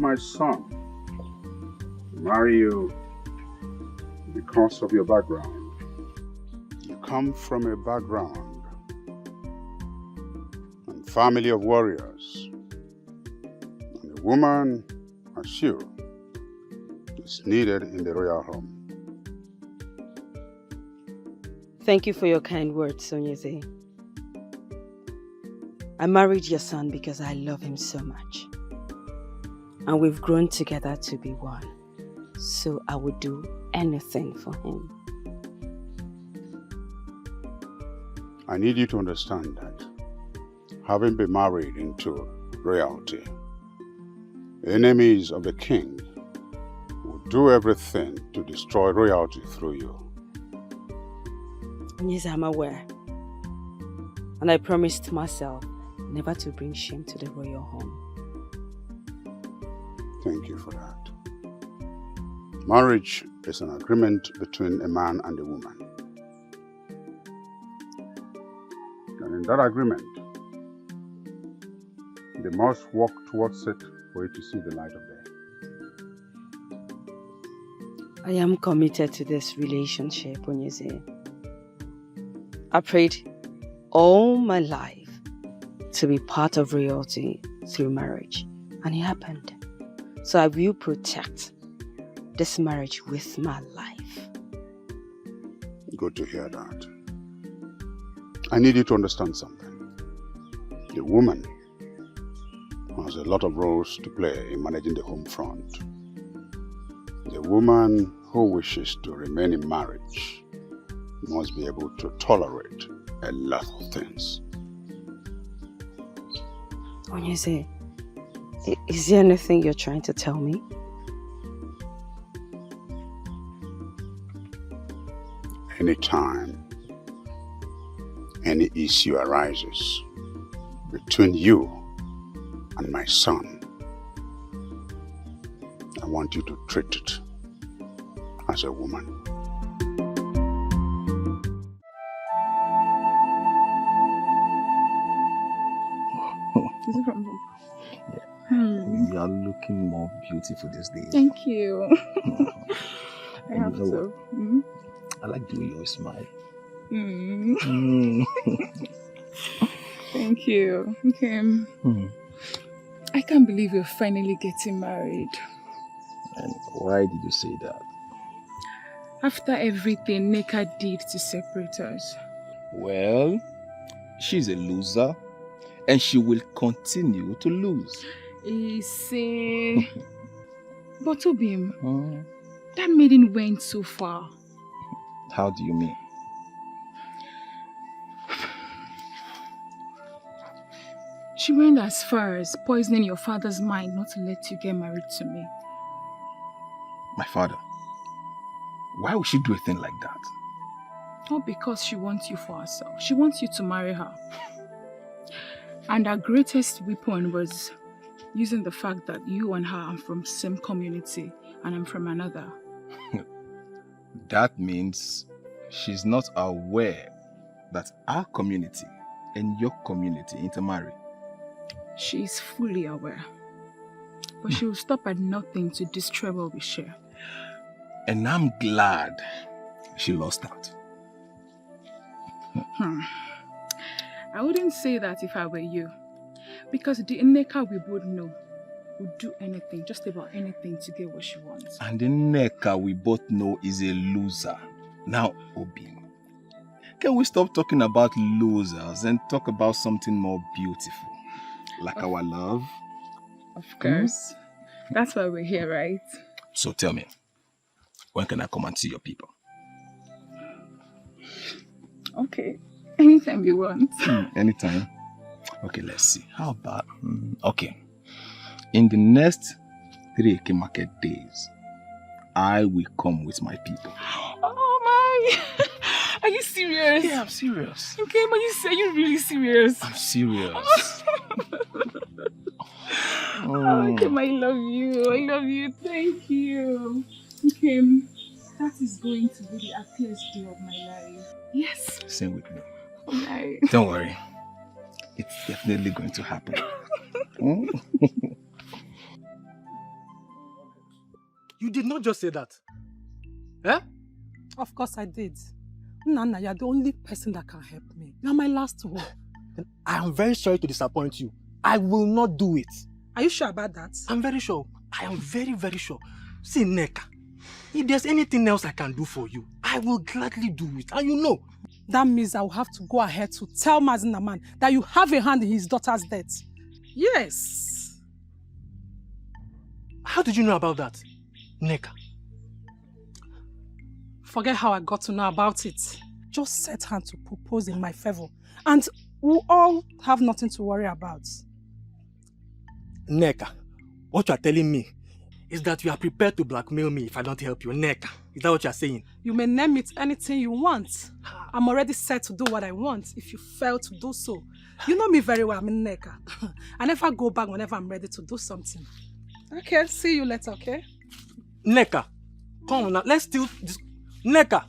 my son to marry you because of your background. You come from a background and family of warriors. And a woman as you is needed in the royal home. Thank you for your kind words, Sonyeze. I married your son because I love him so much. And we've grown together to be one. So I would do anything for him. I need you to understand that having been married into royalty, enemies of the king will do everything to destroy royalty through you. Yes, I'm aware. And I promised myself never to bring shame to the royal home. Thank you for that. Marriage is an agreement between a man and a woman. And in that agreement, they must work towards it for it to see the light of day. I am committed to this relationship, Onyeze. I prayed all my life to be part of royalty through marriage, and it happened. So I will protect this marriage with my life. Good to hear that. I need you to understand something. The woman has a lot of roles to play in managing the home front. The woman who wishes to remain in marriage must be able to tolerate a lot of things. Onyeze, is there anything you're trying to tell me? Anytime any issue arises between you and my son, I want you to treat it as a woman. Is it from You are looking more beautiful these days. Thank you. I have you know to. I like the way you always smile. Thank you. Okay. I can't believe you're finally getting married. And why did you say that? After everything Neka did to separate us. Well, she's a loser and she will continue to lose. Say, but Obim, that maiden went so far. How do you mean? She went as far as poisoning your father's mind not to let you get married to me. My father? Why would she do a thing like that? Not because she wants you for herself. She wants you to marry her. And her greatest weapon was using the fact that you and her are from the same community and I'm from another. That means she's not aware that our community and your community intermarry. She is fully aware. But she will stop at nothing to destroy what we share. And I'm glad she lost out. I wouldn't say that if I were you. Because the Nneka we both know would do anything, just about anything to get what she wants. And the Nneka we both know is a loser. Now, Obi, can we stop talking about losers and talk about something more beautiful? Like our love? Of course. That's why we're here, right? So tell me, when can I come and see your people? Okay. Anytime you want. Anytime? Okay, let's see. How about... okay. In the next 3 Eke market days, I will come with my people. Oh my! Are you serious? Yeah, I'm serious. Okay, but are you really serious? I'm serious. Okay, I love you. I love you. Thank you. Okay, that is going to be the happiest day of my life. Yes. Sing with me. Right. Don't worry. It's definitely going to happen. You did not just say that. Eh? Of course I did. Nana, you're the only person that can help me. You're my last hope. Then I am very sorry to disappoint you. I will not do it. Are you sure about that? I'm very sure. I am very, very sure. See, Neka, if there's anything else I can do for you, I will gladly do it. And you know. That means I will have to go ahead to tell Mazinaman that you have a hand in his daughter's death. Yes. How did you know about that, Neka? Forget how I got to know about it. Just set hand to propose in my favor. And we'll all have nothing to worry about. Neka, what you are telling me is that you are prepared to blackmail me if I don't help you. Neka, is that what you are saying? You may name it anything you want. I'm already set to do what I want if you fail to do so. You know me very well, I'm in Neka. I never go back whenever I'm ready to do something. Okay, see you later, okay? Neka, come on now, let's still... Neka!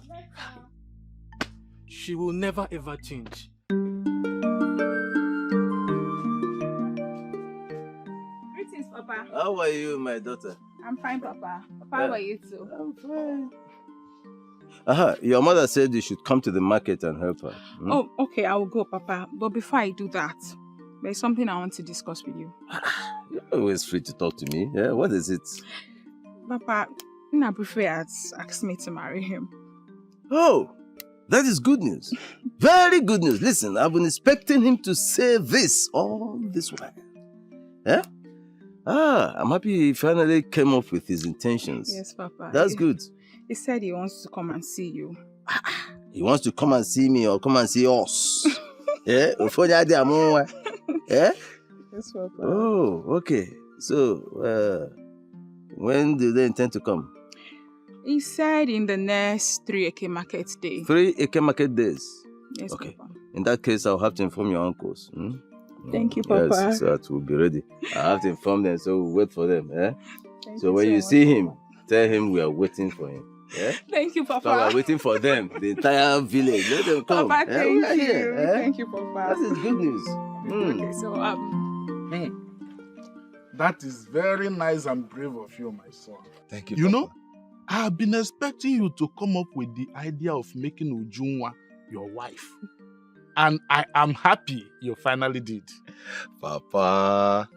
She will never ever change. Greetings, Papa. How are you, my daughter? I'm fine, Papa. Papa, how are you too? I'm fine. Your mother said you should come to the market and help her. Hmm? Oh, okay, I will go, Papa. But before I do that, there's something I want to discuss with you. You're always free to talk to me. Yeah, what is it? Papa, Nabufe has asked me to marry him. Oh, that is good news. Very good news. Listen, I've been expecting him to say this all this while. Yeah? I'm happy he finally came up with his intentions. Yes, Papa. That's good. He said he wants to come and see you. He wants to come and see me or come and see us. Yeah? Yeah? Yes, Papa. Oh, okay. So, when do they intend to come? He said in the next 3 Eke market day. 3 Eke market days? Yes, Okay. Papa. In that case, I'll have to inform your uncles. Hmm? Thank you, Papa. Yes, so that we'll be ready. I have to inform them, so we'll wait for them. Eh? Thank So when you much, see him, Papa. tell him we are waiting for him. Yeah? Thank you, So we Papa. are waiting for them, the entire village. Let them come. Papa, Eh? thank We are you. here, eh? Thank you, Papa. That is good news. Okay, so That is very nice and brave of you, my son. Thank you, You Papa. know, I have been expecting you to come up with the idea of making Ujunwa your wife. And I am happy you finally did. Papa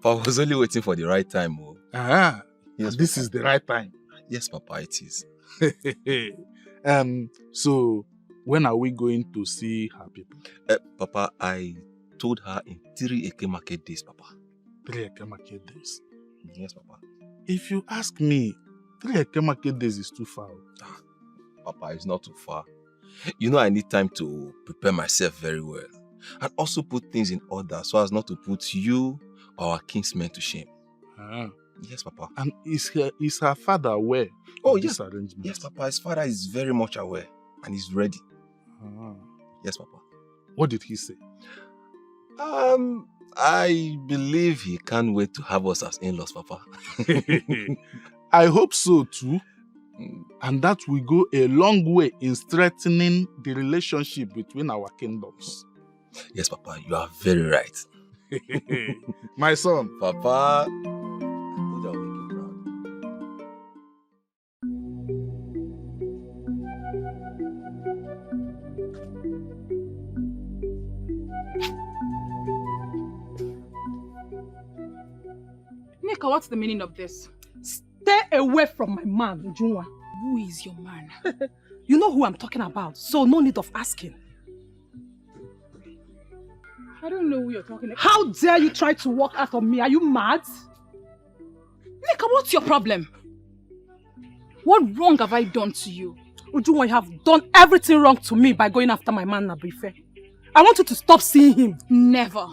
was only waiting for the right time. Oh. Yes, this is the right time. Yes, Papa, it is. So, when are we going to see her people? Papa, I told her in 3 Eke market days, Papa. 3 Eke market days. Yes, Papa. If you ask me, 3 Eke market days is too far. Papa, it's not too far. You know I need time to prepare myself very well. And also put things in order so as not to put you or our kinsmen to shame. Yes, Papa. And is her father aware of this arrangement? Yes, Papa. His father is very much aware and he's ready. Yes, Papa. What did he say? I believe he can't wait to have us as in-laws, Papa. I hope so too. And that will go a long way in strengthening the relationship between our kingdoms. Yes, Papa, you are very right. My son. Papa, I told you I'll make you proud. Nika, what's the meaning of this? Stay away from my man, Ujunwa. Who is your man? You know who I'm talking about, so no need of asking. I don't know who you're talking about. How dare you try to walk out on me? Are you mad? Nika, what's your problem? What wrong have I done to you? Ujunwa, you have done everything wrong to me by going after my man, Nabrife. I want you to stop seeing him. Never.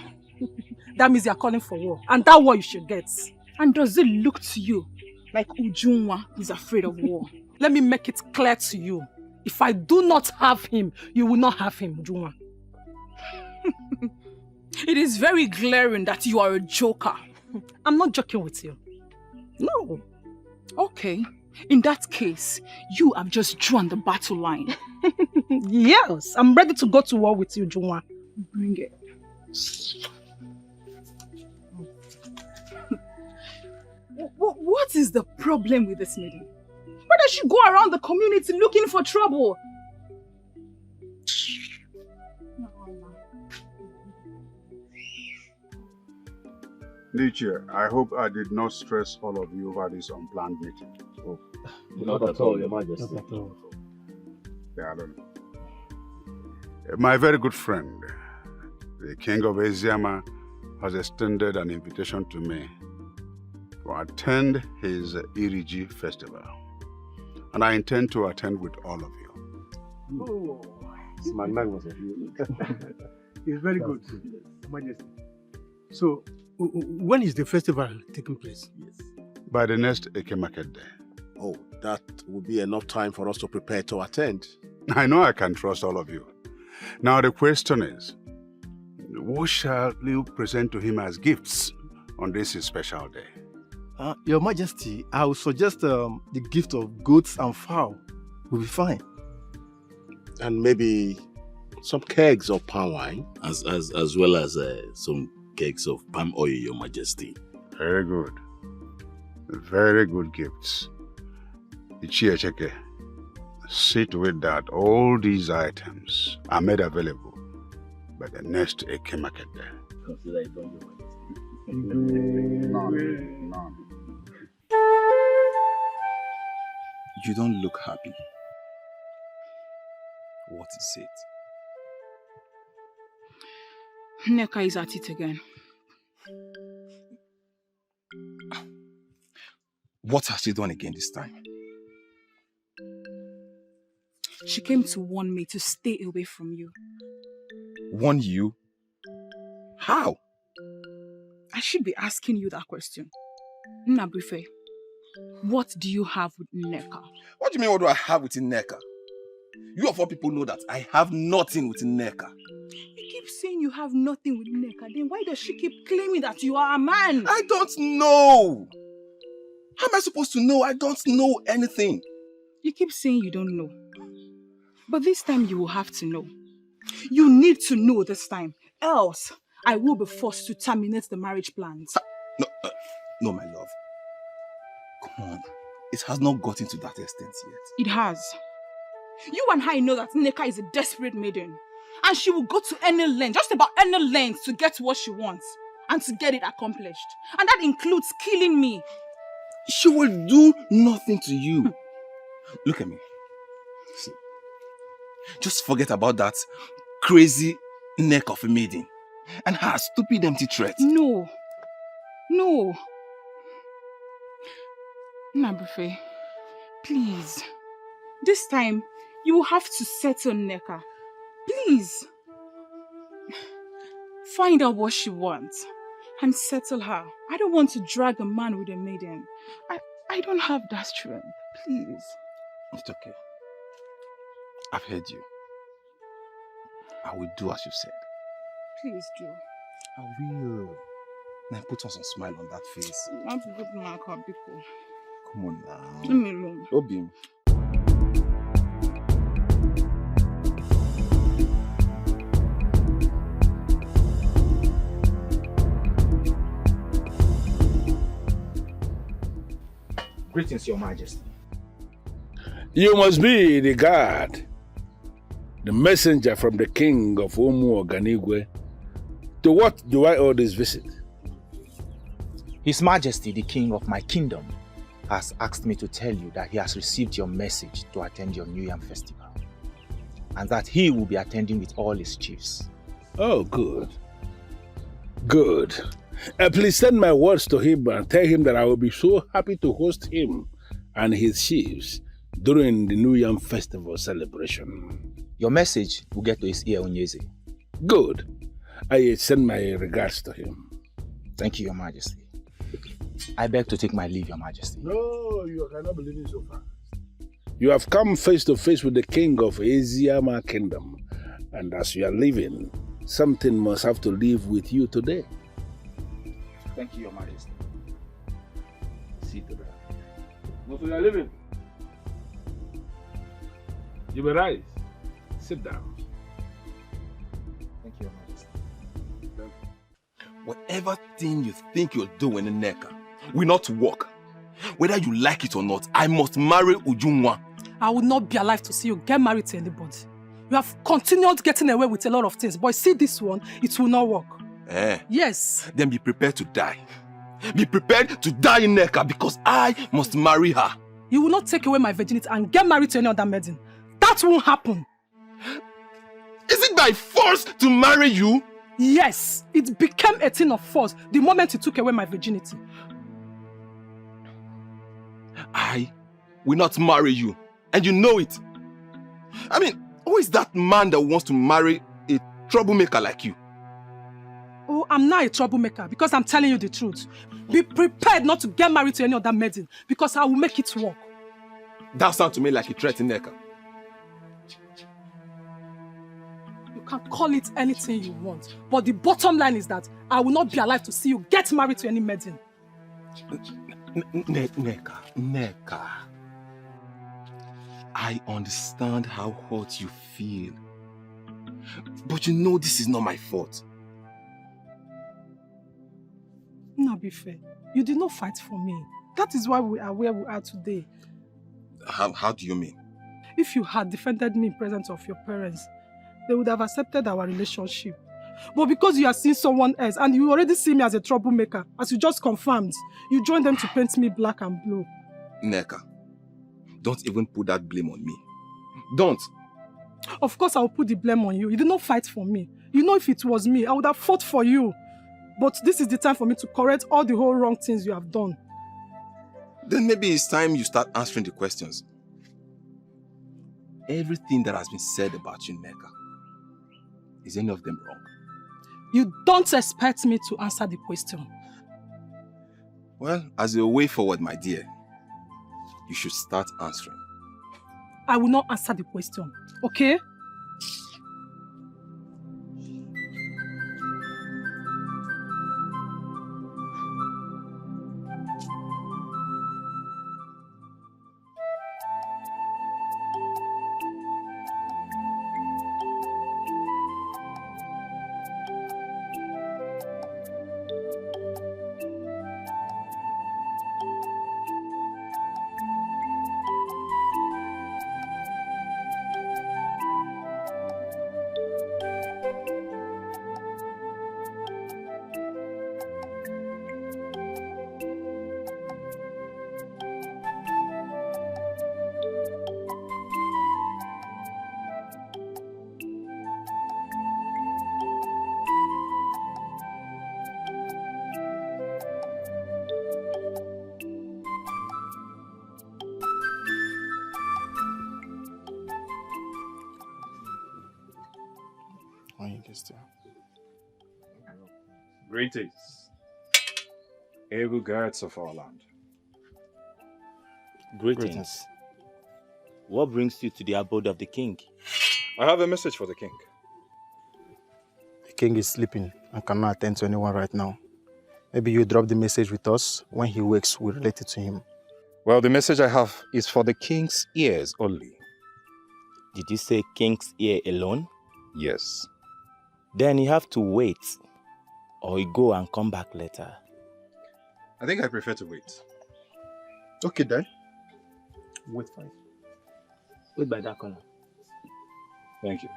That means you're calling for war. And that war you should get. And does it look to you like Ujunwa is afraid of war? Let me make it clear to you. If I do not have him, you will not have him, Ujunwa. It is very glaring that you are a joker. I'm not joking with you. No. Okay. In that case, you have just drawn the battle line. Yes, I'm ready to go to war with you, Ujunwa. Bring it. What is the problem with this maiden? Why does she go around the community looking for trouble? Nietzsche, I hope I did not stress all of you over this unplanned meeting. Oh, not at all, Your Majesty. Not at all. Yeah, I don't know. My very good friend, the King of Eziama, has extended an invitation to me to attend his Iriji festival. And I intend to attend with all of you. Oh, It's magnificent. it's very good, Your Majesty. So, when is the festival taking place? Yes. By the next Eke Market Day. Oh, that will be enough time for us to prepare to attend. I know I can trust all of you. Now the question is, what shall you present to him as gifts on this special day? Your Majesty, I would suggest the gift of goats and fowl will be fine. And maybe some kegs of palm wine. As well as some kegs of palm oil, Your Majesty. Very good. Very good gifts. Ichiecheke, see to it that all these items are made available by the next Eke Market Day. Consider it done, Your Majesty. None. You don't look happy. What is it? Nneka is at it again. What has she done again this time? She came to warn me to stay away from you. Warn you? How? I should be asking you that question. Nnabuife, what do you have with Nneka? What do you mean, what do I have with Nneka? You of all people know that I have nothing with Nneka. You keep saying you have nothing with Nneka, then why does she keep claiming that you are a man? I don't know. How am I supposed to know? I don't know anything. You keep saying you don't know. But this time you will have to know. You need to know this time. Else, I will be forced to terminate the marriage plans. No, my love. Come on. It has not gotten to that extent yet. It has. You and I know that Nneka is a desperate maiden. And she will go to any length, just about any length, to get what she wants. And to get it accomplished. And that includes killing me. She will do nothing to you. Look at me. See. Just forget about that crazy neck of a maiden. And her stupid empty threat. No. No. Nnabuife, please. This time, you will have to settle Nneka. Please. Find out what she wants and settle her. I don't want to drag a man with a maiden. I don't have that strength. Please. It's okay. I've heard you. I will do as you said. Please do. I will. Now put on some smile on that face. Not good, Naka, Biko. Come on now. Leave me alone. Obim. Greetings, Your Majesty. You must be the guard, the messenger from the king of Umu Oganigwe. To what do I owe this visit? His Majesty, the king of my kingdom, has asked me to tell you that he has received your message to attend your New Yam festival, and that he will be attending with all his chiefs. Oh, good. Good. Please send my words to him and tell him that I will be so happy to host him and his chiefs during the New Yam festival celebration. Your message will get to his ear, Onyeze. Good. I send my regards to him. Thank you, Your Majesty. I beg to take my leave, Your Majesty. No, you cannot believe it so fast. You have come face to face with the king of Eziama Kingdom, and as you are leaving, something must have to leave with you today. Thank you, Your Majesty. See to that. No, so you are leaving. You may rise. Sit down. Thank you, Your Majesty. Whatever thing you think you're doing, Nneka, will not work. Whether you like it or not, I must marry Ujunwa. I will not be alive to see you get married to anybody. You have continued getting away with a lot of things, but see this one, it will not work. Yes. Then be prepared to die. Be prepared to die in Neka because I must marry her. You will not take away my virginity and get married to any other maiden. That won't happen. Is it by force to marry you? Yes, it became a thing of force the moment you took away my virginity. I will not marry you, and you know it. I mean, who is that man that wants to marry a troublemaker like you? Oh, I'm not a troublemaker because I'm telling you the truth. Be prepared not to get married to any other maiden because I will make it work. That sounds to me like a threat, Neka. You can call it anything you want, but the bottom line is that I will not be alive to see you get married to any maiden. Neka. I understand how hurt you feel. But you know this is not my fault. No, be fair. You did not fight for me. That is why we are where we are today. How do you mean? If you had defended me in presence of your parents, they would have accepted our relationship. But because you have seen someone else and you already see me as a troublemaker, as you just confirmed, you joined them to paint me black and blue. Neka, don't even put that blame on me. Don't. Of course I will put the blame on you. You did not fight for me. You know if it was me, I would have fought for you. But this is the time for me to correct all the whole wrong things you have done. Then maybe it's time you start answering the questions. Everything that has been said about you, Neka, is any of them wrong? You don't expect me to answer the question. Well, as a way forward, my dear, you should start answering. I will not answer the question, okay? Greetings, able guards of our land. Greetings. What brings you to the abode of the king? I have a message for the king. The king is sleeping and cannot attend to anyone right now. Maybe you drop the message with us. When he wakes, we'll relate it to him. Well, the message I have is for the king's ears only. Did you say king's ear alone? Yes. Then you have to wait, or you go and come back later. I think I prefer to wait. Okay, then. Wait 5. Wait by that corner. Thank you.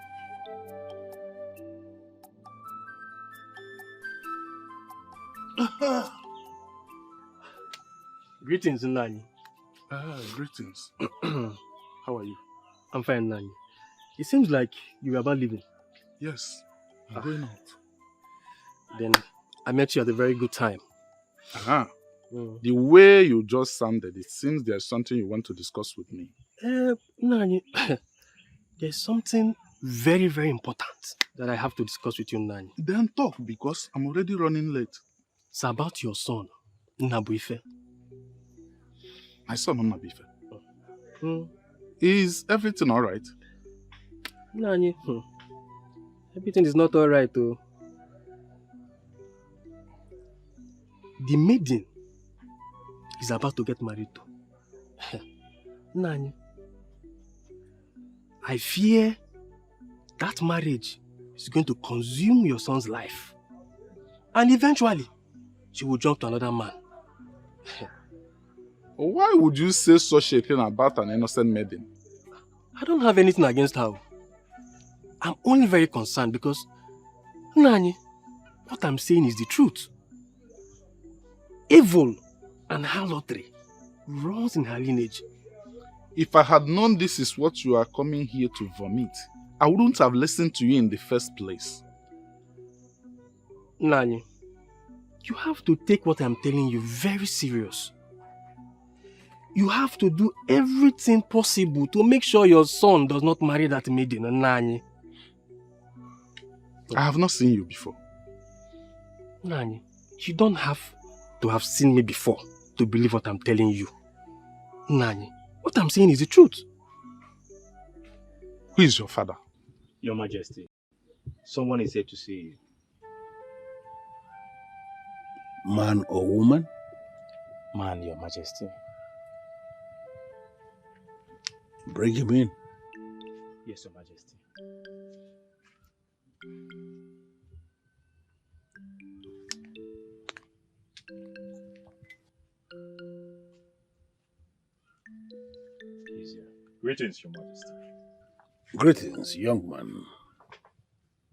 Greetings, Nani. Greetings. How are you? I'm fine, Nani. It seems like you were about leaving. Yes, I'm going out. Then I met you at a very good time. The way you just sounded, it seems there's something you want to discuss with me. Nani, there's something very, very important that I have to discuss with you, Nani. Then talk, because I'm already running late. It's about your son, Nnabuife. My son, Nnabuife. Is everything all right? Nani, everything is not all right, though. The maiden is about to get married to. Nani, I fear that marriage is going to consume your son's life. And eventually, she will jump to another man. Why would you say such a thing about an innocent maiden? I don't have anything against her. I'm only very concerned because, Nani, what I'm saying is the truth. Evil and harlotry runs in her lineage. If I had known this is what you are coming here to vomit, I wouldn't have listened to you in the first place. Nani, you have to take what I'm telling you very serious. You have to do everything possible to make sure your son does not marry that maiden, Nani. I have not seen you before. Nani, you don't have to have seen me before to believe what I'm telling you. Nani, what I'm saying is the truth. Who is your father? Your Majesty, someone is here to see you. Man or woman? Man, Your Majesty. Bring him in. Yes, Your Majesty. He's here. Greetings, Your Majesty. Greetings, young man.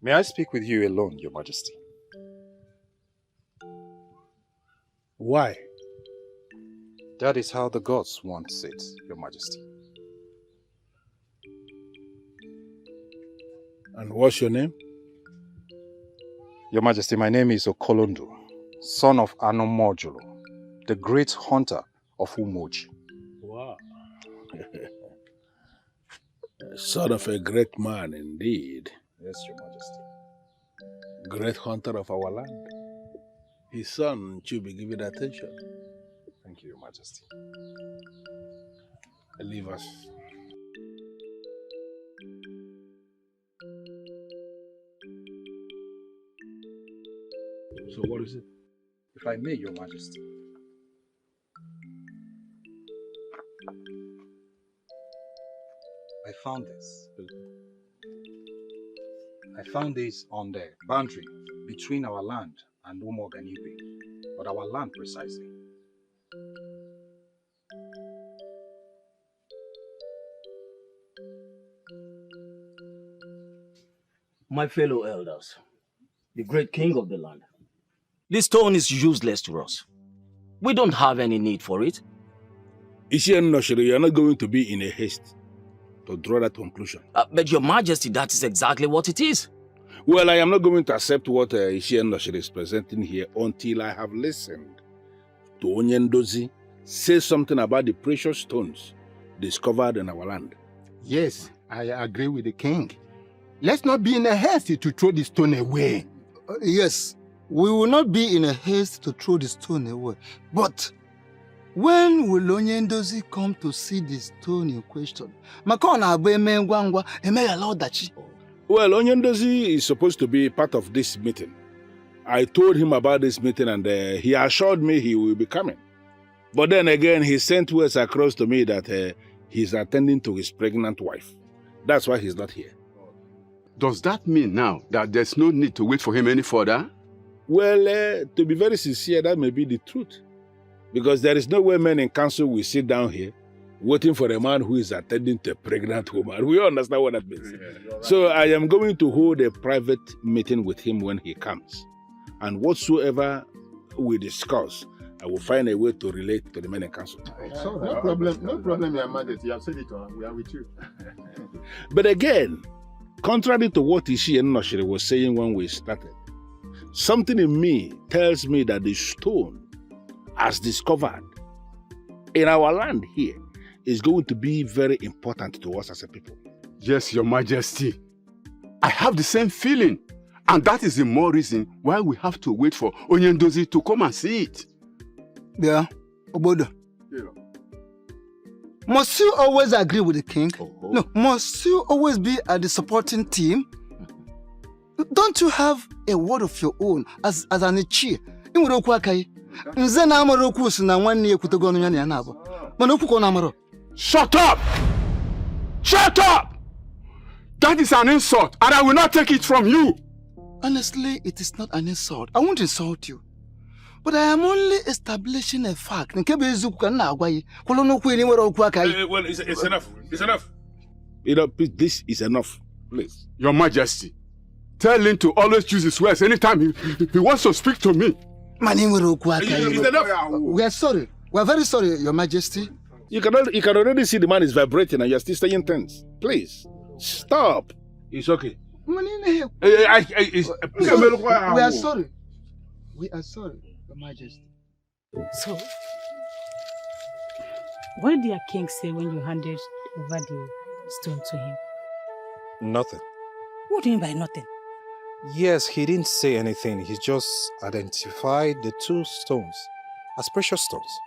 May I speak with you alone, Your Majesty? Why? That is how the gods want it, Your Majesty. And what's your name? Your Majesty, my name is Okolondo, son of Anomojulo, the great hunter of Umoji. Wow. Son of a great man indeed. Yes, Your Majesty. Great hunter of our land. His son should be given attention. Thank you, Your Majesty. Leave us. So what is it? If I may, Your Majesty. I found this. I found this on the boundary between our land and Umoganibe, but our land precisely. My fellow elders, the great king of the land, this stone is useless to us. We don't have any need for it. Ishian Noshiri, you are not going to be in a haste to draw that conclusion. But Your Majesty, that is exactly what it is. Well, I am not going to accept what Ishian Noshiri is presenting here until I have listened to Onyendozi say something about the precious stones discovered in our land. Yes, I agree with the king. Let's not be in a haste to throw the stone away. Yes, we will not be in a haste to throw the stone away. But when will Onyendozi come to see the stone in question? Well, Onyendozi is supposed to be part of this meeting. I told him about this meeting and he assured me he will be coming. But then again, he sent words across to me that he's attending to his pregnant wife. That's why he's not here. Does that mean now that there's no need to wait for him any further? Well, to be very sincere, that may be the truth. Because there is no way men in council will sit down here waiting for a man who is attending to a pregnant woman. We all understand what that means. Right. So I am going to hold a private meeting with him when he comes. And whatsoever we discuss, I will find a way to relate to the men in council. So no problem, Your Majesty. You have said it all. We are with you. But again, contrary to what Ishi and Noshiri was saying when we started, something in me tells me that the stone, as discovered in our land here, is going to be very important to us as a people. Yes, Your Majesty. I have the same feeling. And that is the more reason why we have to wait for Onyendozi to come and see it. Yeah, Obodo. Yeah. Must you always agree with the king? No, must you always be at the supporting team? Don't you have a word of your own as an Ichi? Shut up! Shut up! That is an insult, and I will not take it from you. Honestly, it is not an insult. I won't insult you. But I am only establishing a fact. Well, it's enough. It's enough. This is enough. Please. Your Majesty, tell him to always choose his words anytime he wants to speak to me. It's enough. We are sorry. We are very sorry, Your Majesty. You can already see the man is vibrating and you're still staying tense. Please, stop. It's okay. We are sorry. We are sorry, Your Majesty. So, what did your king say when you handed over the stone to him? Nothing. What do you mean by nothing? Yes, he didn't say anything. He just identified the 2 stones as precious stones.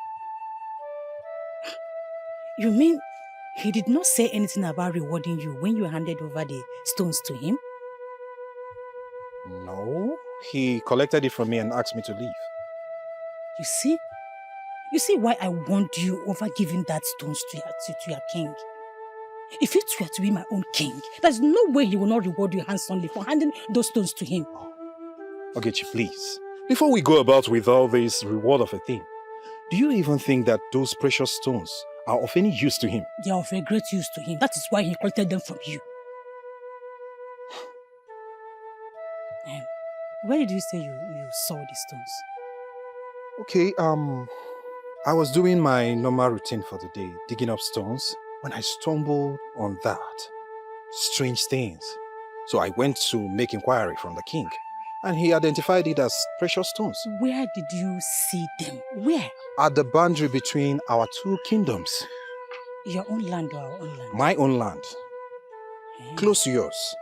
You mean he did not say anything about rewarding you when you handed over the stones to him? No, he collected it from me and asked me to leave. You see? You see why I warned you over giving that stones to your king? If it were to be my own king, there's no way he will not reward you handsomely for handing those stones to him. Ogechi, please. Before we go about with all this reward of a thing, do you even think that those precious stones are of any use to him? They are of a great use to him. That is why he collected them from you. Where did you say you saw these stones? Okay, I was doing my normal routine for the day, digging up stones, when I stumbled on that. Strange things. So I went to make inquiry from the king, and he identified it as precious stones. Where did you see them? Where? At the boundary between our 2 kingdoms. Your own land or our own land? My own land. Close to yours.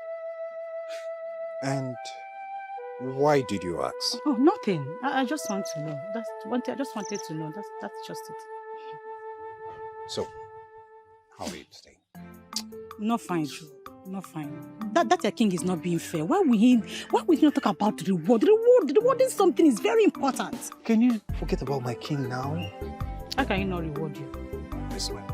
And why did you ask? Oh, nothing. I just want to know. I just wanted to know. That's just it. So, how are you today? Not fine, Joe. Not fine. That your king is not being fair. Why will he not talk about the reward? Rewarding something is very important. Can you forget about my king now? How can he not reward you? This way.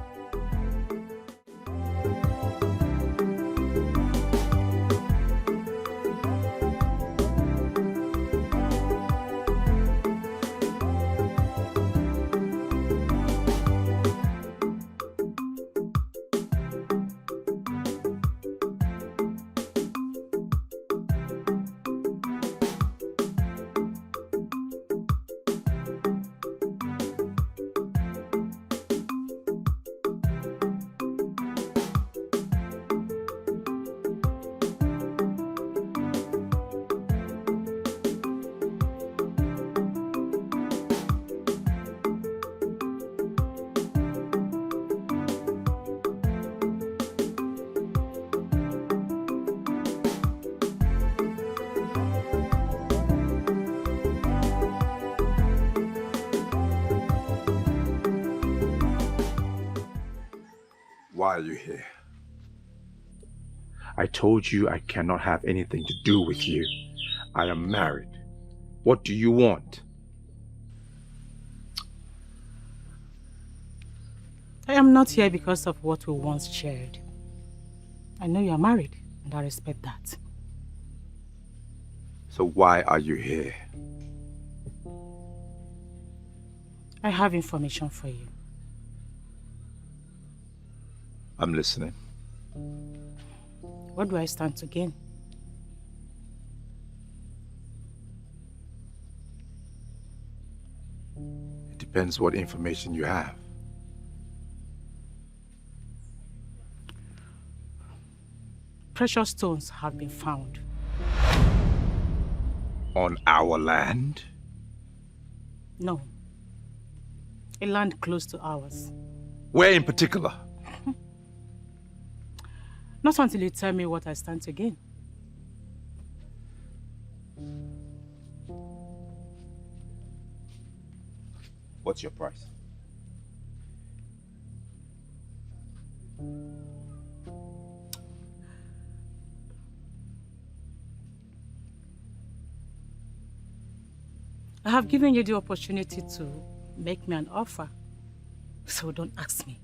Why are you here? I told you I cannot have anything to do with you. I am married. What do you want? I am not here because of what we once shared. I know you are married, and I respect that. So why are you here? I have information for you. I'm listening. What do I stand to gain? It depends what information you have. Precious stones have been found. On our land? No. A land close to ours. Where in particular? Not until you tell me what I stand to gain. What's your price? I have given you the opportunity to make me an offer, so don't ask me.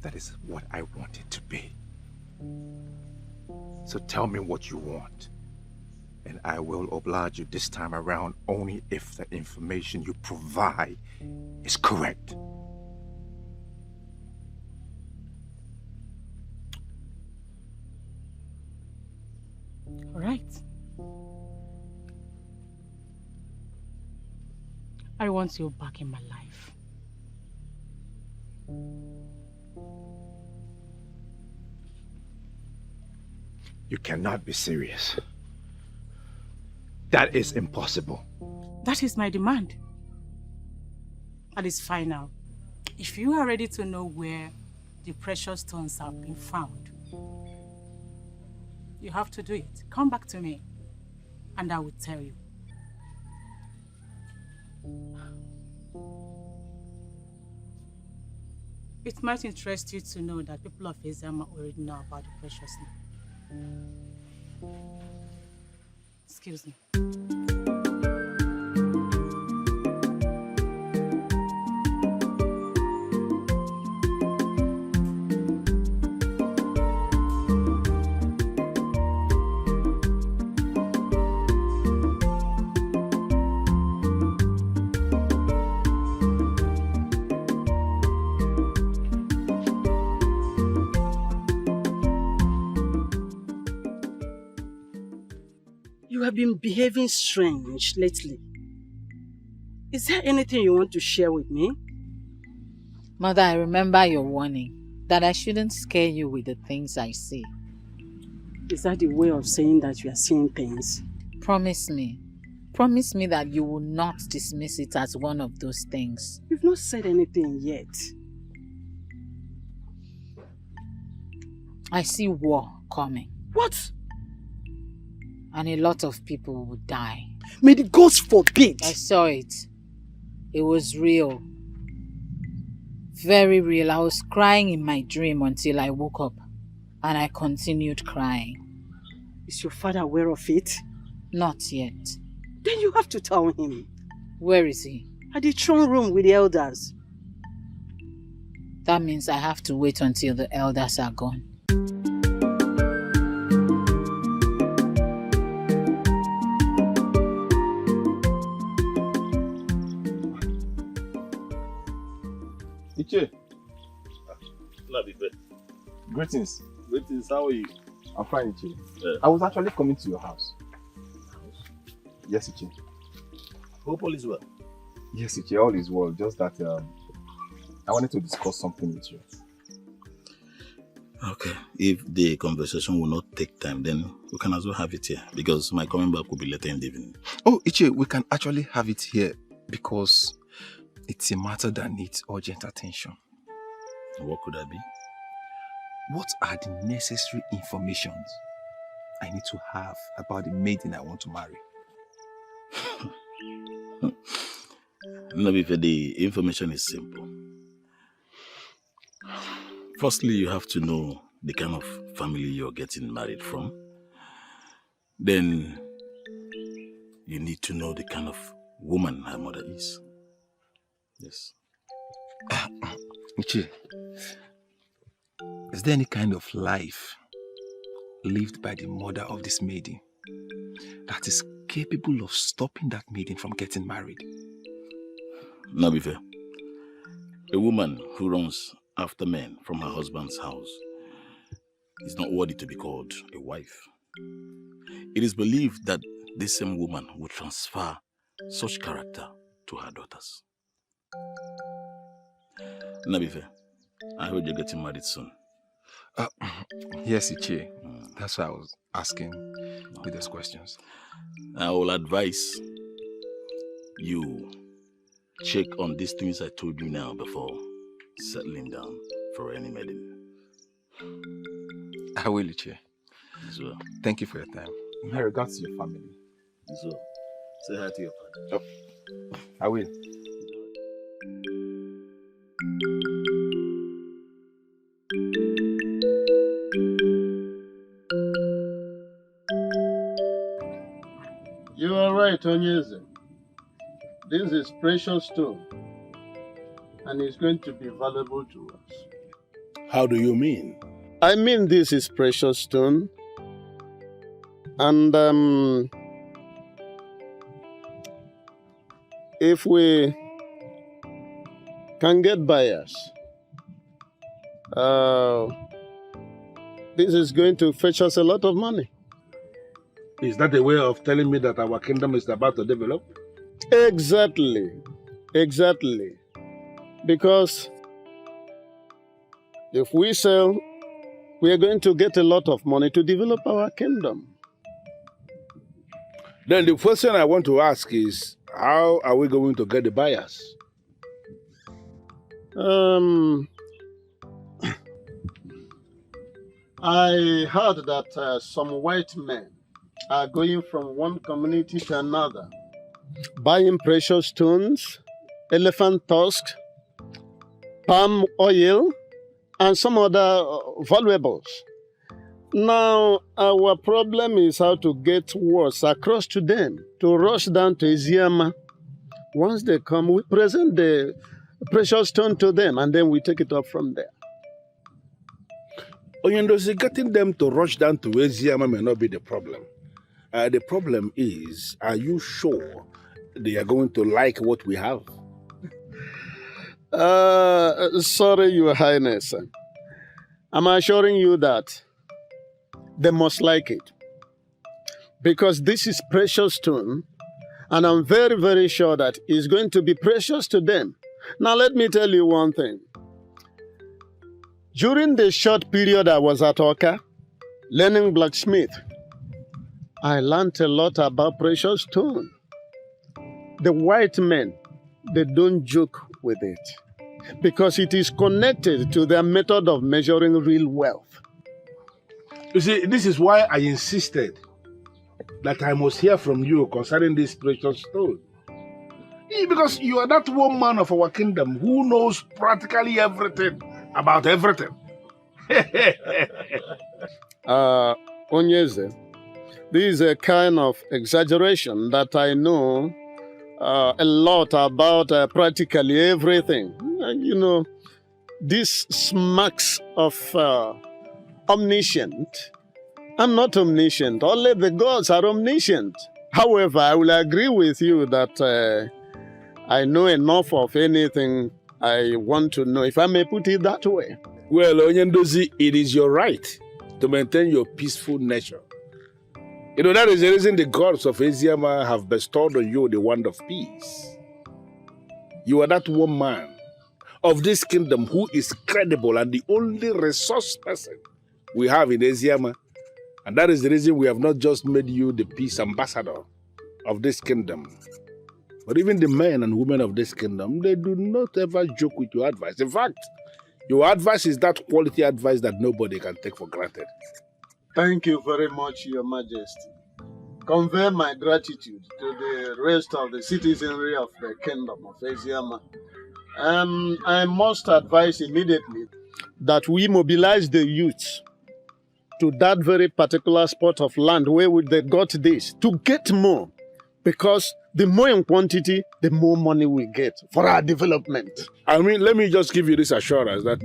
That is what I want it to be. So tell me what you want. And I will oblige you this time around only if the information you provide is correct. All right. I want you back in my life. You cannot be serious. That is impossible. That is my demand. And it's final. If you are ready to know where the precious stones have been found, you have to do it. Come back to me, and I will tell you. It might interest you to know that people of Ezama already know about the precious stone. Excuse me. You have been behaving strange lately. Is there anything you want to share with me? Mother, I remember your warning that I shouldn't scare you with the things I see. Is that the way of saying that you are seeing things? Promise me. Promise me that you will not dismiss it as one of those things. You've not said anything yet. I see war coming. What? And a lot of people will die. May the gods forbid! I saw it. It was real. Very real. I was crying in my dream until I woke up. And I continued crying. Is your father aware of it? Not yet. Then you have to tell him. Where is he? At the throne room with the elders. That means I have to wait until the elders are gone. Iche. Greetings. Greetings, how are you? I'm fine, Iche. I was actually coming to your house. Yes, Iche. Hope all is well. Yes, Iche, all is well. Just that I wanted to discuss something with you. Okay. If the conversation will not take time, then we can as well have it here. Because my coming back will be later in the evening. Oh, Iche, we can actually have it here because it's a matter that needs urgent attention. What could that be? What are the necessary information I need to have about the maiden I want to marry? Nabife, the information is simple. Firstly, you have to know the kind of family you're getting married from. Then, you need to know the kind of woman her mother is. Yes. Ichi, is there any kind of life lived by the mother of this maiden that is capable of stopping that maiden from getting married? Nabife, a woman who runs after men from her husband's house is not worthy to be called a wife. It is believed that this same woman will transfer such character to her daughters. Nabife, I heard you're getting married soon. Yes, Ichi. That's why I was asking with those questions. I will advise you check on these things I told you now before settling down for any maiden. I will, Ichi. So, thank you for your time. My regards to your family. So, say hi to your father. Oh, I will. You are right, Onyeze. This is precious stone, and it's going to be valuable to us. How do you mean? I mean this is precious stone, and if we can get buyers, this is going to fetch us a lot of money. Is that a way of telling me that our kingdom is about to develop? Exactly. Exactly. Because if we sell, we are going to get a lot of money to develop our kingdom. Then the question I want to ask is, how are we going to get the buyers? I heard that some white men are going from one community to another, buying precious stones, elephant tusks, palm oil, and some other valuables. Now, our problem is how to get words across to them, to rush down to Eziama. Once they come, we present the precious stone to them, and then we take it up from there. Onyendozi, getting them to rush down to Eziama may not be the problem. The problem is, are you sure they are going to like what we have? Sorry, Your Highness. I'm assuring you that they must like it. Because this is precious stone, and I'm very, very sure that it's going to be precious to them. Now, let me tell you one thing. During the short period I was at Oka, learning blacksmith, I learned a lot about precious stone. The white men, they don't joke with it because it is connected to their method of measuring real wealth. You see, this is why I insisted that I must hear from you concerning this precious stone. Because you are that one man of our kingdom who knows practically everything about everything. Onyeze, this is a kind of exaggeration that I know a lot about practically everything. You know, this smacks of omniscient. I'm not omniscient. Only the gods are omniscient. However, I will agree with you that I know enough of anything I want to know, if I may put it that way. Well, Onyendozi, it is your right to maintain your peaceful nature. You know, that is the reason the gods of Eziama have bestowed on you the wand of peace. You are that one man of this kingdom who is credible and the only resource person we have in Eziama. And that is the reason we have not just made you the peace ambassador of this kingdom, but even the men and women of this kingdom, they do not ever joke with your advice. In fact, your advice is that quality advice that nobody can take for granted. Thank you very much, Your Majesty. Convey my gratitude to the rest of the citizenry of the Kingdom of Eziama. I must advise immediately that we mobilize the youth to that very particular spot of land where they got this, to get more. Because the more in quantity, the more money we get for our development. I mean, let me just give you this assurance that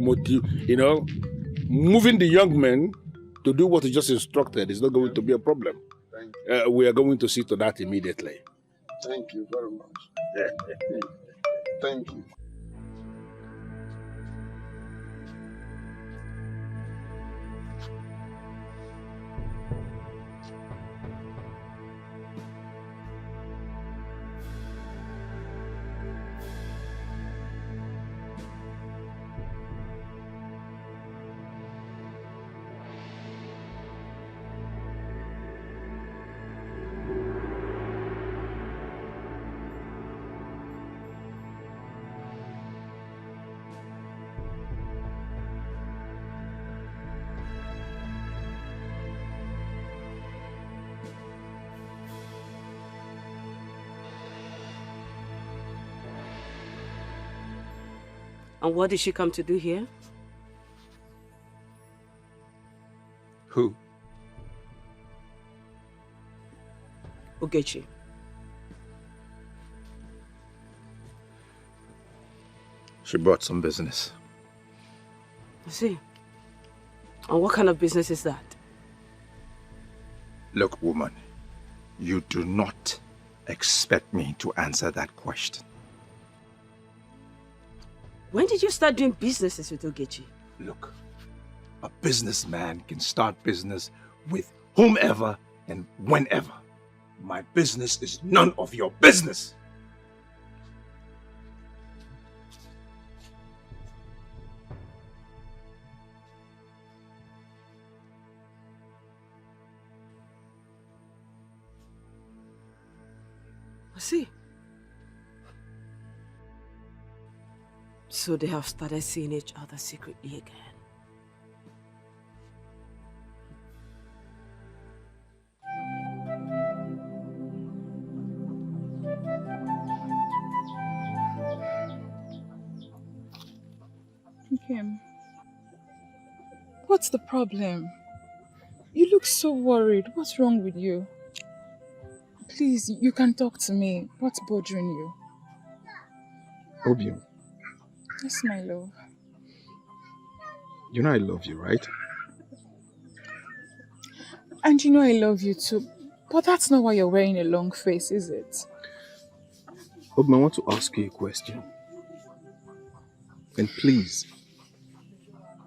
moving the young men to do what you just instructed is not going to be a problem. Thank you. We are going to see to that immediately. Thank you very much. Thank you. And what did she come to do here? Who? Ogechi. She brought some business. I see. And what kind of business is that? Look, woman, you do not expect me to answer that question. When did you start doing businesses with Ogechi? Look, a businessman can start business with whomever and whenever. My business is none of your business. I see. So they have started seeing each other secretly again. Kim, what's the problem? You look so worried. What's wrong with you? Please, you can talk to me. What's bothering you? Obium, Yes, my love. you know I love you, right? And you know I love you too. But that's not why you're wearing a long face, is it? Obium, I want to ask you a question. And please,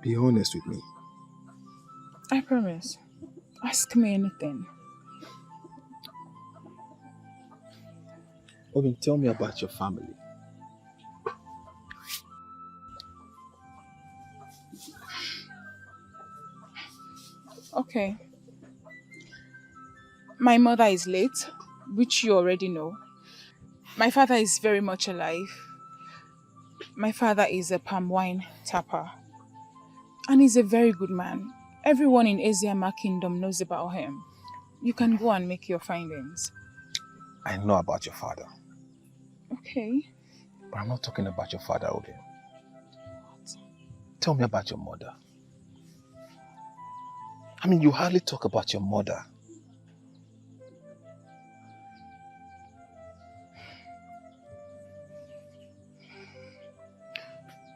be honest with me. I promise. Ask me anything. Obium, tell me about your family. Okay. My mother is late, which you already know. My father is very much alive. My father is a palm wine tapper. And he's a very good man. Everyone in Eziama Kingdom knows about him. You can go and make your findings. I know about your father, Okay. but I'm not talking about your father, Obium. Tell me about your mother. I mean, you hardly talk about your mother.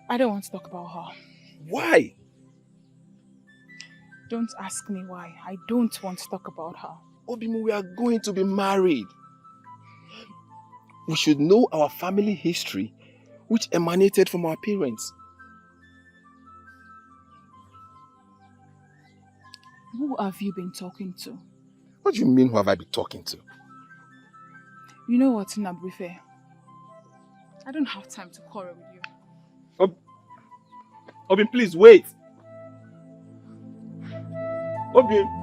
I don't want to talk about her. Why? Don't ask me why. I don't want to talk about her. Obimu, we are going to be married. We should know our family history, which emanated from our parents. Who have you been talking to? What do you mean, who have I been talking to? You know what, Nabrife? I don't have time to quarrel with you. Obimu, please wait. Obimu.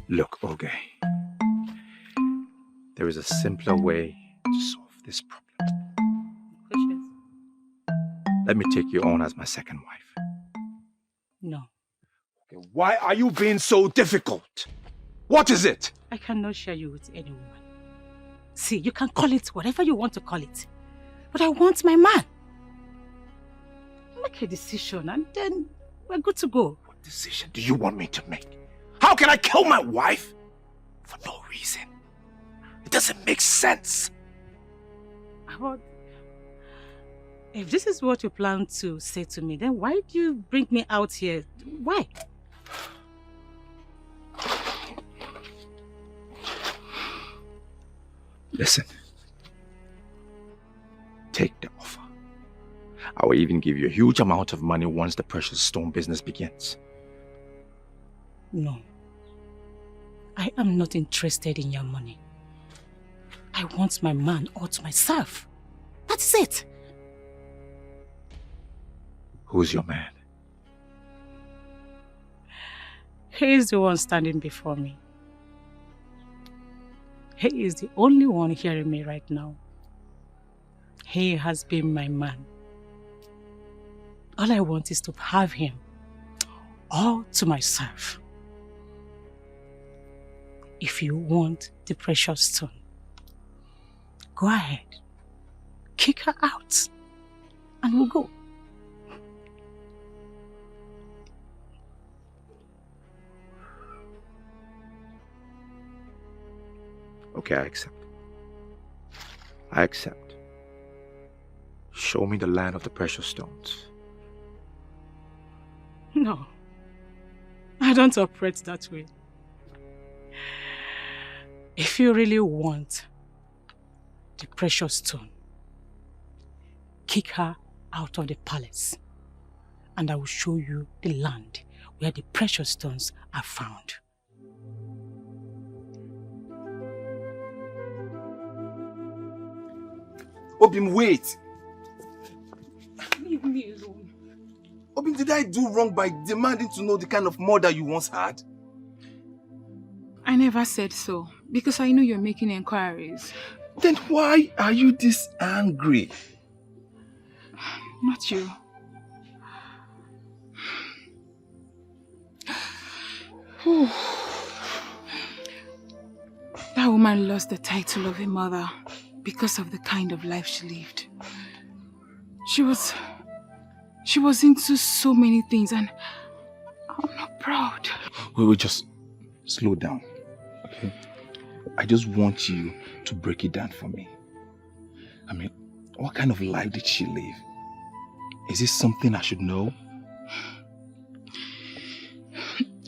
Look, Oge, there is a simpler way to solve this problem. Let me take you on as my second wife. No, Okay, why are you being so difficult? What is it? I cannot share you with any woman. See, you can call it whatever you want to call it. But I want my man. Make a decision and then we're good to go. What decision do you want me to make? How can I kill my wife for no reason? It doesn't make sense. But if this is what you plan to say to me, then why do you bring me out here? Why? Listen. Take the offer. I will even give you a huge amount of money once the precious stone business begins. No. I am not interested in your money. I want my man all to myself. That's it. Who's your man? He is the one standing before me. He is the only one hearing me right now. He has been my man. All I want is to have him all to myself. If you want the precious stone, go ahead, kick her out, and we'll go. Okay, I accept. I accept. Show me the land of the precious stones. No, I don't operate that way. If you really want the precious stone, kick her out of the palace, and I will show you the land where the precious stones are found. Obim, wait! Leave me alone. Obim, did I do wrong by demanding to know the kind of mother you once had? I never said so, because I know you're making inquiries. Then why are you this angry? Not you. That woman lost the title of a mother because of the kind of life she lived. She was into so many things, and I'm not proud. We will just slow down, okay? I just want you to break it down for me. I mean, what kind of life did she live? Is this something I should know?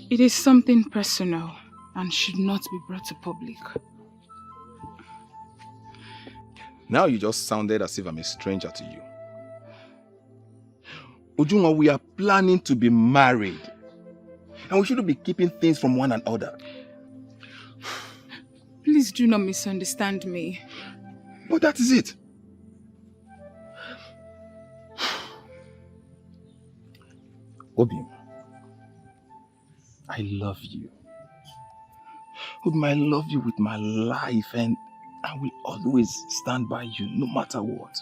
It is something personal and should not be brought to public. Now you just sounded as if I'm a stranger to you. Ujunwa, we are planning to be married. And we shouldn't be keeping things from one another. Please do not misunderstand me. But that is it. Obim, I love you. Obim, I love you with my life, and I will always stand by you no matter what.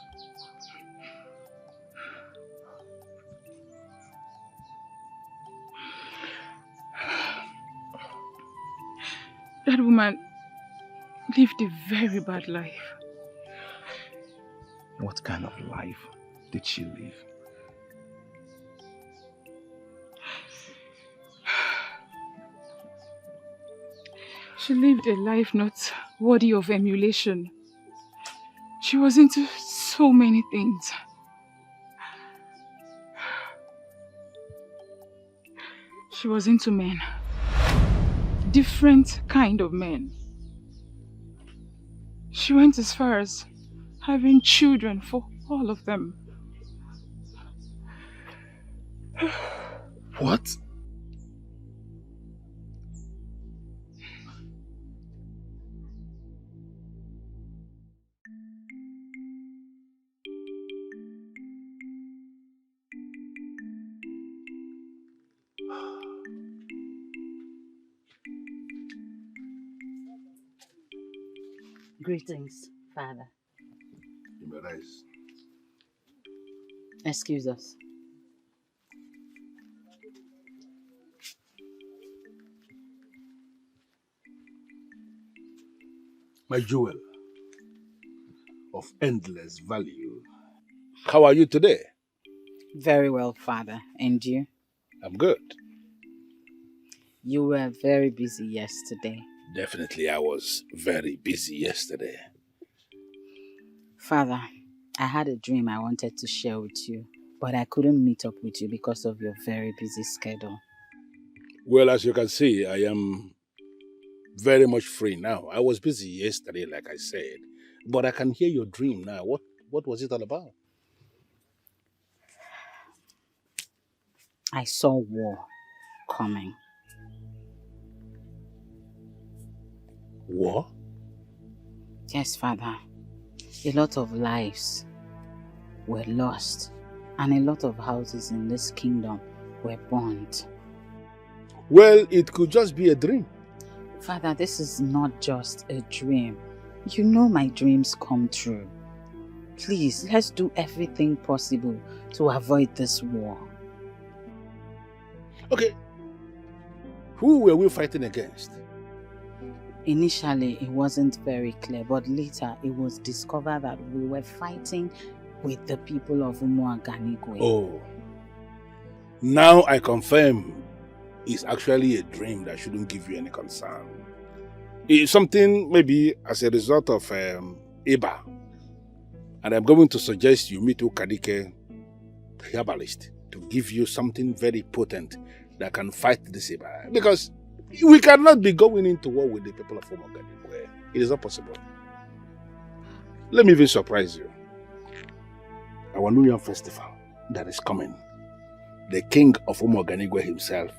That woman lived a very bad life. What kind of life did she live? She lived a life not worthy of emulation. She was into so many things. She was into men. Different kind of men. She went as far as having children for all of them. What? Greetings, Father. You may rise. Excuse us. My jewel of endless value. How are you today? Very well, Father. And you? I'm good. You were very busy yesterday. Definitely, I was very busy yesterday. Father, I had a dream I wanted to share with you, but I couldn't meet up with you because of your very busy schedule. Well, as you can see, I am very much free now. I was busy yesterday, like I said, but I can hear your dream now. What was it all about? I saw war coming. War? Yes, Father. A lot of lives were lost, and a lot of houses in this kingdom were burnt. Well, it could just be a dream. Father, this is not just a dream. You know my dreams come true. Please, let's do everything possible to avoid this war. Okay. Who were we fighting against? Initially, it wasn't very clear, but later it was discovered that we were fighting with the people of Umuaganigwe. Oh. Now I confirm it's actually a dream that shouldn't give you any concern. It's something maybe as a result of Iba. And I'm going to suggest you meet Ukadike, the herbalist, to give you something very potent that can fight this Iba. Because we cannot be going into war with the people of Umuaganigwe. It is not possible. Let me even surprise you. Our New Year festival that is coming, the king of Umuaganigwe himself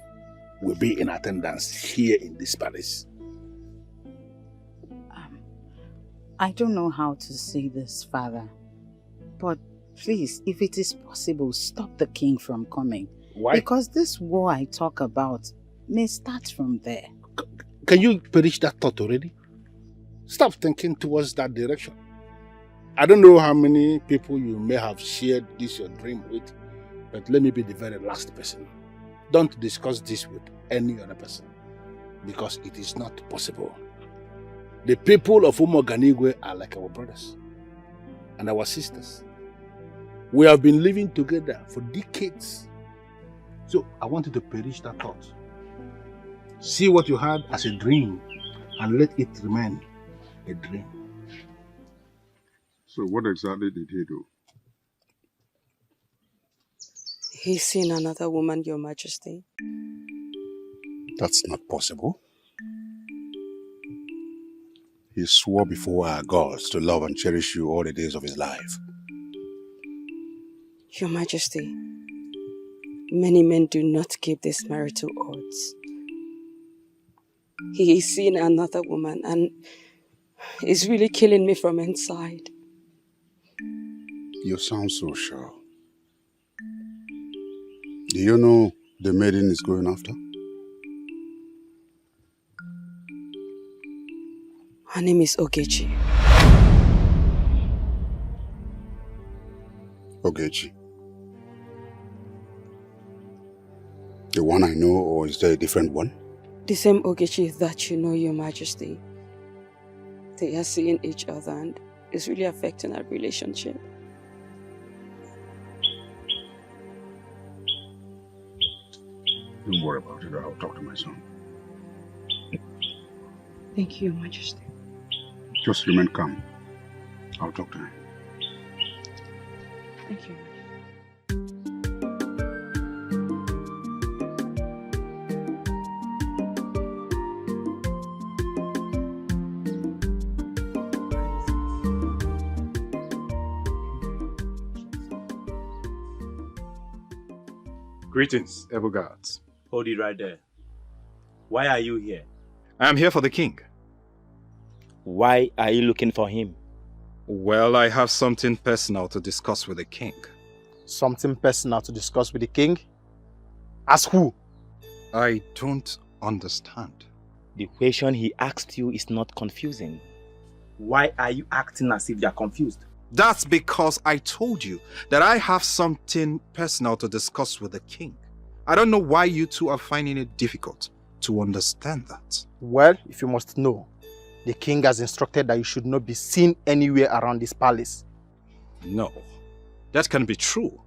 will be in attendance here in this palace. I don't know how to say this, Father, but please, if it is possible, stop the king from coming. Why? Because this war I talk about may start from there. Can you perish that thought already? Stop thinking towards that direction. I don't know how many people you may have shared this your dream with, but let me be the very last person. Don't discuss this with any other person, because it is not possible. The people of Umuaganigwe are like our brothers and our sisters. We have been living together for decades. So I want you to perish that thought. See what you had as a dream and let it remain a dream. So what exactly did he do? He's seen another woman, Your Majesty. That's not possible. He swore before our gods to love and cherish you all the days of his life. Your Majesty, many men do not keep these marital oaths. He is seeing another woman and is really killing me from inside. You sound so sure. Do you know the maiden is going after? Her name is Ogechi. Ogechi. The one I know, or is there a different one? The same Ogechi that you know, Your Majesty. They are seeing each other and it's really affecting our relationship. Don't worry about it. I'll talk to my son. Thank you, Your Majesty. Just remain calm. I'll talk to him. Thank you. Greetings, Ebugards. Hold it right there. Why are you here? I am here for the king. Why are you looking for him? Well, I have something personal to discuss with the king. Something personal to discuss with the king? As who? I don't understand. The question he asked you is not confusing. Why are you acting as if you are confused? That's because I told you that I have something personal to discuss with the king. I don't know why you two are finding it difficult to understand that. Well, if you must know, the king has instructed that you should not be seen anywhere around this palace. No, that can be true.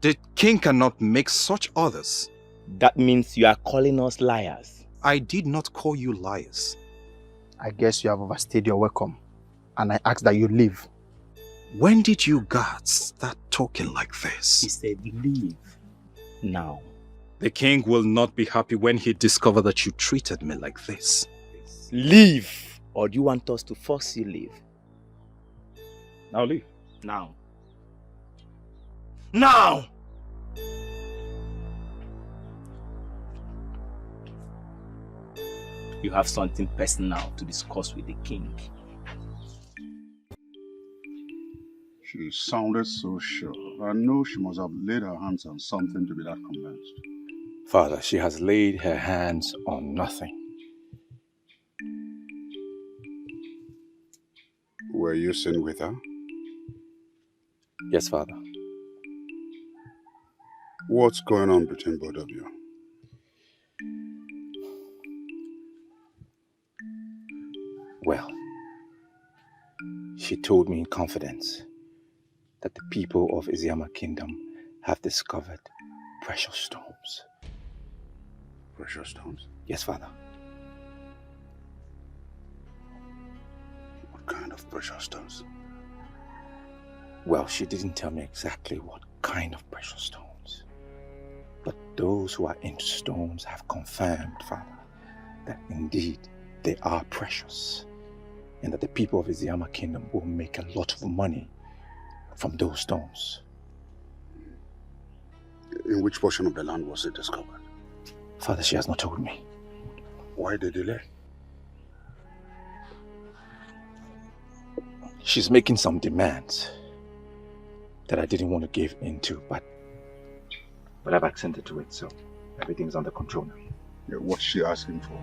The king cannot make such orders. That means you are calling us liars. I did not call you liars. I guess you have overstayed your welcome, and I ask that you leave. When did you guys start talking like this? He said leave now. The king will not be happy when he discovers that you treated me like this. Leave! Or do you want us to force you leave? Now leave. Now. Now! You have something personal to discuss with the king. She sounded so sure. I know she must have laid her hands on something to be that convinced. Father, she has laid her hands on nothing. Were you seen with her? Yes, Father. What's going on between both of you? Well, she told me in confidence that the people of Iziama Kingdom have discovered precious stones. Precious stones? Yes, Father. What kind of precious stones? Well, she didn't tell me exactly what kind of precious stones. But those who are into stones have confirmed, Father, that indeed they are precious, and that the people of Iziama Kingdom will make a lot of money from those stones. In which portion of the land was it discovered? Father, she has not told me. Why the delay? She's making some demands that I didn't want to give into, but I've accented to it, so everything's under control now. Yeah, what's she asking for?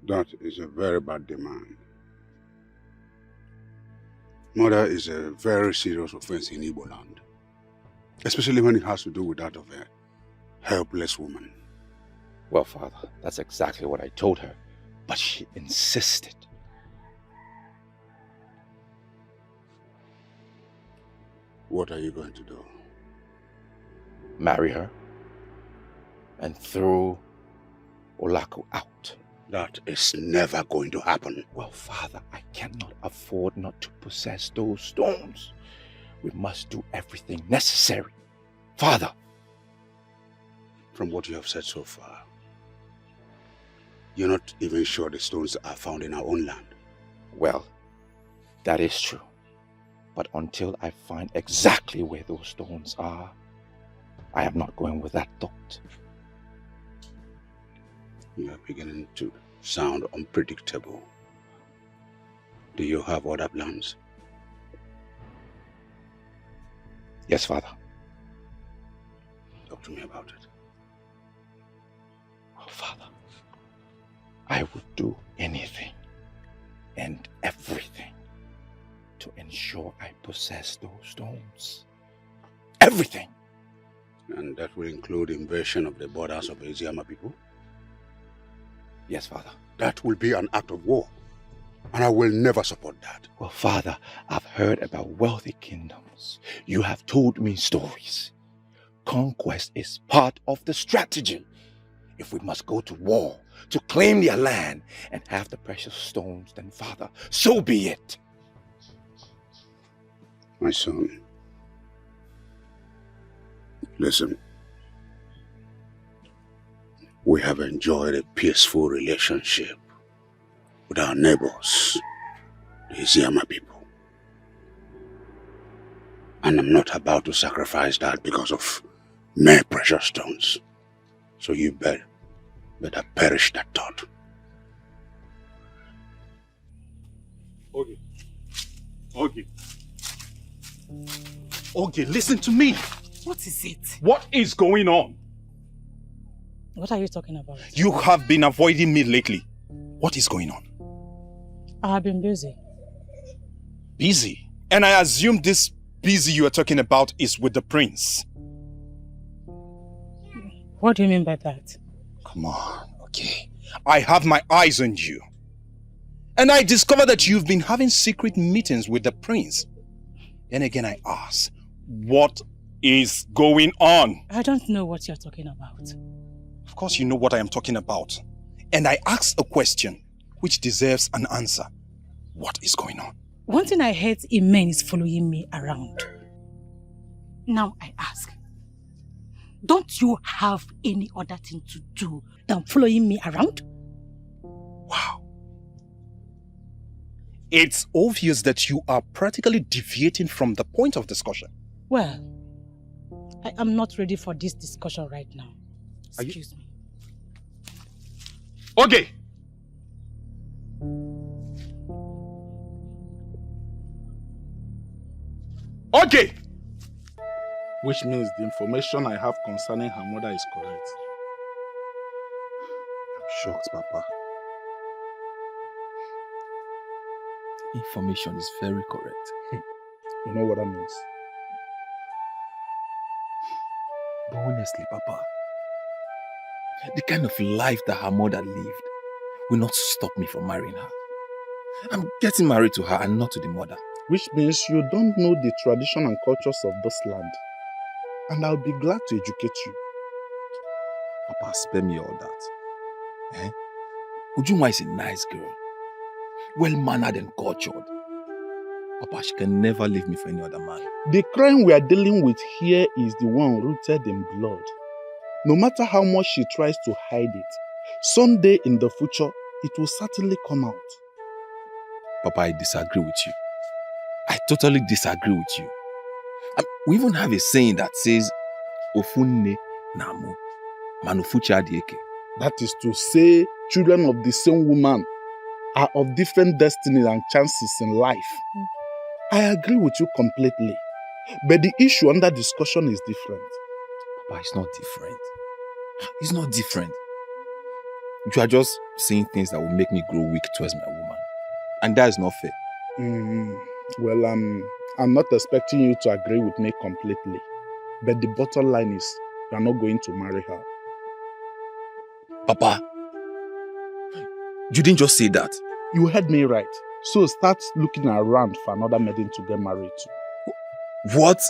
That is a very bad demand. Murder is a very serious offense in Igbo land, especially when it has to do with that of a helpless woman. Well, Father, that's exactly what I told her, but she insisted. What are you going to do? Marry her and throw Olaku out. That is never going to happen. Well, Father, I cannot afford not to possess those stones. We must do everything necessary. Father! From what you have said so far, you're not even sure the stones are found in our own land. Well, that is true. But until I find exactly where those stones are, I am not going with that thought. You are beginning to sound unpredictable. Do you have other plans? Yes, Father. Talk to me about it. Oh, Father, I would do anything and everything to ensure I possess those stones. Everything! And that will include invasion of the borders of the Iziama people? Yes, Father. That will be an act of war, and I will never support that. Well, Father, I've heard about wealthy kingdoms. You have told me stories. Conquest is part of the strategy. If we must go to war to claim their land and have the precious stones, then Father, so be it. My son, listen. We have enjoyed a peaceful relationship with our neighbors, the Isiama people. And I'm not about to sacrifice that because of mere precious stones. So you better perish that thought. Okay, listen to me. What is it? What is going on? What are you talking about? You have been avoiding me lately. What is going on? I have been busy. Busy? And I assume this busy you are talking about is with the prince. What do you mean by that? Come on, okay. I have my eyes on you. And I discovered that you've been having secret meetings with the prince. Then again I ask, what is going on? I don't know what you're talking about. Of course you know what I am talking about. And I asked a question which deserves an answer. What is going on? One thing I hate in men is following me around. Now I ask, don't you have any other thing to do than following me around? Wow. It's obvious that you are practically deviating from the point of discussion. Well, I am not ready for this discussion right now. Excuse me. Okay. Okay. Which means the information I have concerning her mother is correct. I'm shocked, Papa. Information is very correct. You know what that means? But honestly, Papa, the kind of life that her mother lived will not stop me from marrying her. I'm getting married to her and not to the mother. Which means you don't know the tradition and cultures of this land. And I'll be glad to educate you. Papa, spare me all that. Eh? Ujunwa is a nice girl. Well-mannered and cultured. Papa, she can never leave me for any other man. The crime we are dealing with here is the one rooted in blood. No matter how much she tries to hide it, someday in the future, it will certainly come out. Papa, I disagree with you. I totally disagree with you. We even have a saying that says, Ofunne namu, manufuchi adieke. That is to say, children of the same woman are of different destinies and chances in life. I agree with you completely. But the issue under discussion is different. Papa, it's not different. It's not different. You are just saying things that will make me grow weak towards my woman. And that is not fair. Well, I'm not expecting you to agree with me completely. But the bottom line is, you are not going to marry her. Papa, you didn't just say that. You heard me right. So start looking around for another maiden to get married to. What?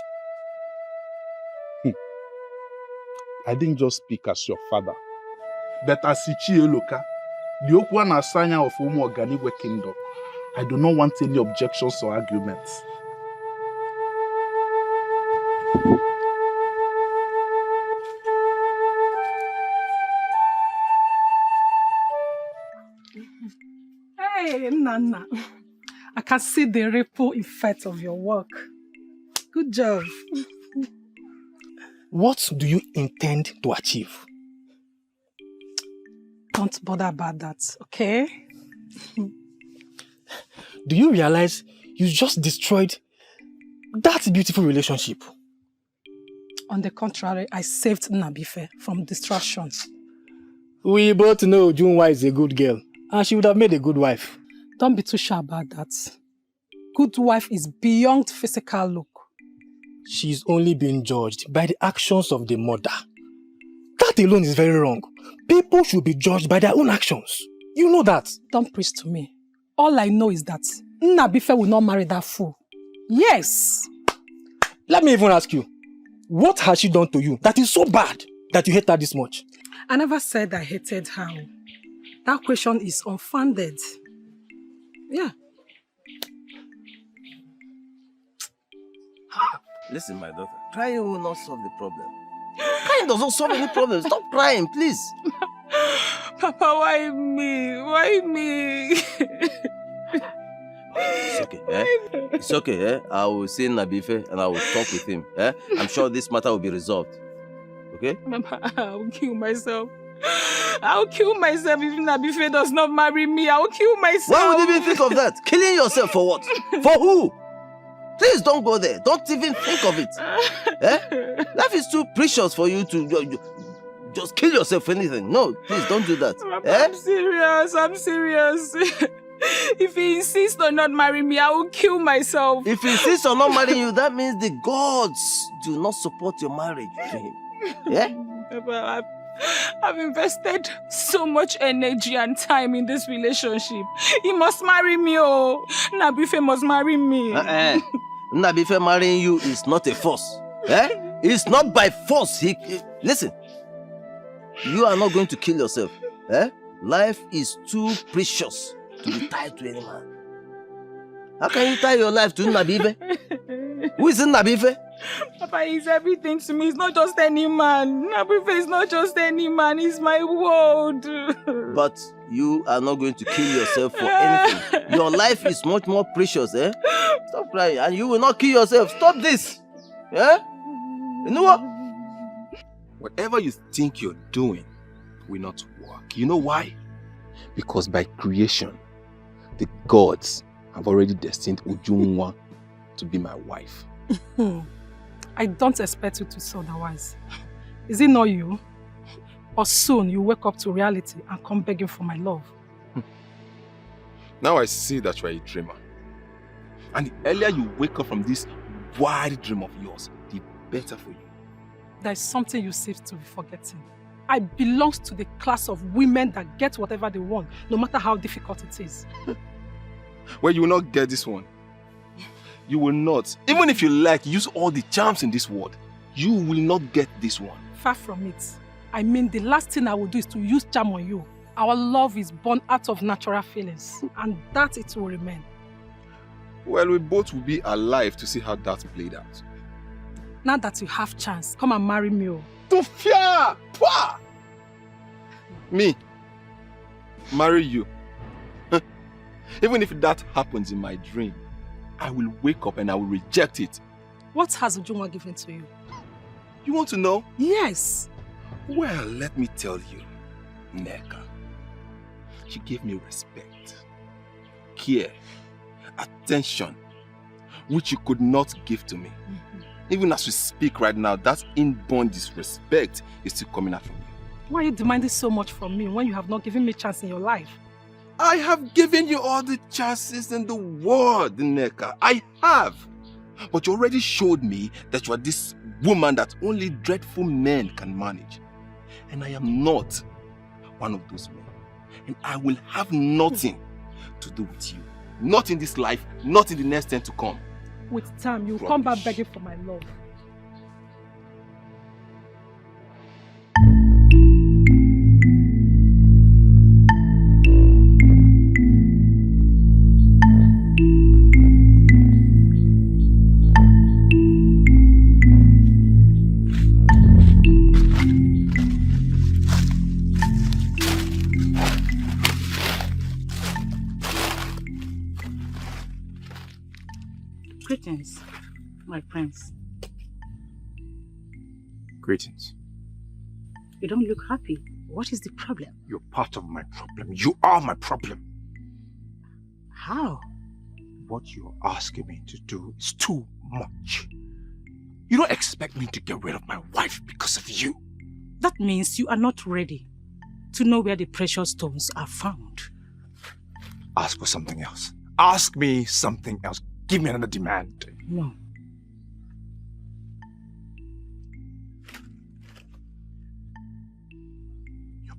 I didn't just speak as your father, but as Ichi Eloka, the Okwan Asanya of Umu Oganigwe Kingdom. I do not want any objections or arguments. Hey, Nana. I can see the ripple effect of your work. Good job. What do you intend to achieve? Don't bother about that, okay? Do you realize you just destroyed that beautiful relationship? On the contrary, I saved Nabife from distractions. We both know Junwa is a good girl, and she would have made a good wife. Don't be too sure about that. Good wife is beyond physical look. She's only being judged by the actions of the mother. That alone is very wrong. People should be judged by their own actions. You know that. Don't preach to me. All I know is that Nabife will not marry that fool. Yes. Let me even ask you, what has she done to you that is so bad that you hate her this much? I never said I hated her. That question is unfounded. Yeah. Listen, my daughter, crying will not solve the problem. Crying does not solve any problem. Stop crying, please. Papa, why me? Why me? It's okay, eh? It's okay, eh? I will see Nabife and I will talk with him, eh? I'm sure this matter will be resolved. Okay? Papa, I will kill myself. I'll kill myself if Nabife does not marry me. I'll kill myself. Why would you even think of that? Killing yourself for what? For who? Please don't go there. Don't even think of it. Eh? Life is too precious for you to just kill yourself for anything. No, please don't do that. Papa, Eh? I'm serious. If he insists on not marrying me, I will kill myself. If he insists on not marrying you, that means the gods do not support your marriage to him. Yeah? Papa, I've invested so much energy and time in this relationship. He must marry me, oh. Nabife must marry me. Nabife marrying you is not a force. Eh? It's not by force. Listen, you are not going to kill yourself. Eh? Life is too precious to be tied to any man. How can you tie your life to Nabife? Who is Nabife? Papa, he's everything to me. He's not just any man. Nabife is not just any man. He's my world. But you are not going to kill yourself for anything. Your life is much more precious, eh? Stop crying. And you will not kill yourself. Stop this. Yeah? You know what? Whatever you think you're doing will not work. You know why? Because by creation, the gods have already destined Ujunwa to be my wife. I don't expect you to say otherwise. Is it not you? Or soon you wake up to reality and come begging for my love? Now I see that you're a dreamer. And the earlier you wake up from this wild dream of yours, the better for you. There is something you seem to be forgetting. I belong to the class of women that get whatever they want, no matter how difficult it is. Well, you will not get this one. You will not. Even if you like, use all the charms in this world, you will not get this one. Far from it. I mean, the last thing I will do is to use charm on you. Our love is born out of natural feelings, and that it will remain. Well, we both will be alive to see how that played out. Now that you have chance, come and marry me. To fear! Pwah! Me? Marry you? Even if that happens in my dream, I will wake up and I will reject it. What has Ujunwa given to you? You want to know? Yes. Well, let me tell you, Neka. She gave me respect, care, attention, which you could not give to me. Even as we speak right now, that inborn disrespect is still coming out from you. Why are you demanding so much from me when you have not given me a chance in your life? I have given you all the chances in the world, Neka. I have. But you already showed me that you are this woman that only dreadful men can manage. And I am not one of those men. And I will have nothing to do with you. Not in this life, not in the next 10 to come. With time, you'll come back begging for my love. Greetings, my prince. Greetings. You don't look happy. What is the problem? You're part of my problem. You are my problem. How? What you're asking me to do is too much. You don't expect me to get rid of my wife because of you. That means you are not ready to know where the precious stones are found. Ask for something else. Ask me something else. Give me another demand. No.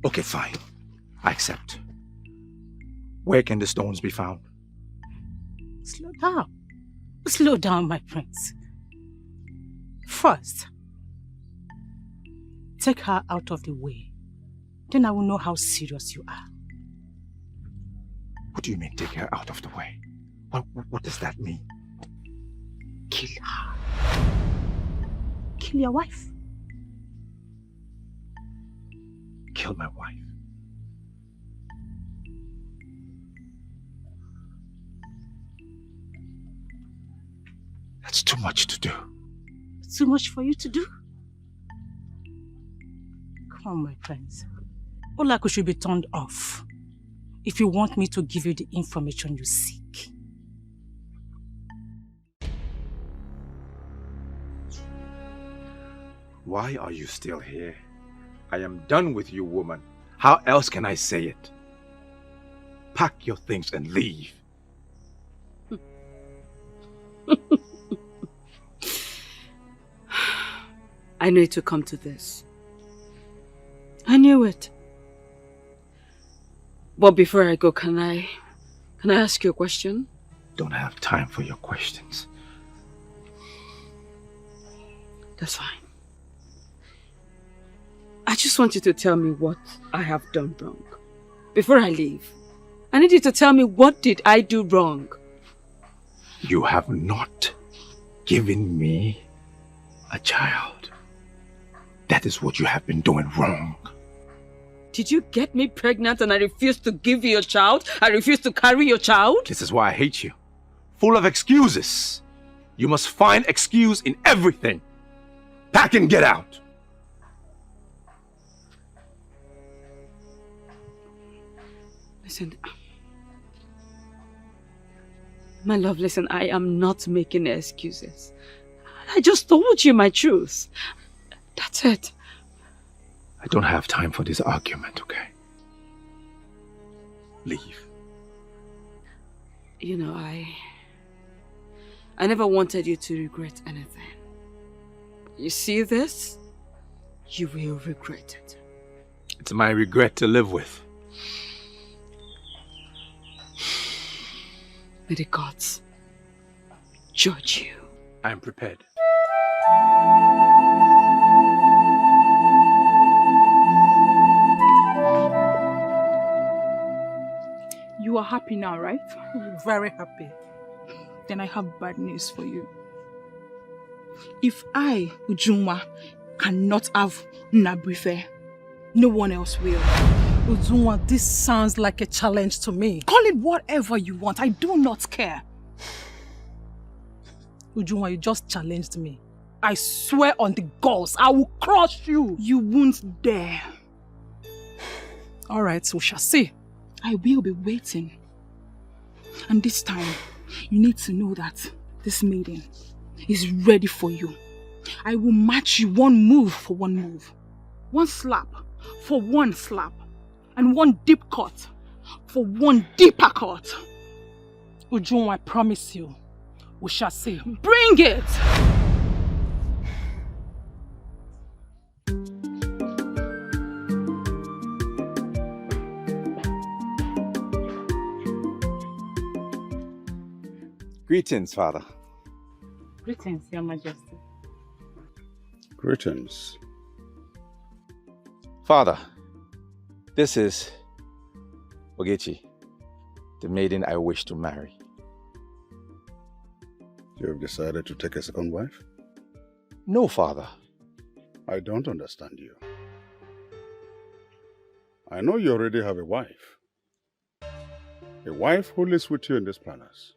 Okay, fine. I accept. Where can the stones be found? Slow down. Slow down, my prince. First, take her out of the way Then I will know how serious you are. What do you mean, take her out of the way? What does that mean? Kill her. Kill your wife. Kill my wife. That's too much to do. Too much for you to do? Come on, my friends. Olaku should be turned off if you want me to give you the information you seek. Why are you still here? I am done with you, woman. How else can I say it? Pack your things and leave. I knew it would come to this. I knew it. But before I go, can I ask you a question? Don't have time for your questions. That's fine. I just want you to tell me what I have done wrong. Before I leave, I need you to tell me, what did I do wrong? You have not given me a child. That is what you have been doing wrong. Did you get me pregnant and I refused to give you a child? I refused to carry your child? This is why I hate you. Full of excuses. You must find excuse in everything. Pack and get out. Listen, my love, listen, I am not making excuses. I just told you my truth. That's it. I don't have time for this argument, okay? Leave. You know, I never wanted you to regret anything. You see this? You will regret it. It's my regret to live with. May the gods judge you. I am prepared. You are happy now, right? Very happy. Then I have bad news for you. If I, Ujunwa, cannot have Nabrife, no one else will. Ujunwa, this sounds like a challenge to me. Call it whatever you want. I do not care. Ujunwa, you just challenged me. I swear on the gods, I will crush you. You won't dare. All right, we shall see. I will be waiting. And this time, you need to know that this maiden is ready for you. I will match you one move for one move. One slap for one slap. And one deep cut for one deeper cut. Ujunwa, I promise you, we shall see. Bring it! Greetings, Father. Greetings, Your Majesty. Greetings. Father, this is Ogechi, the maiden I wish to marry. You have decided to take a second wife? No, Father. I don't understand you. I know you already have a wife. A wife who lives with you in this palace.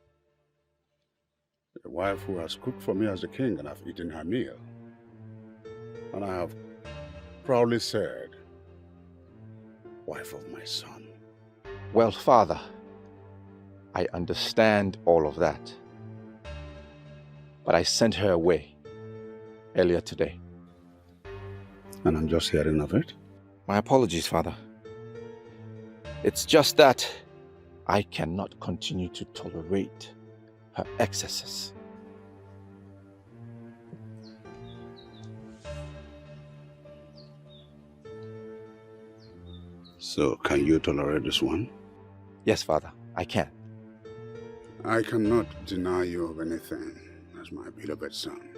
A wife who has cooked for me as a king and I've eaten her meal. And I have proudly said, wife of my son. Well, Father, I understand all of that. But I sent her away earlier today. And I'm just hearing of it? My apologies, Father. It's just that I cannot continue to tolerate her excesses. So, can you tolerate this one? Yes, Father, I can. I cannot deny you of anything as my beloved son.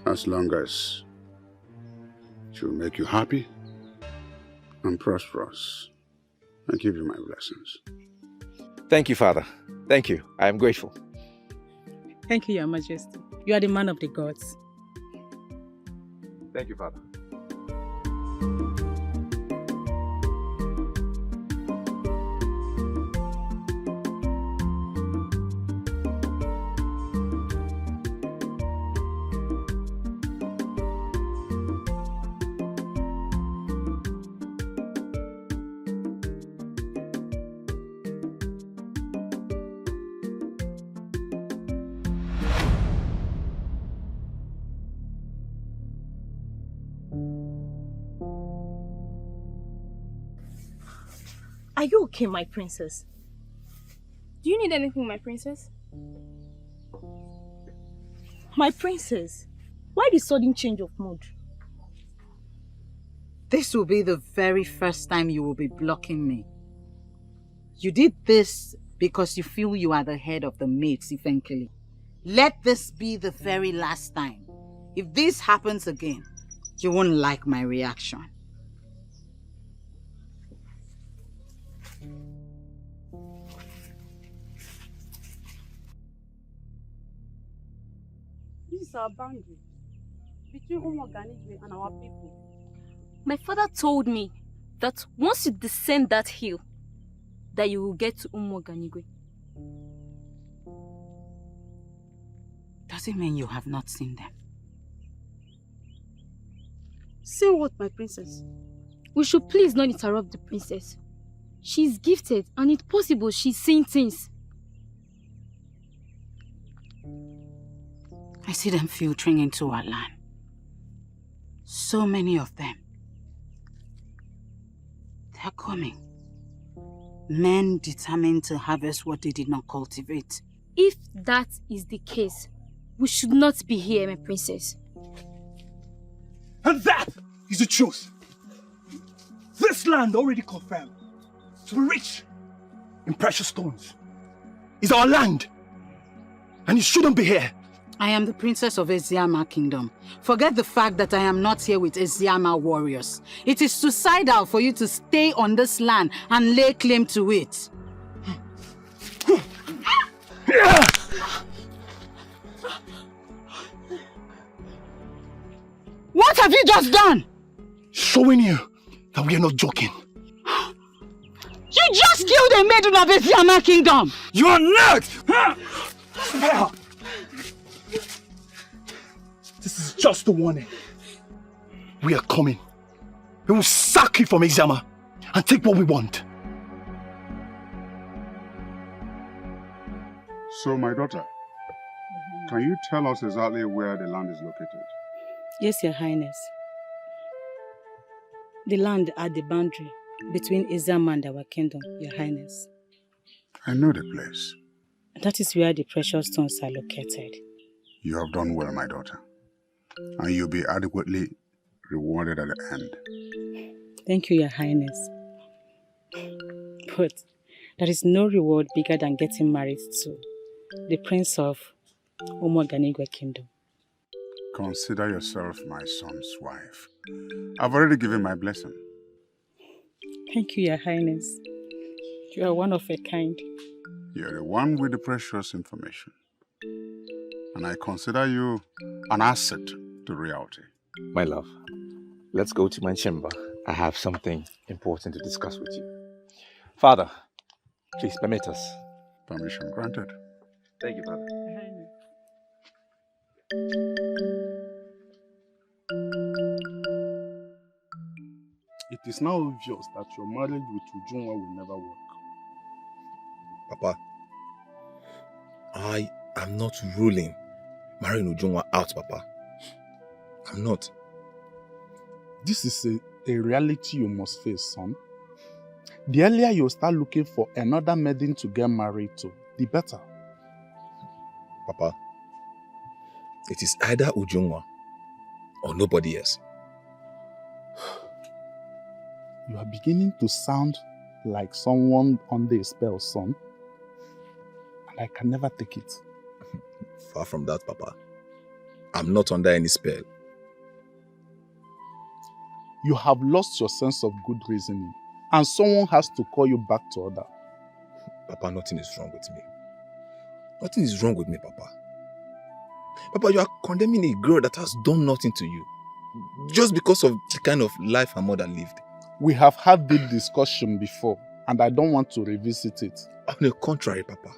As long as it will make you happy and prosperous. I give you my blessings. Thank you, Father. Thank you. I am grateful. Thank you, Your Majesty. You are the man of the gods. Thank you, Father. Are you okay, my princess? Do you need anything, my princess? My princess, why the sudden change of mood? This will be the very first time you will be blocking me. You did this because you feel you are the head of the mates eventually. Let this be the very last time. If this happens again, you won't like my reaction. This is our boundary between Umuoganigwe and our people. My father told me that once you descend that hill, that you will get to Umuoganigwe. Does it mean you have not seen them? Seen what, my princess? We should please not interrupt the princess. She is gifted, and it's possible she's seeing things. I see them filtering into our land. So many of them. They're coming. Men determined to harvest what they did not cultivate. If that is the case, we should not be here, my princess. And that is the truth. This land already confirmed to be rich in precious stones is our land, and it shouldn't be here. I am the princess of Eziama Kingdom. Forget the fact that I am not here with Eziama warriors. It is suicidal for you to stay on this land and lay claim to it. What have you just done? Showing you that we are not joking. You just killed a maiden of Eziama Kingdom! You are next! This is just a warning. We are coming. We will sack you from Eziama and take what we want. So, my daughter, can you tell us exactly where the land is located? Yes, Your Highness. The land at the boundary between Eziama and our kingdom, Your Highness. I know the place. That is where the precious stones are located. You have done well, my daughter. And you'll be adequately rewarded at the end. Thank you, Your Highness. But there is no reward bigger than getting married to the Prince of Umuoganigwe Kingdom. Consider yourself my son's wife. I've already given my blessing. Thank you, Your Highness. You are one of a kind. You're the one with the precious information. And I consider you an asset to reality. My love, let's go to my chamber. I have something important to discuss with you. Father, please permit us. Permission granted. Thank you, Father. It is now obvious that your marriage with Ujunwa will never work. Papa, I am not ruling marrying Ujunwa out, Papa. I'm not. This is a reality you must face, son. The earlier you start looking for another maiden to get married to, the better. Papa, it is either Ujunwa or nobody else. You are beginning to sound like someone under a spell, son. And I can never take it. Far from that, Papa. I'm not under any spell. You have lost your sense of good reasoning, and someone has to call you back to order. Papa, nothing is wrong with me. Nothing is wrong with me, Papa. Papa, you are condemning a girl that has done nothing to you. Just because of the kind of life her mother lived. We have had this discussion before, and I don't want to revisit it. On the contrary, Papa.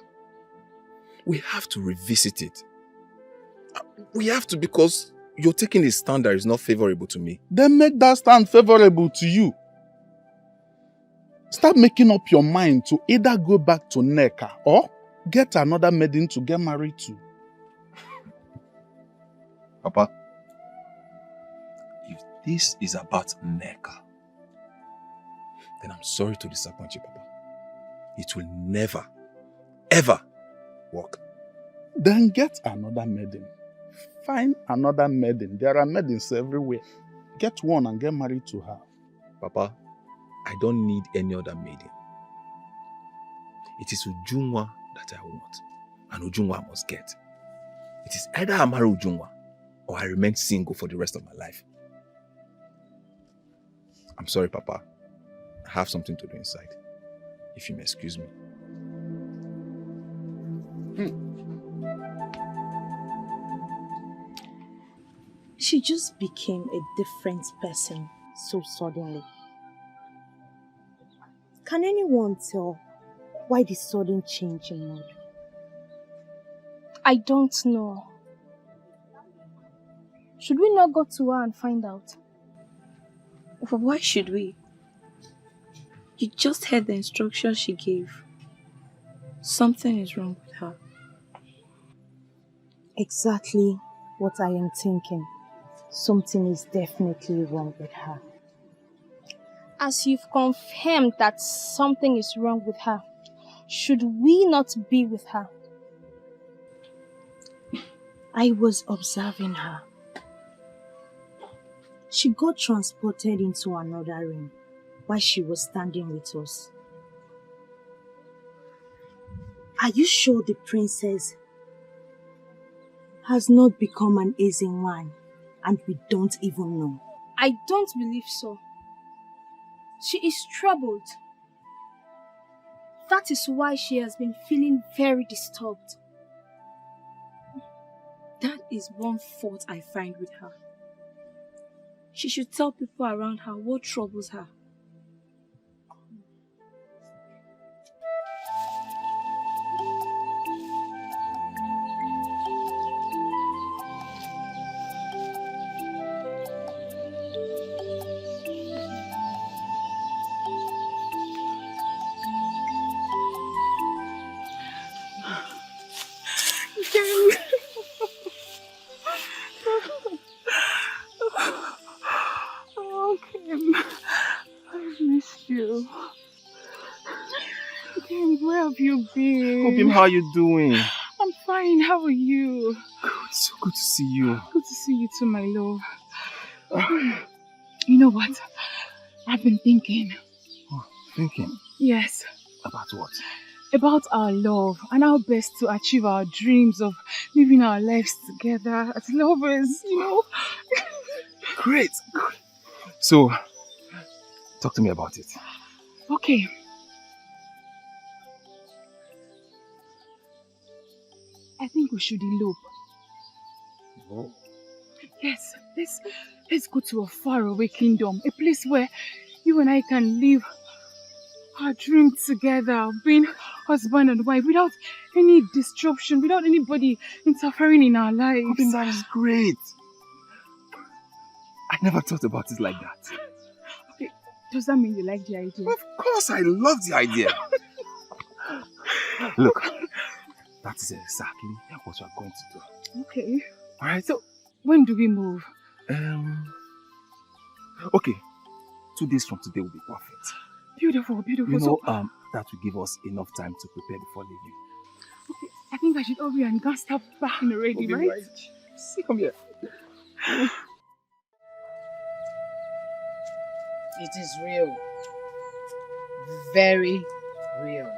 We have to revisit it. We have to, because you're taking a stand that is not favorable to me. Then make that stand favorable to you. Start making up your mind to either go back to Neka or get another maiden to get married to. Papa, if this is about Neka, then I'm sorry to disappoint you, Papa. It will never, ever work. Then get another maiden. Find another maiden. There are maidens everywhere. Get one and get married to her. Papa, I don't need any other maiden. It is Ujunwa that I want. And Ujunwa I must get. It is either I marry Ujunwa or I remain single for the rest of my life. I'm sorry, Papa. I have something to do inside. If you may excuse me. She just became a different person so suddenly. Can anyone tell why the sudden change in mood? I don't know. Should we not go to her and find out? But why should we? You just heard the instructions she gave. Something is wrong with her. Exactly what I am thinking. Something is definitely wrong with her. As you've confirmed that something is wrong with her, should we not be with her? I was observing her. She got transported into another room while she was standing with us. Are you sure the princess has not become an easy one and we don't even know? I don't believe so. She is troubled. That is why she has been feeling very disturbed. That is one fault I find with her. She should tell people around her what troubles her. Oh, Kim, I've missed you. Kim, where have you been? Kim, how are you doing? I'm fine. How are you? Good, so good to see you. Good to see you too, my love. You know what? I've been thinking. Oh, thinking? Yes. About what? About our love and how best to achieve our dreams of living our lives together as lovers, you know? Great. Good. So, talk to me about it. Okay. I think we should elope. Oh. Yes, let's go to a faraway kingdom, a place where you and I can live our dream together of being husband and wife without any disruption, without anybody interfering in our lives. I think that is great. I never thought about it like that. Okay, does that mean you like the idea? Of course, I love the idea. Look, that is exactly what we are going to do. Okay. Alright, so when do we move? Okay, 2 days from today will be perfect. Beautiful, beautiful. You know, so, that will give us enough time to prepare before leaving. Okay, I think I should hurry and go start packing already, Okay, right? See, come here. It is real. Very real.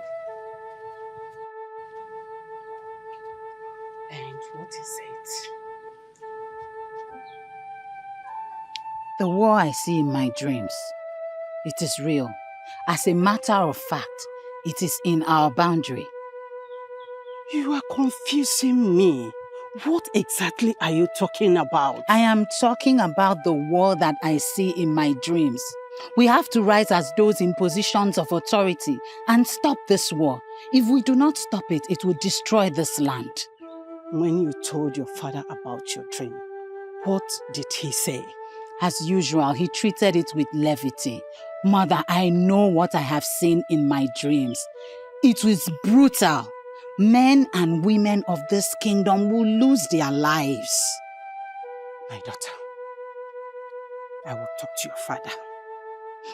And what is it? The war I see in my dreams, it is real. As a matter of fact, it is in our boundary. You are confusing me. What exactly are you talking about? I am talking about the war that I see in my dreams. We have to rise as those in positions of authority and stop this war. If we do not stop it, it will destroy this land. When you told your father about your dream, what did he say? As usual, he treated it with levity. Mother, I know what I have seen in my dreams. It was brutal. Men and women of this kingdom will lose their lives. My daughter, I will talk to your father.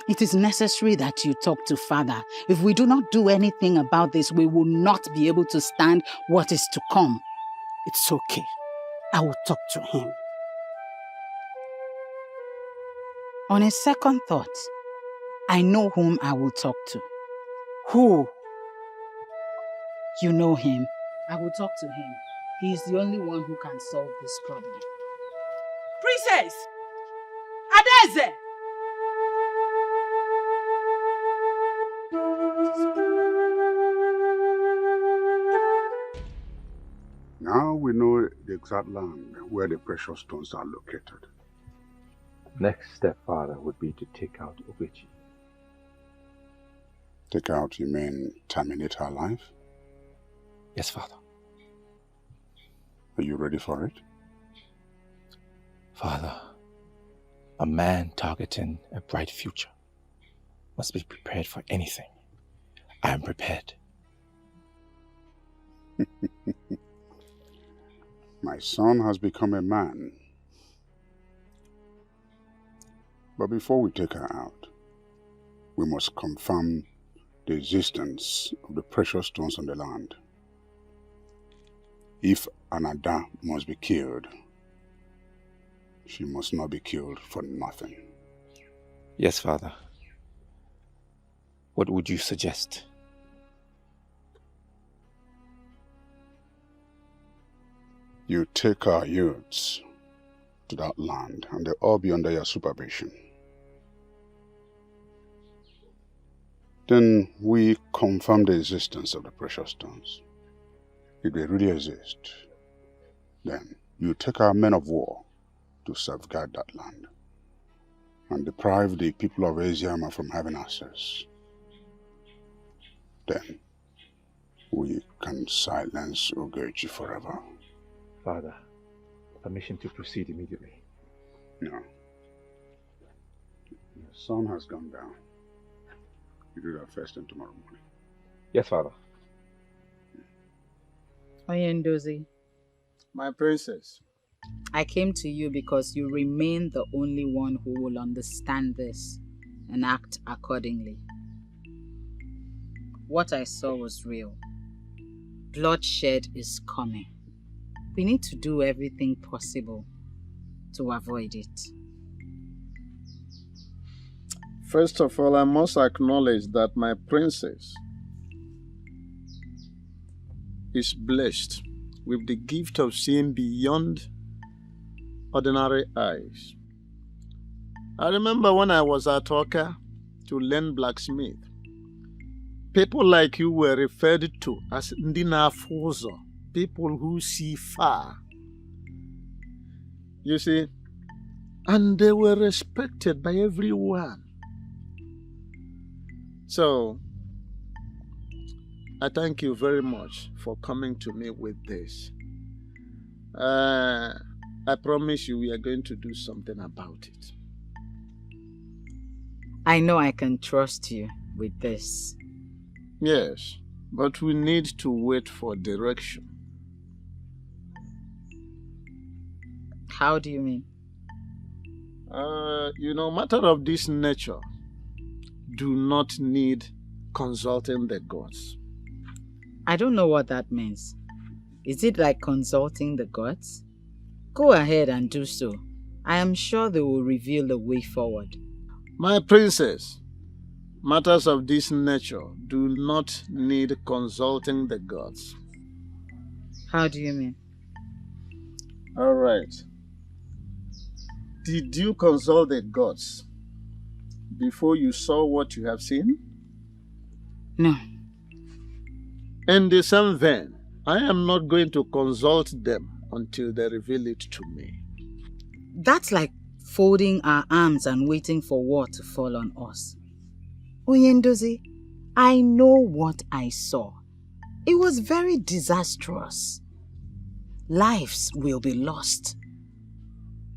It is necessary that you talk to father. If we do not do anything about this, we will not be able to stand what is to come. It's okay. I will talk to him. On a second thought, I know whom I will talk to. Who? You know him. I will talk to him. He is the only one who can solve this problem. Princess! Adeze! Now we know the exact land where the precious stones are located. Next step, Father, would be to take out Ogechi. Take out, you mean terminate her life? Yes, Father. Are you ready for it? Father, a man targeting a bright future must be prepared for anything. I am prepared. My son has become a man. But before we take her out, we must confirm the existence of the precious stones on the land. If Anada must be killed, she must not be killed for nothing. Yes, Father. What would you suggest? You take our youths to that land and they'll all be under your supervision. Then we confirm the existence of the precious stones. If they really exist, then you take our men of war to safeguard that land and deprive the people of Asiama from having access. Then we can silence Ogechi forever. Father, permission to proceed immediately. No. Your sun has gone down. You do that first thing tomorrow morning. Yes, Father. Oyendozi, my princess. I came to you because you remain the only one who will understand this and act accordingly. What I saw was real. Bloodshed is coming. We need to do everything possible to avoid it. First of all, I must acknowledge that my princess is blessed with the gift of seeing beyond ordinary eyes. I remember when I was at Oka to learn blacksmith, people like you were referred to as Ndina Fozo, people who see far. You see, and they were respected by everyone. So, I thank you very much for coming to me with this. I promise you we are going to do something about it. I know I can trust you with this. Yes, but we need to wait for direction. How do you mean? Matter of this nature do not need consulting the gods. I don't know what that means. Is it like consulting the gods? Go ahead and do so. I am sure they will reveal the way forward. My princess, matters of this nature do not need consulting the gods. How do you mean? All right. Did you consult the gods before you saw what you have seen? No. In the same vein, I am not going to consult them until they reveal it to me. That's like folding our arms and waiting for war to fall on us. Oyendozi, I know what I saw. It was very disastrous. Lives will be lost.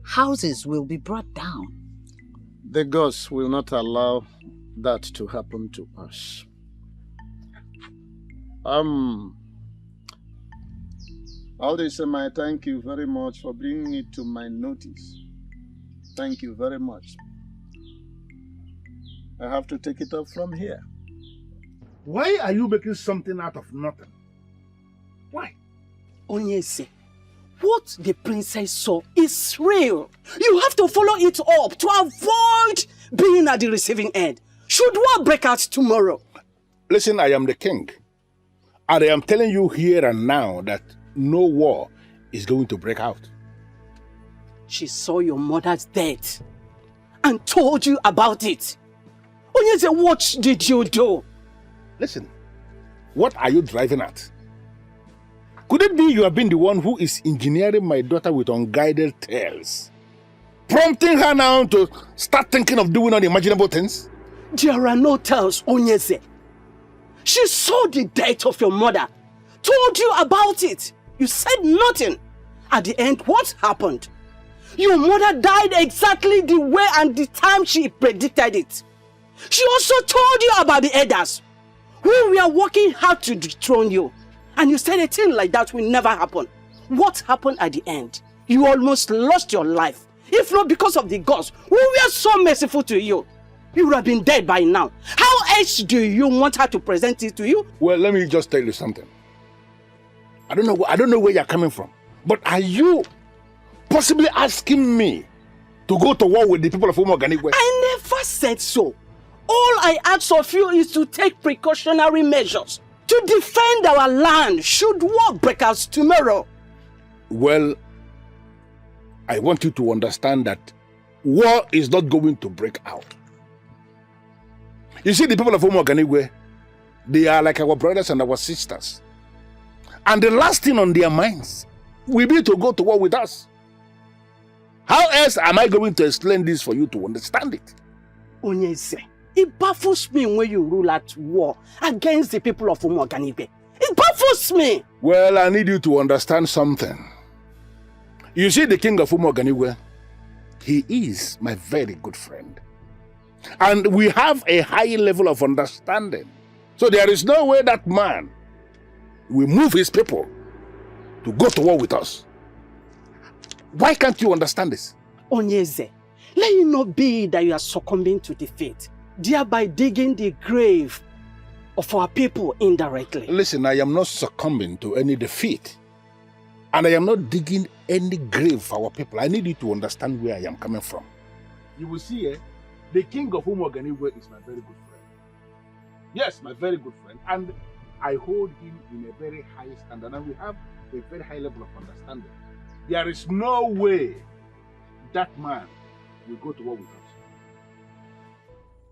Houses will be brought down. The gods will not allow that to happen to us. Aldisema, thank you very much for bringing it to my notice. Thank you very much. I have to take it up from here. Why are you making something out of nothing? Why? Onyese, what the princess saw is real. You have to follow it up to avoid being at the receiving end. Should war break out tomorrow? Listen, I am the king. And I am telling you here and now that no war is going to break out. She saw your mother's death and told you about it. Onyese, what did you do? Listen, what are you driving at? Could it be you have been the one who is engineering my daughter with unguided tales? Prompting her now to start thinking of doing unimaginable things? There are no tales, Onyese. She saw the death of your mother, told you about it. You said nothing. At the end, what happened? Your mother died exactly the way and the time she predicted it. She also told you about the elders who were working hard to dethrone you. And you said a thing like that will never happen. What happened at the end? You almost lost your life. If not because of the gods who were so merciful to you. You would have been dead by now. How else do you want her to present it to you? Well, let me just tell you something. I don't know where you're coming from. But are you possibly asking me to go to war with the people of Umuoganigwe? I never said so. All I ask of you is to take precautionary measures to defend our land should war break out tomorrow. Well, I want you to understand that war is not going to break out. You see, the people of Umuoganigwe, they are like our brothers and our sisters. And the last thing on their minds will be to go to war with us. How else am I going to explain this for you to understand it? Onyese, it baffles me when you rule at war against the people of Umuoganigwe. It baffles me. Well, I need you to understand something. You see, the king of Umuoganigwe, he is my very good friend. And we have a high level of understanding. So there is no way that man will move his people to go to war with us. Why can't you understand this? Onyese, let it not be that you are succumbing to defeat, thereby digging the grave of our people indirectly. Listen, I am not succumbing to any defeat. And I am not digging any grave for our people. I need you to understand where I am coming from. You will see, the king of Umuoganigwe is my very good friend. Yes, my very good friend. And I hold him in a very high standard. And we have a very high level of understanding. There is no way that man will go to war with us.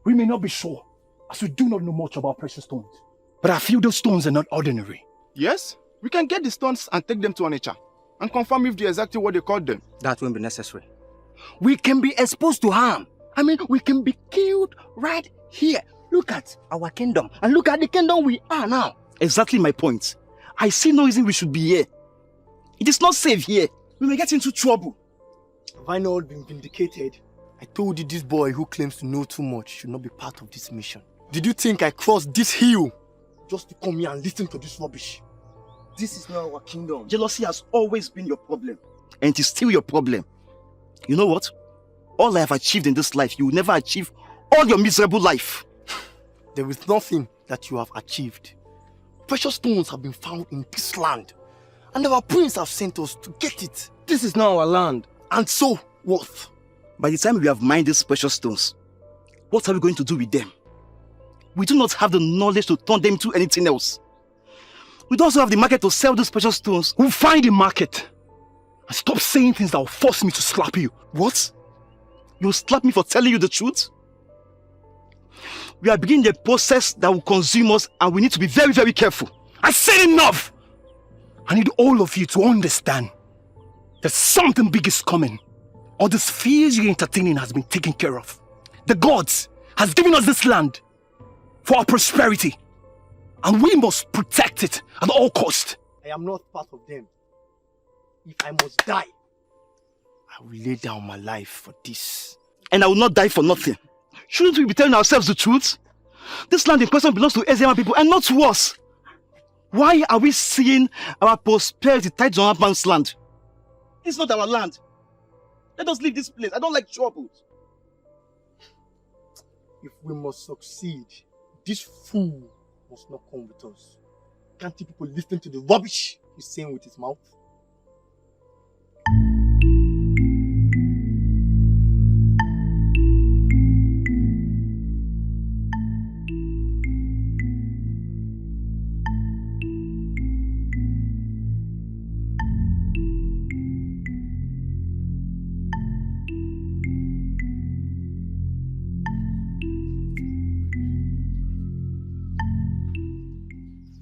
We may not be sure, as we do not know much about precious stones. But I feel those stones are not ordinary. Yes, we can get the stones and take them to Onitsha and confirm if they're exactly what they called them. That won't be necessary. We can be exposed to harm. I mean, we can be killed right here. Look at our kingdom and look at the kingdom we are now. Exactly my point. I see no reason we should be here. It is not safe here. We may get into trouble. Have I not been vindicated? I told you this boy who claims to know too much should not be part of this mission. Did you think I crossed this hill just to come here and listen to this rubbish? This is not our kingdom. Jealousy has always been your problem. And it is still your problem. You know what? All I have achieved in this life, you will never achieve all your miserable life. There is nothing that you have achieved. Precious stones have been found in this land. And our prince have sent us to get it. This is not our land. And so, what? By the time we have mined these precious stones, what are we going to do with them? We do not have the knowledge to turn them into anything else. We don't also have the market to sell these precious stones. We'll find the market. And stop saying things that will force me to slap you. What? You slap me for telling you the truth? We are beginning a process that will consume us, and we need to be very, very careful. I said enough! I need all of you to understand that something big is coming. All these fears you're entertaining has been taken care of. The gods has given us this land for our prosperity, and we must protect it at all costs. I am not part of them. If I must die, I will lay down my life for this. And I will not die for nothing. Shouldn't we be telling ourselves the truth? This land in question belongs to Eziama people and not to us. Why are we seeing our prosperity tied to another man's land? It's not our land. Let us leave this place. I don't like trouble. If we must succeed, this fool must not come with us. Can't you people listen to the rubbish he's saying with his mouth?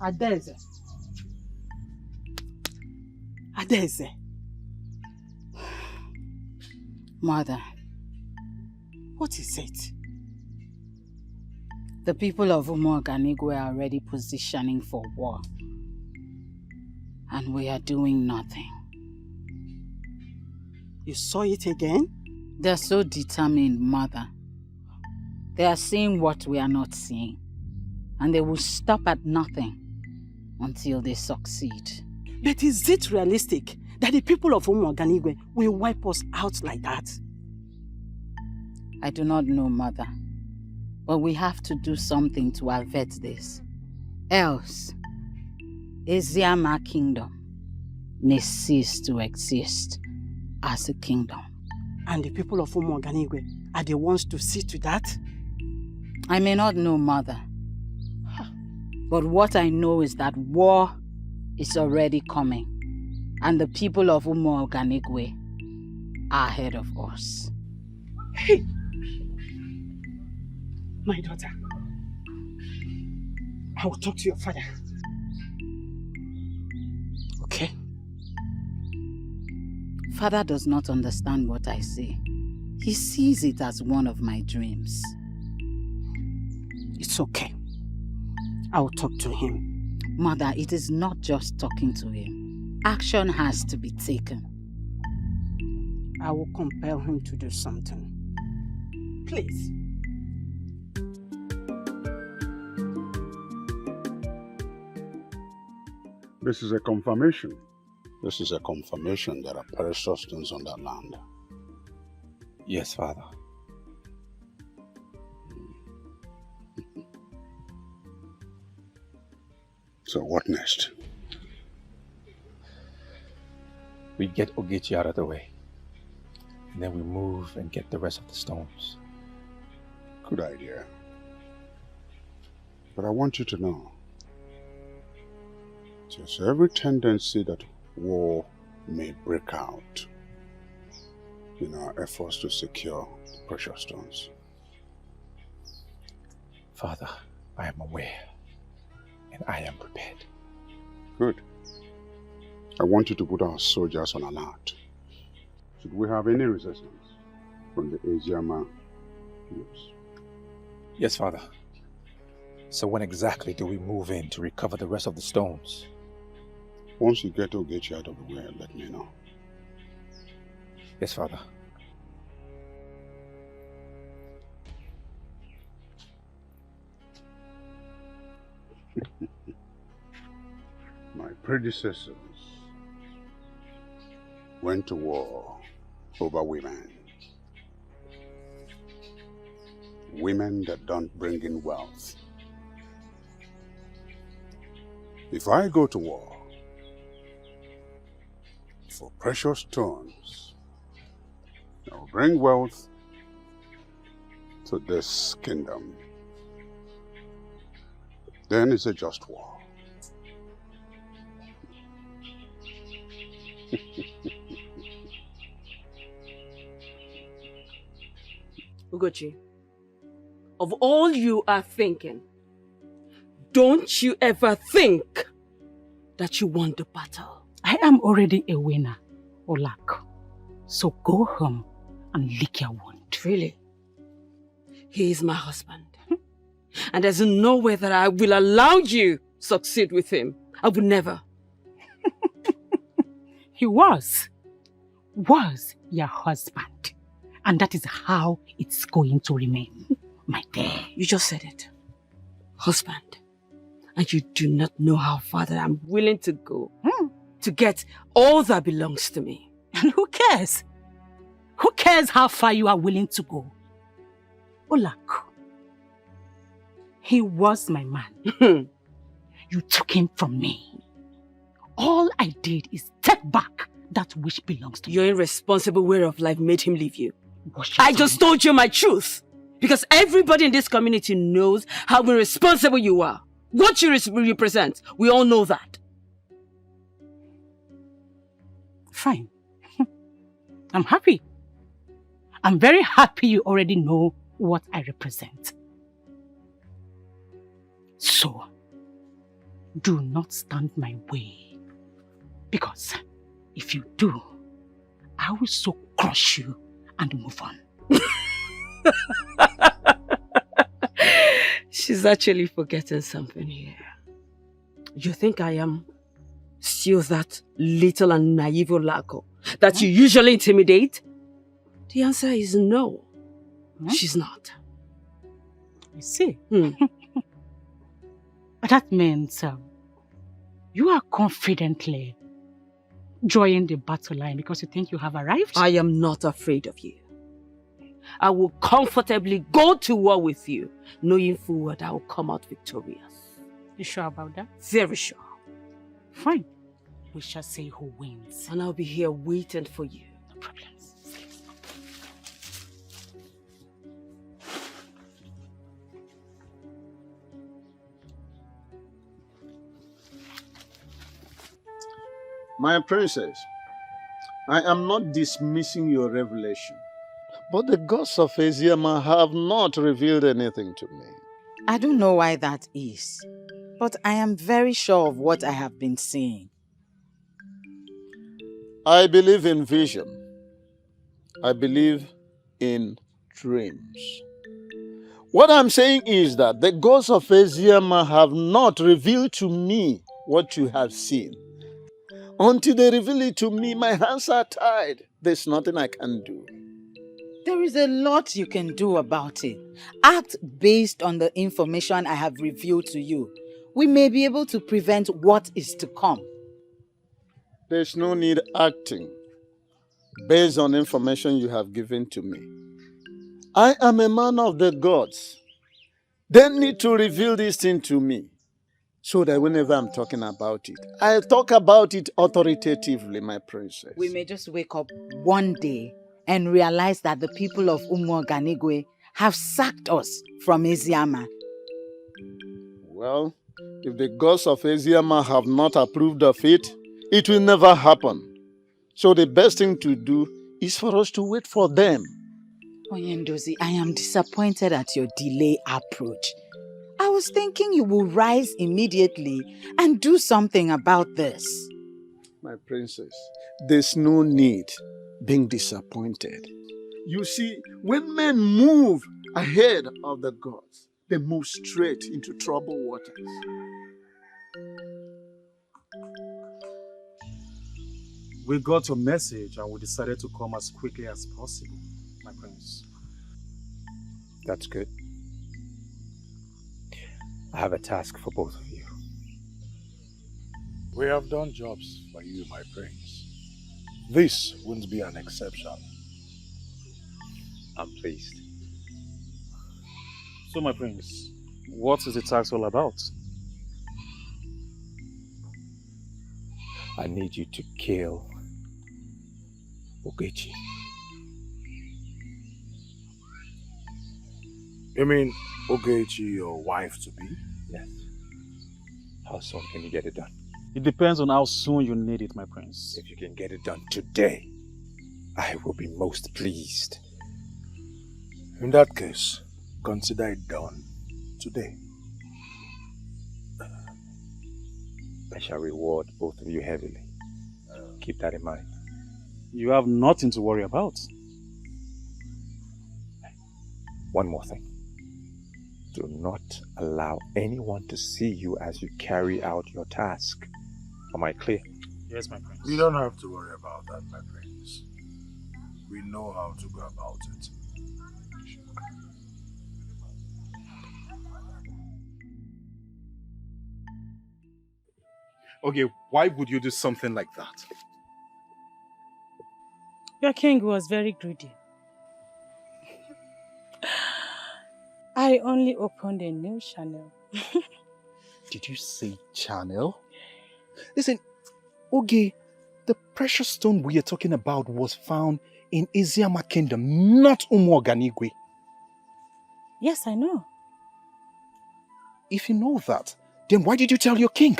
Adeze. Adeze. Mother. What is it? The people of Umuoganigwe are already positioning for war. And we are doing nothing. You saw it again? They're so determined, Mother. They are seeing what we are not seeing. And they will stop at nothing until they succeed. But is it realistic that the people of Umuoganigwe will wipe us out like that? I do not know, Mother. But we have to do something to avert this. Else, Eziama Kingdom may cease to exist as a kingdom. And the people of Umuoganigwe are the ones to see to that? I may not know, Mother. But what I know is that war is already coming. And the people of Umuoganigwe are ahead of us. Hey! My daughter, I will talk to your father. Okay? Father does not understand what I say. He sees it as one of my dreams. It's okay. I will talk to him. Mother, it is not just talking to him. Action has to be taken. I will compel him to do something. Please. This is a confirmation. This is a confirmation there are precious stones on that land. Yes, Father. So what next? We get Ogechi out of the way. And then we move and get the rest of the stones. Good idea. But I want you to know, there's every tendency that war may break out in our efforts to secure the precious stones. Father, I am aware. And I am prepared. Good. I want you to put our soldiers on alert. Should we have any resistance from the Eziama groups? Yes, Father. So when exactly do we move in to recover the rest of the stones? Once you get Ogechi out of the way, let me know. Yes, Father. My predecessors went to war over women. Women that don't bring in wealth. If I go to war for precious stones, I will bring wealth to this kingdom. Then it's a just war. Ugochi, of all you are thinking, don't you ever think that you won the battle? I am already a winner, Olak. So go home and lick your wound. Really? He is my husband. And there's no way that I will allow you succeed with him. I would never. He was your husband. And that is how it's going to remain, my dear. You just said it. Husband. And you do not know how far that I'm willing to go to get all that belongs to me. And who cares? Who cares how far you are willing to go? Olak, he was my man. You took him from me. All I did is take back that which belongs to me. Your irresponsible way of life made him leave you. I just told you my truth. Because everybody in this community knows how irresponsible you are. What you represent. We all know that. Fine. I'm happy. I'm very happy you already know what I represent. So, do not stand my way. Because if you do, I will so crush you and move on. She's actually forgetting something here. You think I am still that little and naive Olako that you usually intimidate? The answer is no. She's not. You see? That means you are confidently joining the battle line because you think you have arrived? I am not afraid of you. I will comfortably go to war with you, knowing full well that I will come out victorious. You sure about that? Very sure. Fine. We shall see who wins. And I'll be here waiting for you. No problems. My princess, I am not dismissing your revelation, but the gods of Eziama have not revealed anything to me. I don't know why that is, but I am very sure of what I have been seeing. I believe in vision. I believe in dreams. What I'm saying is that the gods of Eziama have not revealed to me what you have seen. Until they reveal it to me, my hands are tied. There's nothing I can do. There is a lot you can do about it. Act based on the information I have revealed to you. We may be able to prevent what is to come. There's no need acting based on information you have given to me. I am a man of the gods. They need to reveal this thing to me so that whenever I'm talking about it, I talk about it authoritatively, my princess. We may just wake up one day and realize that the people of Umuoganigwe have sacked us from Eziama. Well, if the gods of Eziama have not approved of it, it will never happen. So the best thing to do is for us to wait for them. Oyendozi, I am disappointed at your delay approach. I was thinking you will rise immediately and do something about this. My princess, there's no need being disappointed. You see, when men move ahead of the gods, they move straight into troubled waters. We got your message and we decided to come as quickly as possible, my prince. That's good. I have a task for both of you. We have done jobs for you, my prince. This wouldn't be an exception. I'm pleased. So, my prince, what is the task all about? I need you to kill Ogechi. You mean Ogechi, your wife-to-be? Yes. How soon can you get it done? It depends on how soon you need it, my prince. If you can get it done today, I will be most pleased. In that case, consider it done today. I shall reward both of you heavily. Keep that in mind. You have nothing to worry about. One more thing. Do not allow anyone to see you as you carry out your task. Am I clear? Yes, my prince. You don't have to worry about that, my prince. We know how to go about it. Okay, why would you do something like that? Your king was very greedy. I only opened a new channel. Did you say channel? Listen, Oge, the precious stone we are talking about was found in Eziama Kingdom, not Umuoganigwe. Yes, I know. If you know that, then why did you tell your king?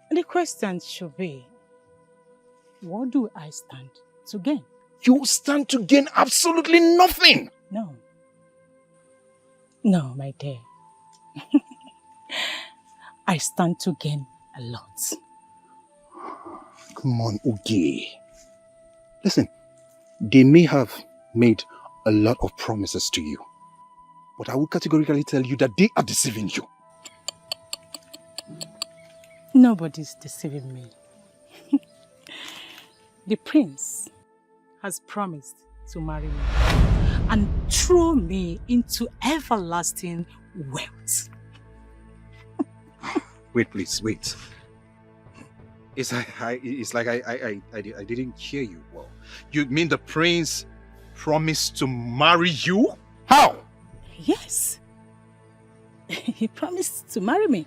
The question should be, what do I stand to gain? You stand to gain absolutely nothing. No. No, my dear. I stand to gain a lot. Come on, Oge. Listen, they may have made a lot of promises to you, but I will categorically tell you that they are deceiving you. Nobody's deceiving me. The prince has promised to marry me and throw me into everlasting wealth. Wait, please, wait. It's like I didn't hear you well. You mean the prince promised to marry you? How? Yes. He promised to marry me.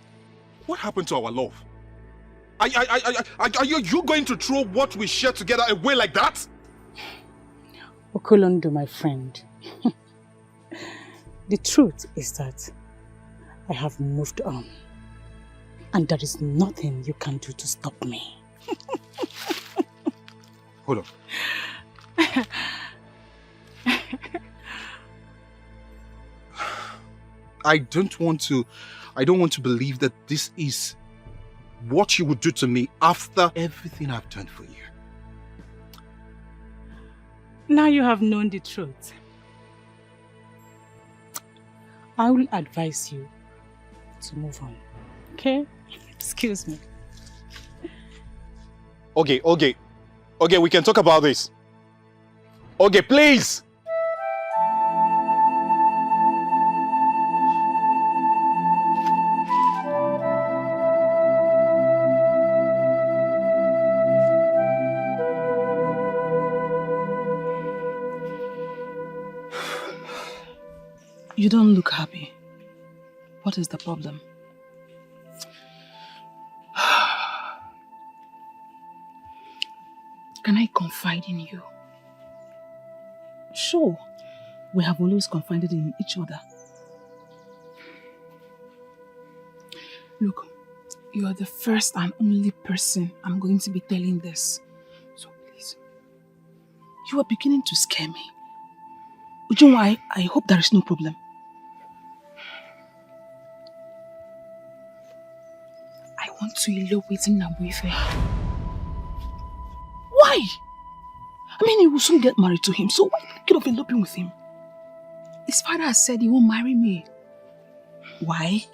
What happened to our love? Are you going to throw what we share together away like that? Okolondu, my friend. The truth is that I have moved on. And there is nothing you can do to stop me. Hold on. I don't want to believe that this is what you would do to me after everything I've done for you. Now you have known the truth. I will advise you to move on. Okay? Excuse me. Okay, we can talk about this. Okay, please! You don't look happy. What is the problem? Can I confide in you? Sure. We have always confided in each other. Look, you are the first and only person I'm going to be telling this. So please, you are beginning to scare me. Ujunwa, I hope there is no problem. I want to elope with Nabuife. Why? I mean, he will soon get married to him, so why get off eloping with him? His father has said he won't marry me. Why?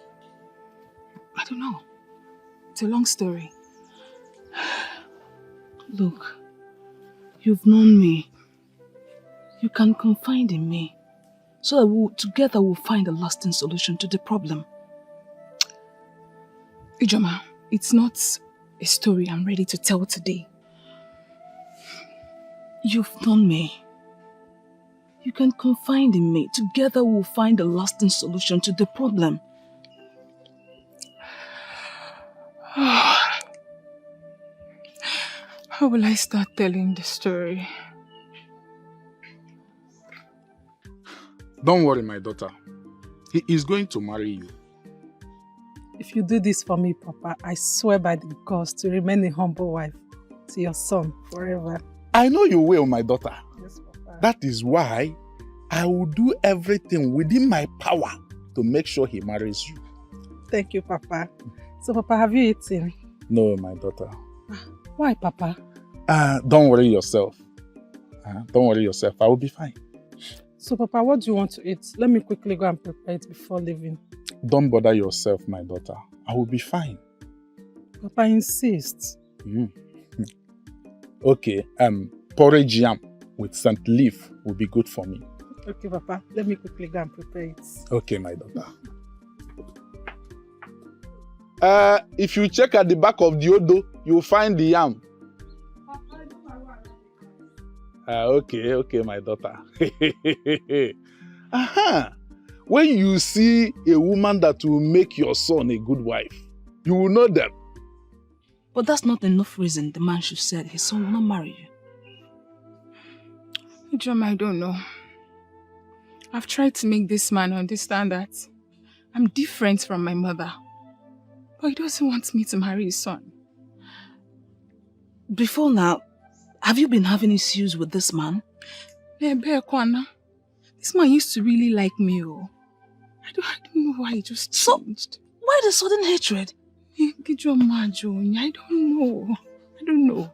I don't know. It's a long story. Look, you've known me. You can confide in me, so that together we'll find a lasting solution to the problem. Ijoma, it's not a story I'm ready to tell today. You've known me. You can confide in me. Together we'll find a lasting solution to the problem. How will I start telling the story? Don't worry, my daughter. He is going to marry you. If you do this for me, Papa, I swear by the gods to remain a humble wife to your son forever. I know you will, my daughter. Yes, Papa. That is why I will do everything within my power to make sure he marries you. Thank you, Papa. So, Papa, have you eaten? No, my daughter. Why, Papa? Don't worry yourself. Don't worry yourself. I will be fine. So, Papa, what do you want to eat? Let me quickly go and prepare it before leaving. Don't bother yourself, my daughter. I will be fine. Papa insists. Okay, porridge yam with scent leaf will be good for me. Okay, Papa. Let me quickly go and prepare it. Okay, my daughter. If you check at the back of the Odo, you'll find the yam. Okay, my daughter. When you see a woman that will make your son a good wife, you will know them. But that's not enough reason the man should say his son will not marry you. Ijoma, I don't know. I've tried to make this man understand that I'm different from my mother. But he doesn't want me to marry his son. Before now, have you been having issues with this man? This man used to really like me. I don't know why he just changed. So, why the sudden hatred? I don't know.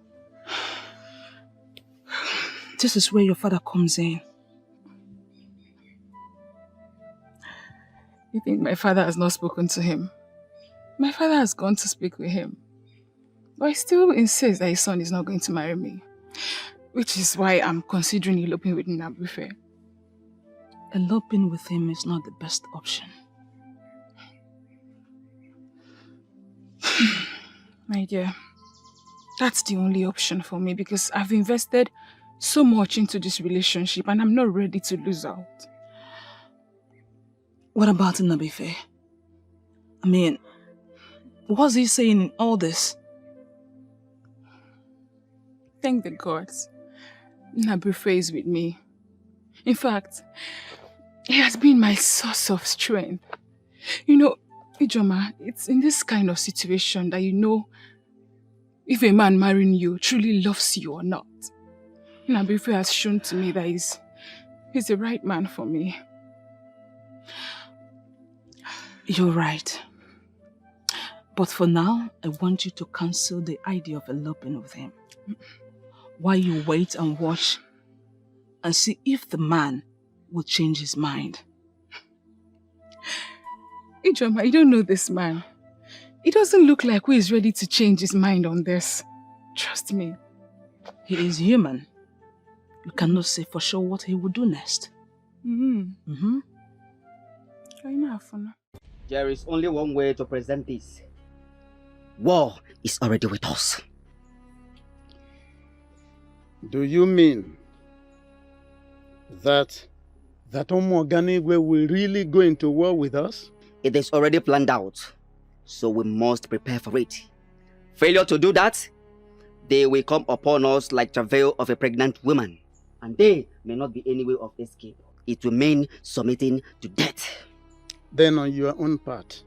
This is where your father comes in. You think my father has not spoken to him? My father has gone to speak with him. But he still insists that his son is not going to marry me. Which is why I'm considering eloping with Nnabuife. Eloping with him is not the best option. My dear, that's the only option for me because I've invested so much into this relationship and I'm not ready to lose out. What about Nnabuife? I mean, what's he saying in all this? Thank the gods. Nnabuife is with me. In fact, he has been my source of strength. You know, Ijoma, it's in this kind of situation that you know if a man marrying you truly loves you or not. Nnabuife has shown to me that he's the right man for me. You're right. But for now, I want you to cancel the idea of eloping with him. While you wait and watch and see if the man will change his mind. Ijoma, you don't know this man. He doesn't look like who is ready to change his mind on this. Trust me. He is human. You cannot say for sure what he will do next. There is only one way to present this. War is already with us. Do you mean that Omoganigwe will really go into war with us? It is already planned out, so we must prepare for it. Failure to do that, they will come upon us like travail of a pregnant woman, and they may not be any way of escape. It will mean submitting to death. Then on your own part,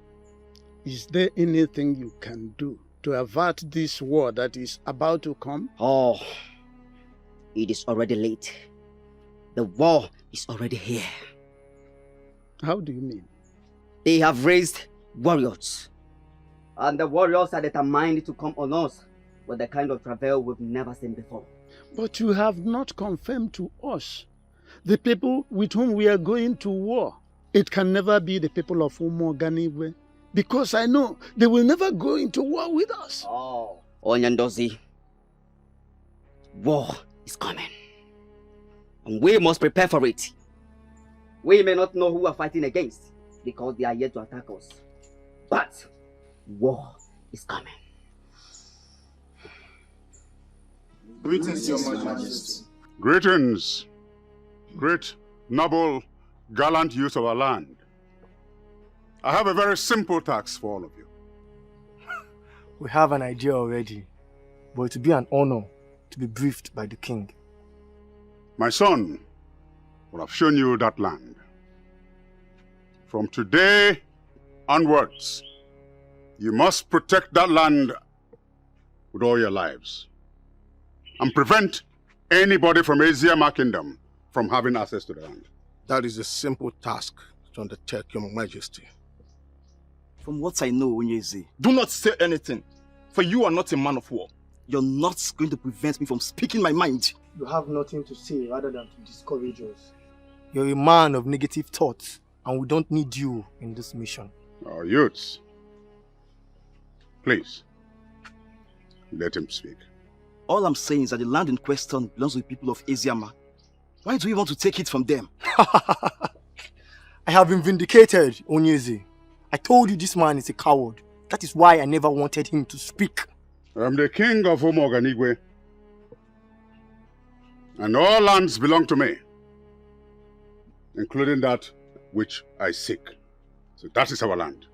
is there anything you can do to avert this war that is about to come? Oh, it is already late. The war is already here. How do you mean? They have raised warriors. And the warriors are determined to come on us with the kind of travail we've never seen before. But you have not confirmed to us the people with whom we are going to war. It can never be the people of Umoganigwe, because I know they will never go into war with us. Oh, Onyandozi, war is coming. And we must prepare for it. We may not know who we are fighting against, because they are yet to attack us. But war is coming. Greetings, Your Majesty. Greetings, great, noble, gallant youth of our land. I have a very simple task for all of you. We have an idea already, but it will be an honor to be briefed by the king. My son will have shown you that land. From today onwards, you must protect that land with all your lives and prevent anybody from Eziama Kingdom from having access to the land? That is a simple task to undertake, Your Majesty. From what I know, Onyeze, do not say anything, for you are not a man of war. You're not going to prevent me from speaking my mind. You have nothing to say rather than to discourage us. You're a man of negative thoughts, and we don't need you in this mission. Oh, youths, please, let him speak. All I'm saying is that the land in question belongs to the people of Eziama. Why do we want to take it from them? I have been vindicated, Onyeze. I told you this man is a coward. That is why I never wanted him to speak. I'm the king of Omoganigwe, and all lands belong to me, including that which I seek. So that is our land,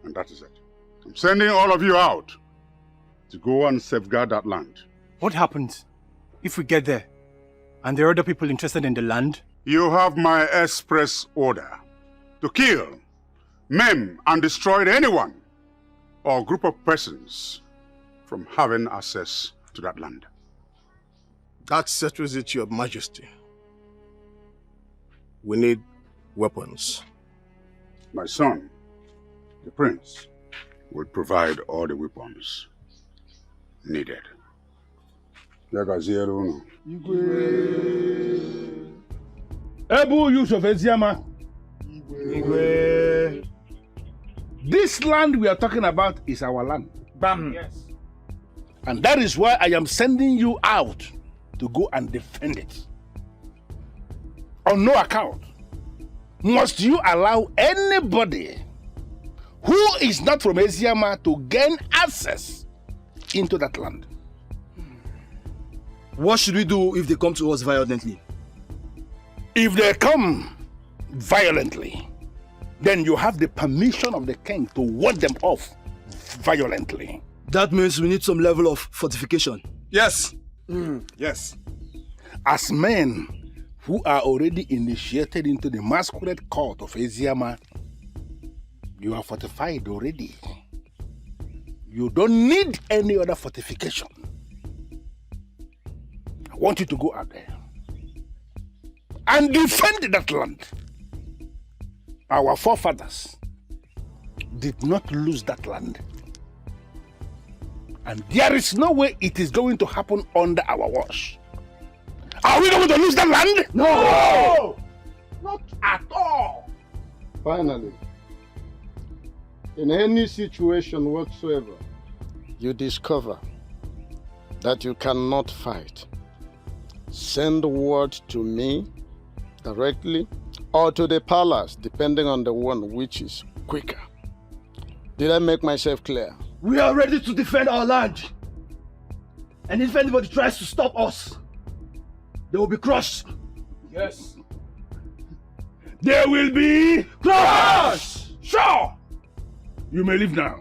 and that is it. I'm sending all of you out to go and safeguard that land. What happens if we get there and there are other people interested in the land? You have my express order to kill, maim, and destroy anyone or group of persons from having access to that land. That settles it, Your Majesty. We need weapons. My son, the prince, will provide all the weapons needed. Ebu Yusuf Eziama. This land we are talking about is our land. Bam. Yes. And that is why I am sending you out to go and defend it. On no account must you allow anybody who is not from Eziama to gain access into that land. What should we do if they come to us violently? If they come violently, then you have the permission of the king to ward them off violently. That means we need some level of fortification. Yes. Yes. As men who are already initiated into the masquerade court of Eziama, you are fortified already. You don't need any other fortification. I want you to go out there and defend that land. Our forefathers did not lose that land. And there is no way it is going to happen under our watch. Are we going to lose that land? No! Not at all. Finally, in any situation whatsoever, you discover that you cannot fight, send word to me directly or to the palace, depending on the one which is quicker. Did I make myself clear? We are ready to defend our land. And if anybody tries to stop us, they will be crushed. Yes. There will be crush! Sure! You may leave now.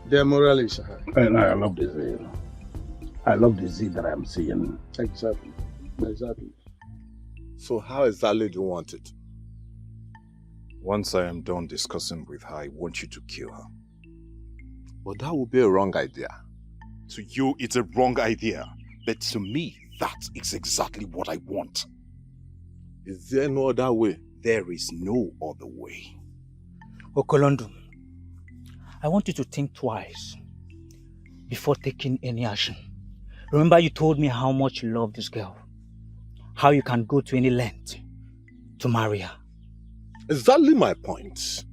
Their morale is high. And I love the zeal. I love the zeal that I'm seeing. Exactly. Exactly. So how exactly do you want it? Once I am done discussing with her, I want you to kill her. But that would be a wrong idea. To you, it's a wrong idea. But to me, that is exactly what I want. Is there no other way? There is no other way. Okolondo, I want you to think twice before taking any action. Remember you told me how much you love this girl. How you can go to any length to marry her. Exactly my point.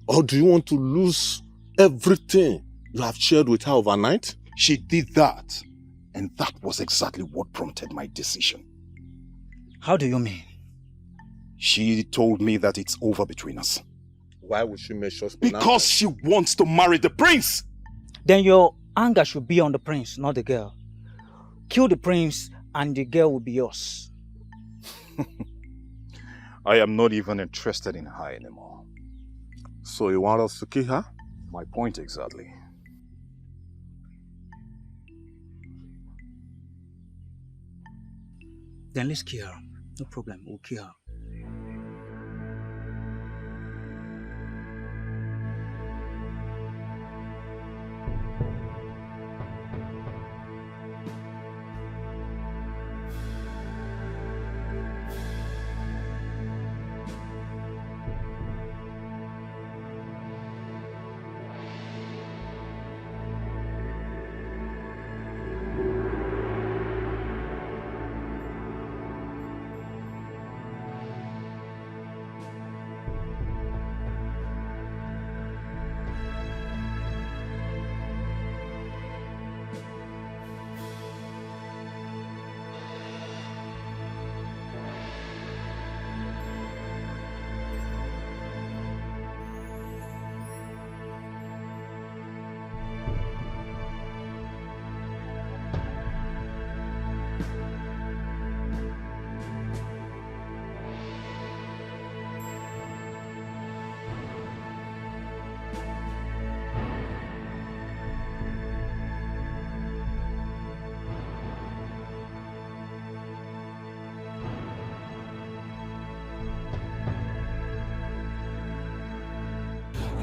Or do you want to lose everything you have shared with her overnight? She did that. And that was exactly what prompted my decision. How do you mean? She told me that it's over between us. Why would she make sure? Because she wants to marry the prince. Then your anger should be on the prince, not the girl. Kill the prince and the girl will be yours. I am not even interested in her anymore. So you want us to kill her? My point exactly. Then let's kill her. No problem, we'll kill her.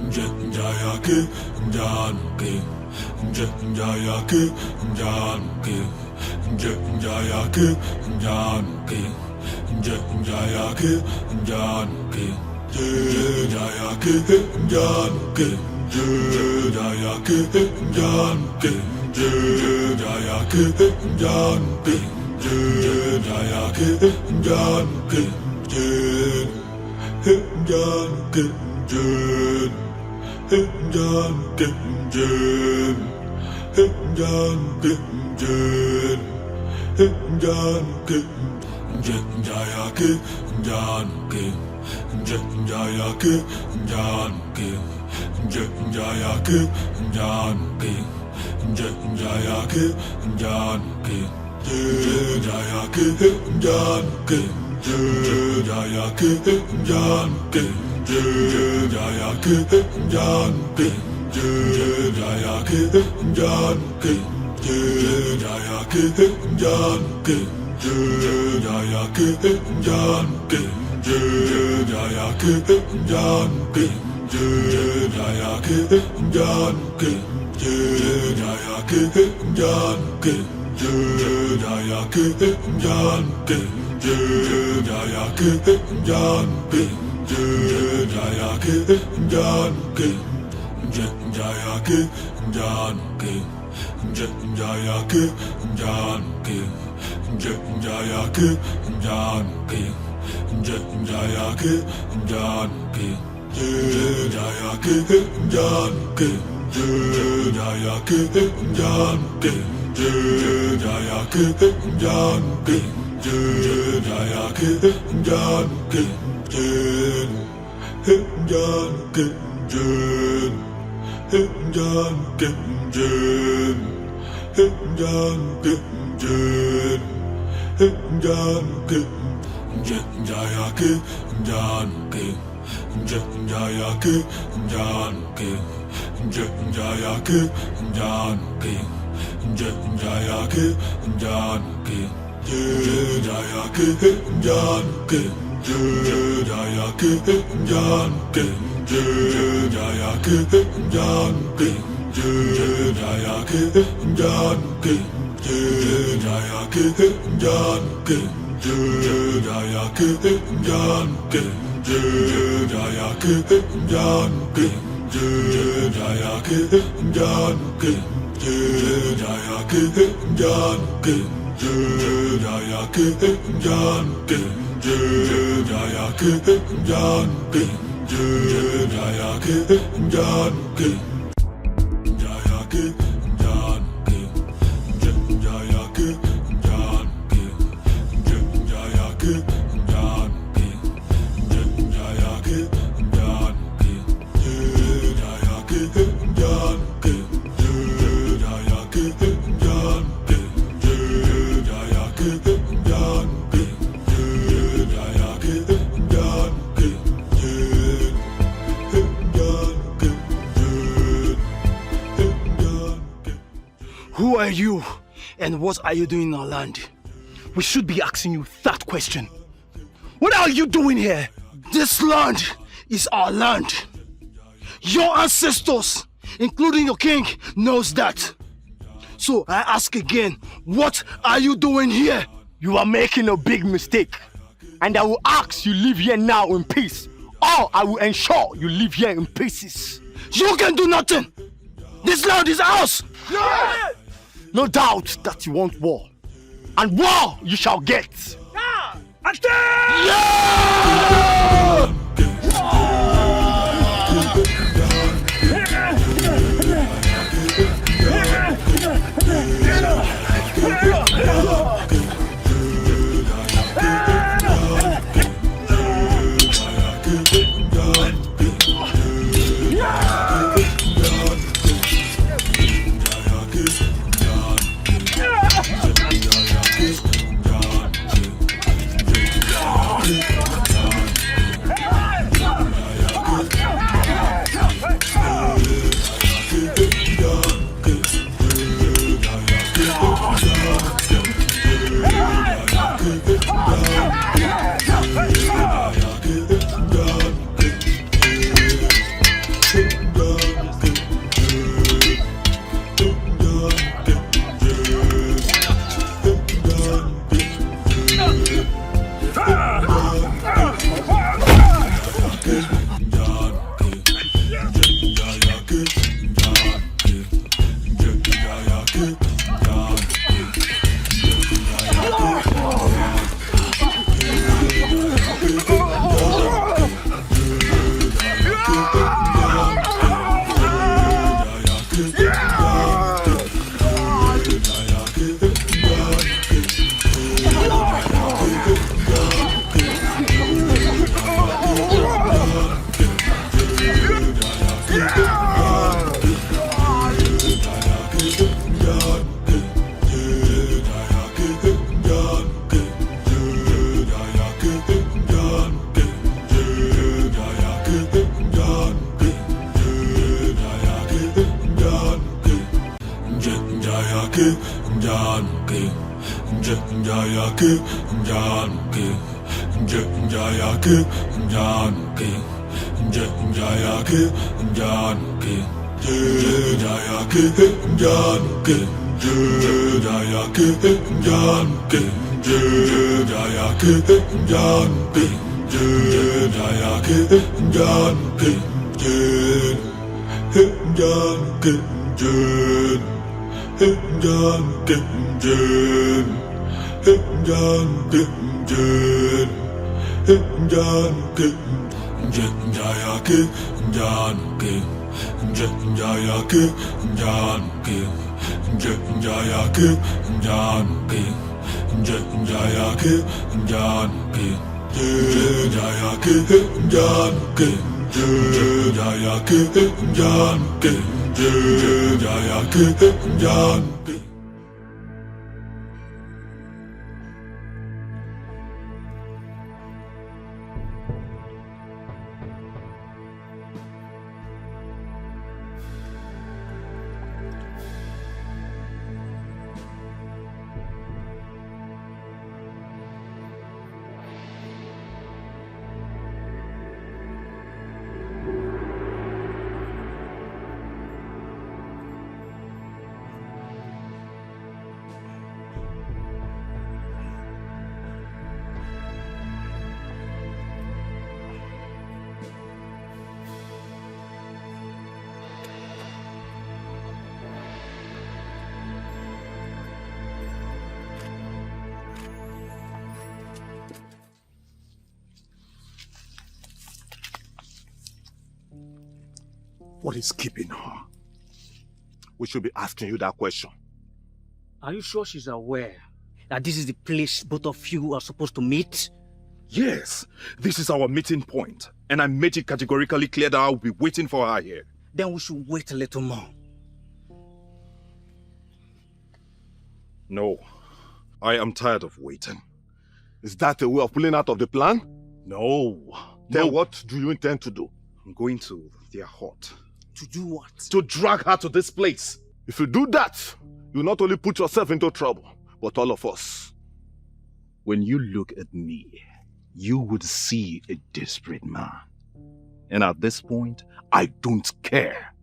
Njayake, Njanuke, Njayake, Njanuke, Njayake, Njanuke, Njayake, Njanuke, Njayake, Njanuke, Njayake, Njanuke, Njayake, Njanuke, Njayake, Njanuke, Njanuke, Who are you and what are you doing in our land? We should be asking you that question. What are you doing here? This land is our land. Your ancestors, including your king, knows that. So I ask again, what are you doing here? You are making a big mistake. And I will ask you live here now in peace. Or I will ensure you live here in pieces. You can do nothing. This land is ours. Yeah. No doubt that you want war. And war you shall get. What is keeping her? We should be asking you that question. Are you sure she's aware that this is the place both of you are supposed to meet? Yes, this is our meeting point, and I made it categorically clear that I'll be waiting for her here. Then we should wait a little more. No, I am tired of waiting. Is that a way of pulling out of the plan? No. Then what do you intend to do? I'm going to their hut. To do what? To drag her to this place. If you do that, you not only put yourself into trouble, but all of us. When you look at me, you would see a desperate man. And at this point, I don't care.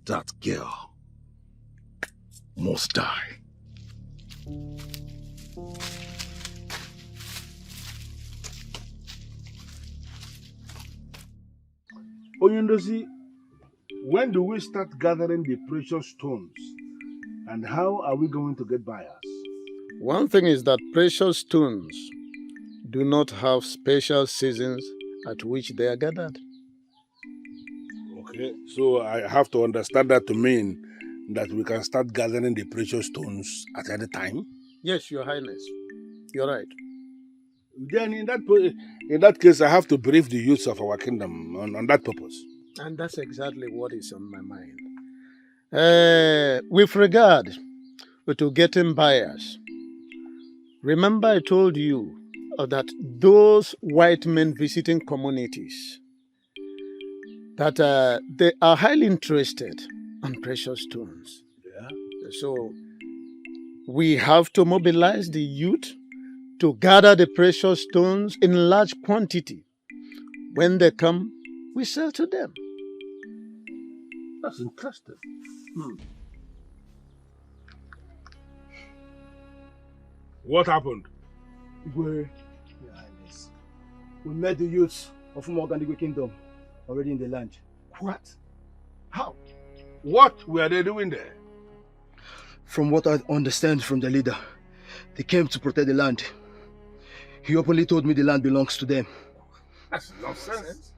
That girl must die. Oyundosi, when do we start gathering the precious stones? And how are we going to get buyers? One thing is that precious stones do not have special seasons at which they are gathered. Okay, so I have to understand that to mean that we can start gathering the precious stones at any time? Yes, Your Highness. You're right. Then in that case, I have to brief the youths of our kingdom on that purpose. And that's exactly what is on my mind. With regard to getting buyers, remember I told you that those white men visiting communities, that they are highly interested in precious stones. Yeah. So we have to mobilize the youth to gather the precious stones in large quantity. When they come, we sell to them. That's interesting. What happened? Your Highness, we met the youths of Umuogandigwe Kingdom already in the land. What? How? What were they doing there? From what I understand from the leader, they came to protect the land. He openly told me the land belongs to them. That's nonsense.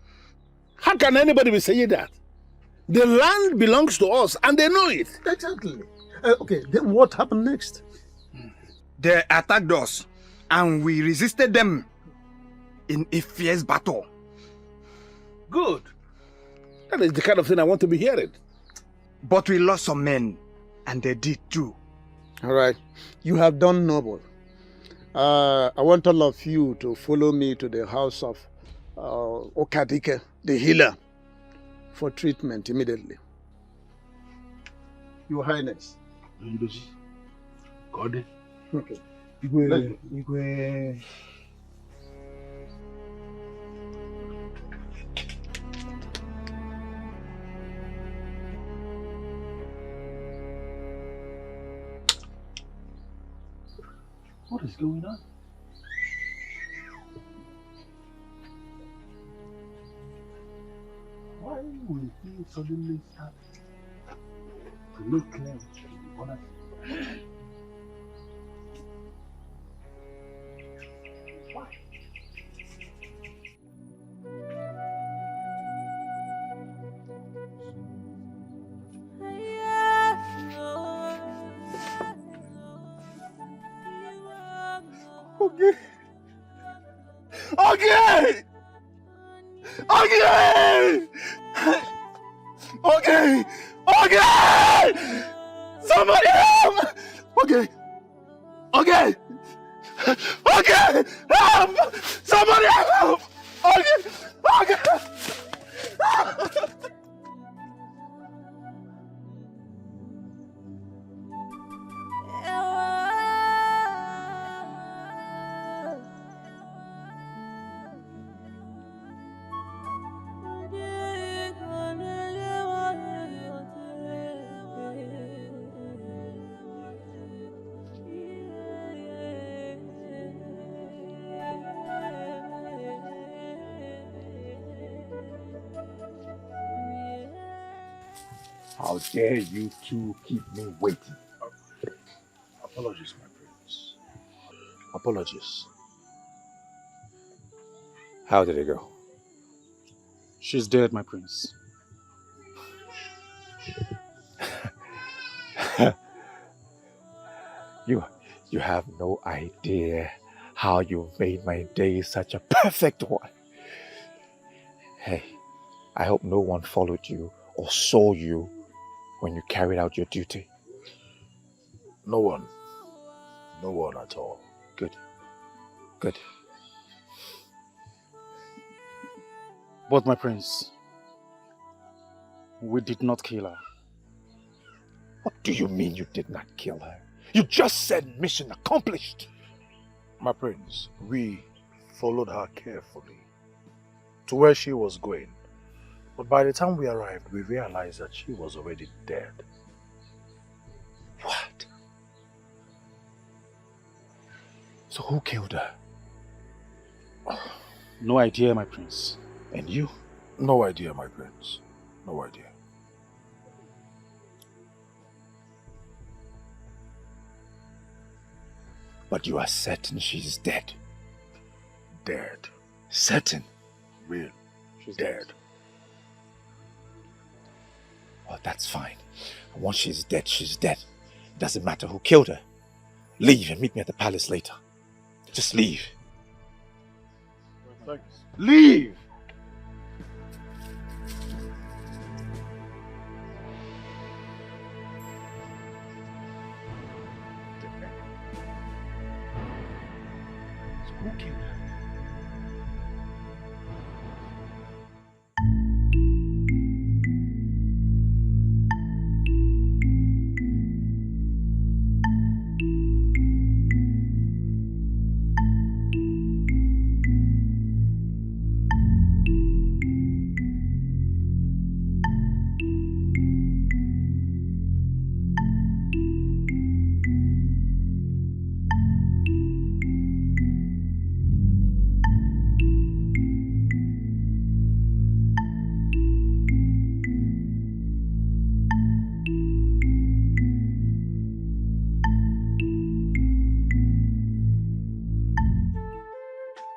How can anybody be saying that? The land belongs to us and they know it. Exactly. Okay, then what happened next? They attacked us and we resisted them in a fierce battle. Good. That is the kind of thing I want to be hearing. But we lost some men, and they did too. All right, you have done noble. I want all of you to follow me to the house of Okadike, the healer, for treatment immediately. Your Highness. God. Okay. Igwe. What is going on? Why will he suddenly start to look clear? Why? Okay. Okay! Okay! Okay! Okay! Somebody help! Okay. Okay! Okay! Help! Somebody help! Okay! Okay! How dare you two keep me waiting? Apologies, my prince. Apologies. How did it go? She's dead, my prince. You have no idea how you made my day such a perfect one. Hey, I hope no one followed you or saw you when you carried out your duty. No one. No one at all. Good. Good. But my prince, we did not kill her. What do you mean you did not kill her? You just said mission accomplished. My prince, we followed her carefully to where she was going. But by the time we arrived, we realized that she was already dead. What? So who killed her? No idea, my prince. And you? No idea, my prince. No idea. But you are certain she's dead? Dead. Certain? Real. She's dead. Well, that's fine. Once she's dead, she's dead. It doesn't matter who killed her. Leave and meet me at the palace later. Just leave. Leave! Who killed her?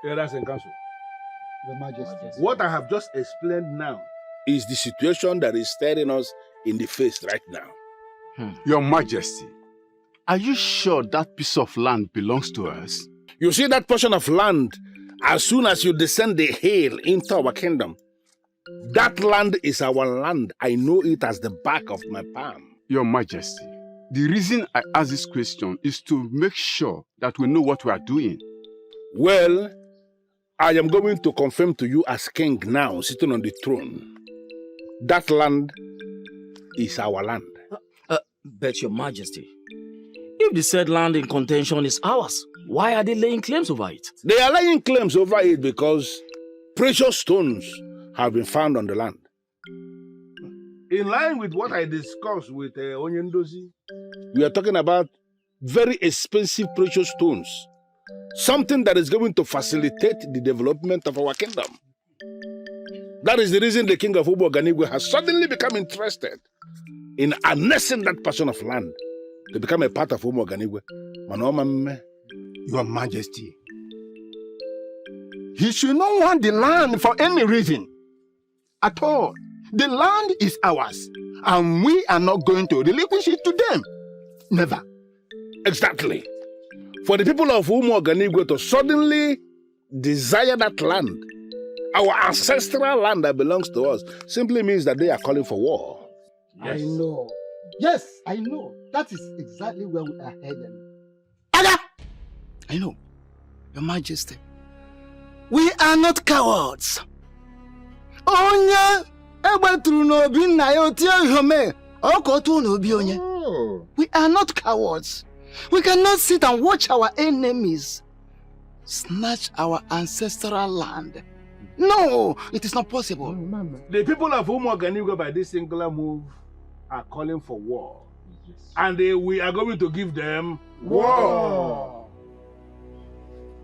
Elders in council. Your Majesty. What I have just explained now is the situation that is staring us in the face right now. Your Majesty, are you sure that piece of land belongs to us? You see that portion of land, as soon as you descend the hill into our kingdom, that land is our land. I know it as the back of my palm. Your Majesty, the reason I ask this question is to make sure that we know what we are doing. Well, I am going to confirm to you as king now, sitting on the throne. That land is our land. But your Majesty, if the said land in contention is ours, why are they laying claims over it? They are laying claims over it because precious stones have been found on the land. In line with what I discussed with Onyendozi, we are talking about very expensive precious stones. Something that is going to facilitate the development of our kingdom. That is the reason the king of Umoganigwe has suddenly become interested in annexing that portion of land to become a part of Umoganigwe. Your Majesty, he should not want the land for any reason at all. The land is ours, and we are not going to relinquish it to them. Never. Exactly. For the people of Umoganigwe to suddenly desire that land, our ancestral land that belongs to us, simply means that they are calling for war. Yes. I know. Yes, I know. That is exactly where we are headed. I know, Your Majesty. We are not cowards. We are not cowards. We cannot sit and watch our enemies snatch our ancestral land. No, it is not possible. The people of Umoganigwe by this singular move are calling for war. Yes. And we are going to give them war.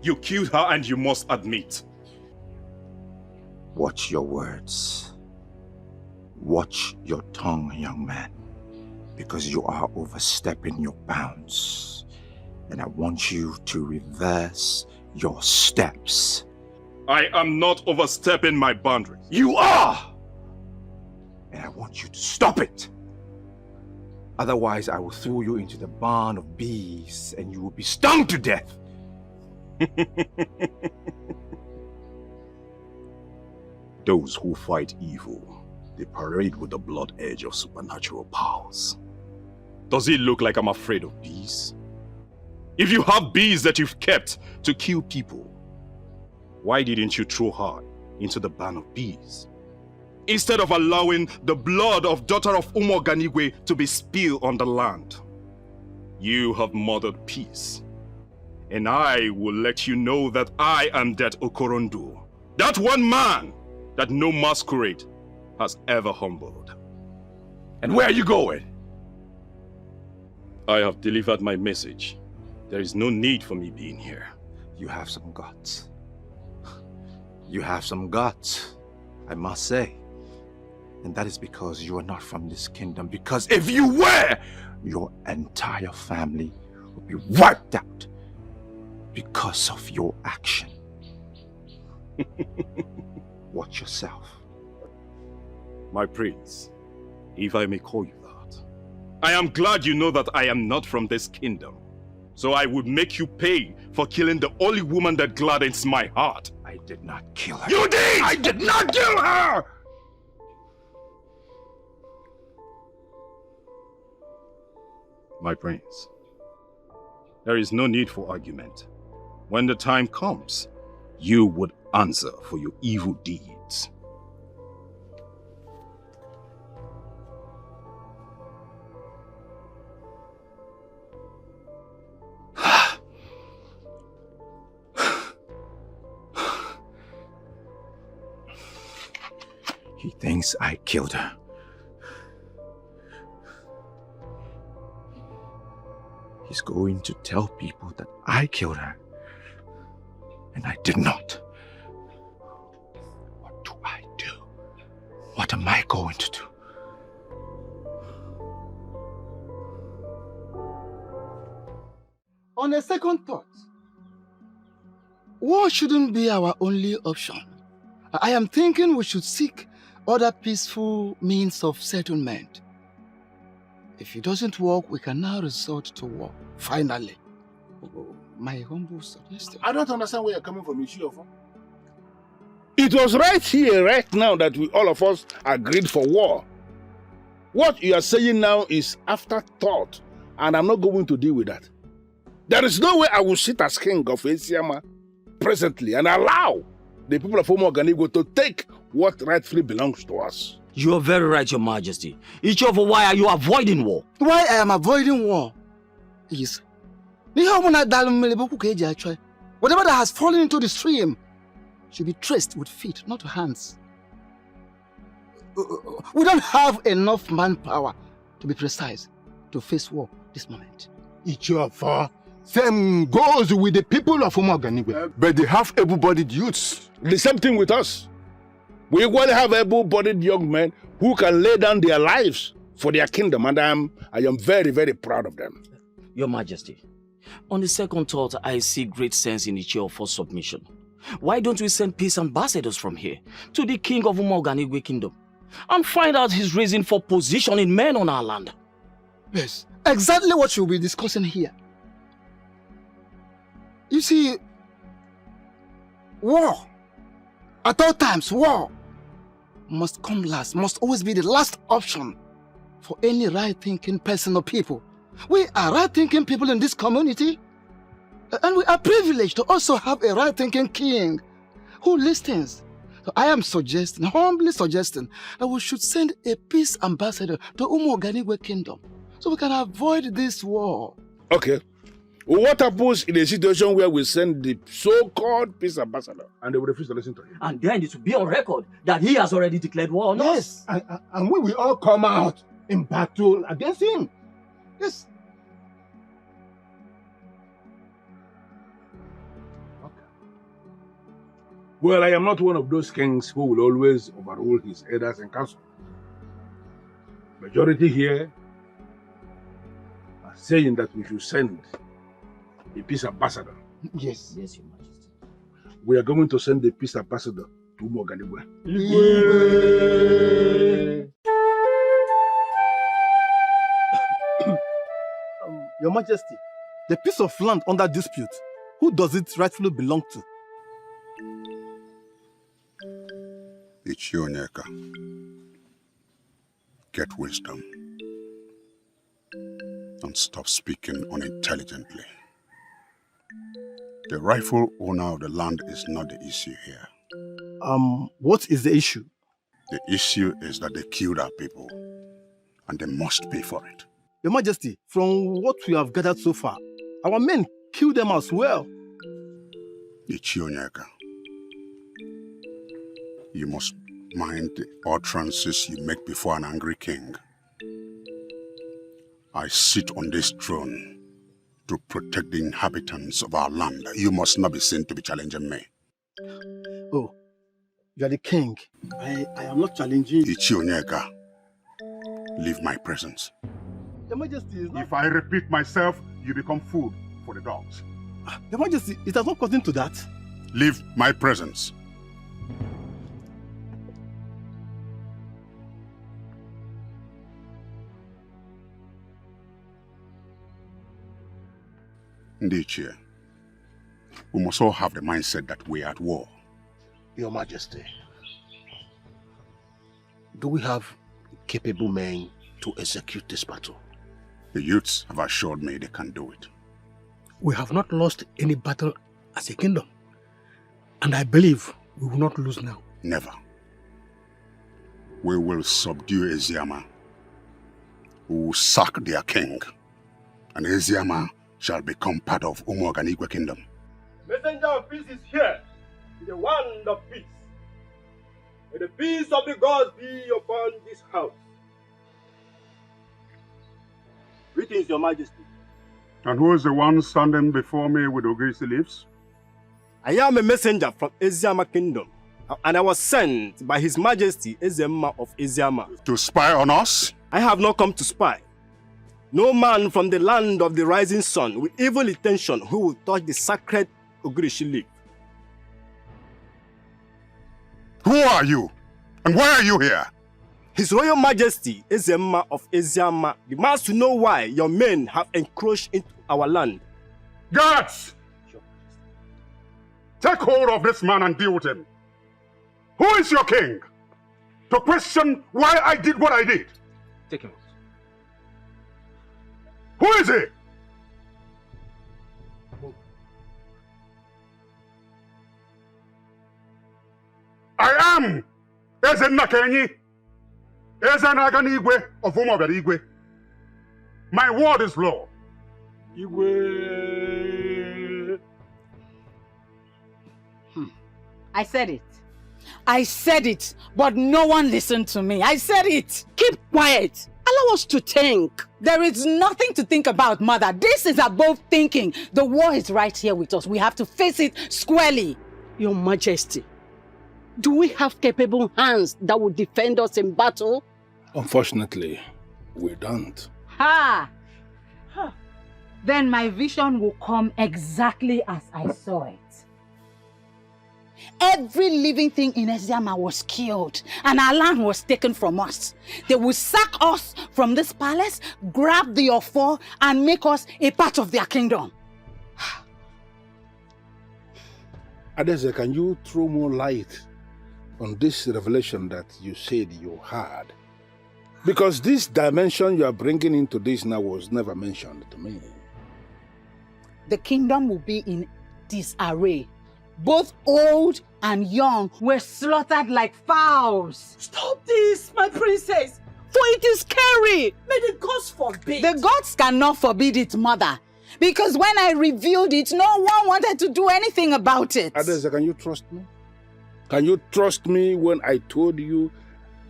You killed her and you must admit. Watch your words. Watch your tongue, young man. Because you are overstepping your bounds. And I want you to reverse your steps. I am not overstepping my boundaries. You are! And I want you to stop it. Otherwise, I will throw you into the barn of bees and you will be stung to death. Those who fight evil, they parade with the blood edge of supernatural powers. Does it look like I'm afraid of bees? If you have bees that you've kept to kill people, why didn't you throw her into the barn of bees? Instead of allowing the blood of daughter of Umoganigwe to be spilled on the land. You have murdered peace. And I will let you know that I am that Okorondo. That one man that no masquerade has ever humbled. And where are you going? I have delivered my message. There is no need for me being here. You have some guts. You have some guts, I must say. And that is because you are not from this kingdom. Because if you were, your entire family would be wiped out because of your action. Watch yourself. My prince, if I may call you that, I am glad you know that I am not from this kingdom. So I would make you pay for killing the only woman that gladdens my heart. I did not kill her. You did! I did not kill her! My prince, there is no need for argument. When the time comes, you would answer for your evil deeds. He thinks I killed her. He's going to tell people that I killed her. And I did not. What do I do? What am I going to do? On a second thought, war shouldn't be our only option. I am thinking we should seek other peaceful means of settlement. If it doesn't work, we can now resort to war. Finally. My humble suggestion. I don't understand where you're coming from, Ishiofo. It was right here, right now, that all of us agreed for war. What you are saying now is afterthought, and I'm not going to deal with that. There is no way I will sit as king of Eziama presently and allow the people of Umuoganigo to take what rightfully belongs to us. You are very right, Your Majesty. Ichiofu, why are you avoiding war? Why I am avoiding war is whatever that has fallen into the stream should be traced with feet, not hands. We don't have enough manpower, to be precise, to face war this moment. Ichiofu, same goes with the people of Umuoganigo, but they have able-bodied youths. The same thing with us. We want to have able-bodied young men who can lay down their lives for their kingdom, and I am very, very proud of them. Your Majesty, on the second thought, I see great sense in Ichiofu's submission. Why don't we send peace ambassadors from here to the king of Umuoganigo kingdom and find out his reason for positioning men on our land? Yes, exactly what you'll be discussing here. You see, war, at all times, war must come last, must always be the last option for any right-thinking person or people. We are right-thinking people in this community, and we are privileged to also have a right-thinking king who listens. So I am suggesting, humbly suggesting, that we should send a peace ambassador to Umuoganigo kingdom so we can avoid this war. Okay. What happens in a situation where we send the so-called peace ambassador and they will refuse to listen to him? And then it will be on record that he has already declared war on us. And we will all come out in battle against him. Yes. Well, I am not one of those kings who will always overrule his elders and council. Majority here are saying that we should send a peace ambassador. Yes. Yes, Your Majesty. We are going to send the peace ambassador to Umuoganigo. Your Majesty, the piece of land under dispute, who does it rightfully belong to? Ichionyeka. Get wisdom. And stop speaking unintelligently. The rightful owner of the land is not the issue here. What is the issue? The issue is that they killed our people, and they must pay for it. Your Majesty, from what we have gathered so far, our men killed them as well. Ichionyeka, you must mind the utterances you make before an angry king. I sit on this throne to protect the inhabitants of our land. You must not be seen to be challenging me. Oh, you are the king. I am not challenging. Ichionyeka, leave my presence. Your Majesty is not... If I repeat myself, you become food for the dogs. Your Majesty, it has not gotten to that. Leave my presence. Ndichie, we must all have the mindset that we are at war. Your Majesty, do we have capable men to execute this battle? The youths have assured me they can do it. We have not lost any battle as a kingdom, and I believe we will not lose now. Never. We will subdue Eziama. We will sack their king, and Eziama shall become part of Umuoganigo kingdom. Messenger of peace is here, with the wand of peace. May the peace of the gods be upon this house. Greetings, Your Majesty. And who is the one standing before me with Ogirisi leaves? I am a messenger from Eziama kingdom, and I was sent by His Majesty Ezema of Eziama. To spy on us? I have not come to spy. No man from the land of the rising sun with evil intention who will touch the sacred Ogirishi leaf. Who are you? And why are you here? His Royal Majesty, Ezema of Eziama, demands to know why your men have encroached into our land. Guards! Take hold of this man and deal with him. Who is your king? To question why I did what I did. Take him. Who is he? I am Ezenakenyi, Ezenaganigwe of Umogarigwe. My word is law. Igwe. I said it. I said it, but no one listened to me. I said it. Keep quiet. Allow us to think. There is nothing to think about, Mother. This is above thinking. The war is right here with us. We have to face it squarely. Your Majesty, do we have capable hands that will defend us in battle? Unfortunately, we don't. Ha! Then my vision will come exactly as I saw it. Every living thing in Eziama was killed and our land was taken from us. They will sack us from this palace, grab the Ofo and make us a part of their kingdom. Adeze, can you throw more light on this revelation that you said you had? Because this dimension you are bringing into this now was never mentioned to me. The kingdom will be in disarray. Both old and young were slaughtered like fowls. Stop this, my princess, for it is scary. May the gods forbid. The gods cannot forbid it, Mother. Because when I revealed it, no one wanted to do anything about it. Adeze, can you trust me? Can you trust me when I told you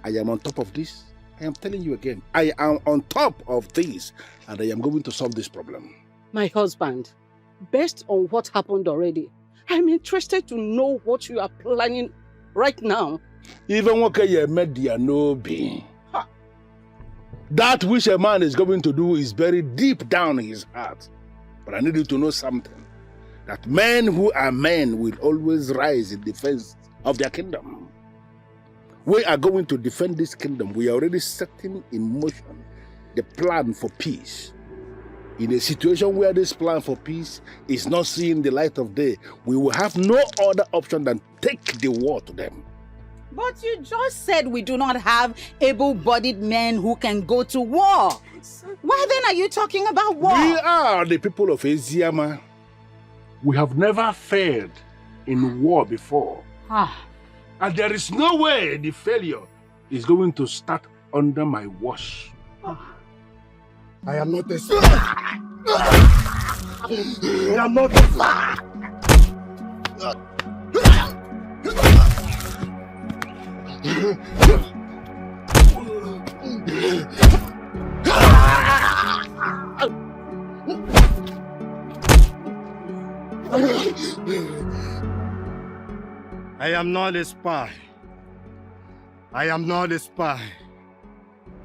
I am on top of this? I am telling you again, I am on top of this and I am going to solve this problem. My husband, based on what happened already, I'm interested to know what you are planning right now. Even what you made there no be. That which a man is going to do is buried deep down in his heart. But I need you to know something. That men who are men will always rise in defense of their kingdom. We are going to defend this kingdom. We are already setting in motion the plan for peace. In a situation where this plan for peace is not seeing the light of day, we will have no other option than take the war to them. But you just said we do not have able-bodied men who can go to war. Why then are you talking about war? We are the people of Eziama. We have never failed in war before. And there is no way the failure is going to start under my watch. I am not a slave. I am not a slave. I am not a spy. I am not a spy.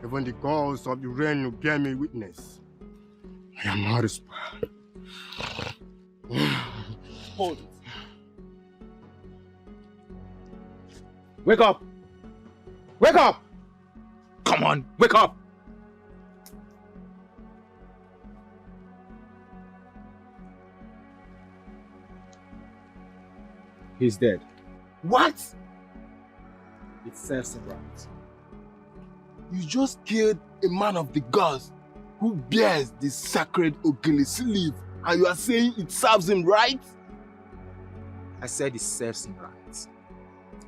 Even the gods of the rain will bear me witness. I am not a spy. Hold it. Wake up! Wake up! Come on, wake up! He's dead. What? It serves him right. You just killed a man of the gods who bears the sacred Ogele sleeve, and you are saying it serves him right? I said it serves him right.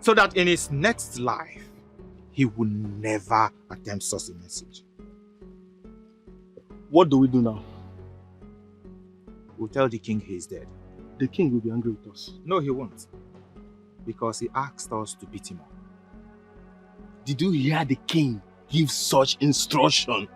So that in his next life, he will never attempt such a message. What do we do now? We'll tell the king he is dead. The king will be angry with us. No, he won't. Because he asked us to beat him up. Did you hear the king give such instruction?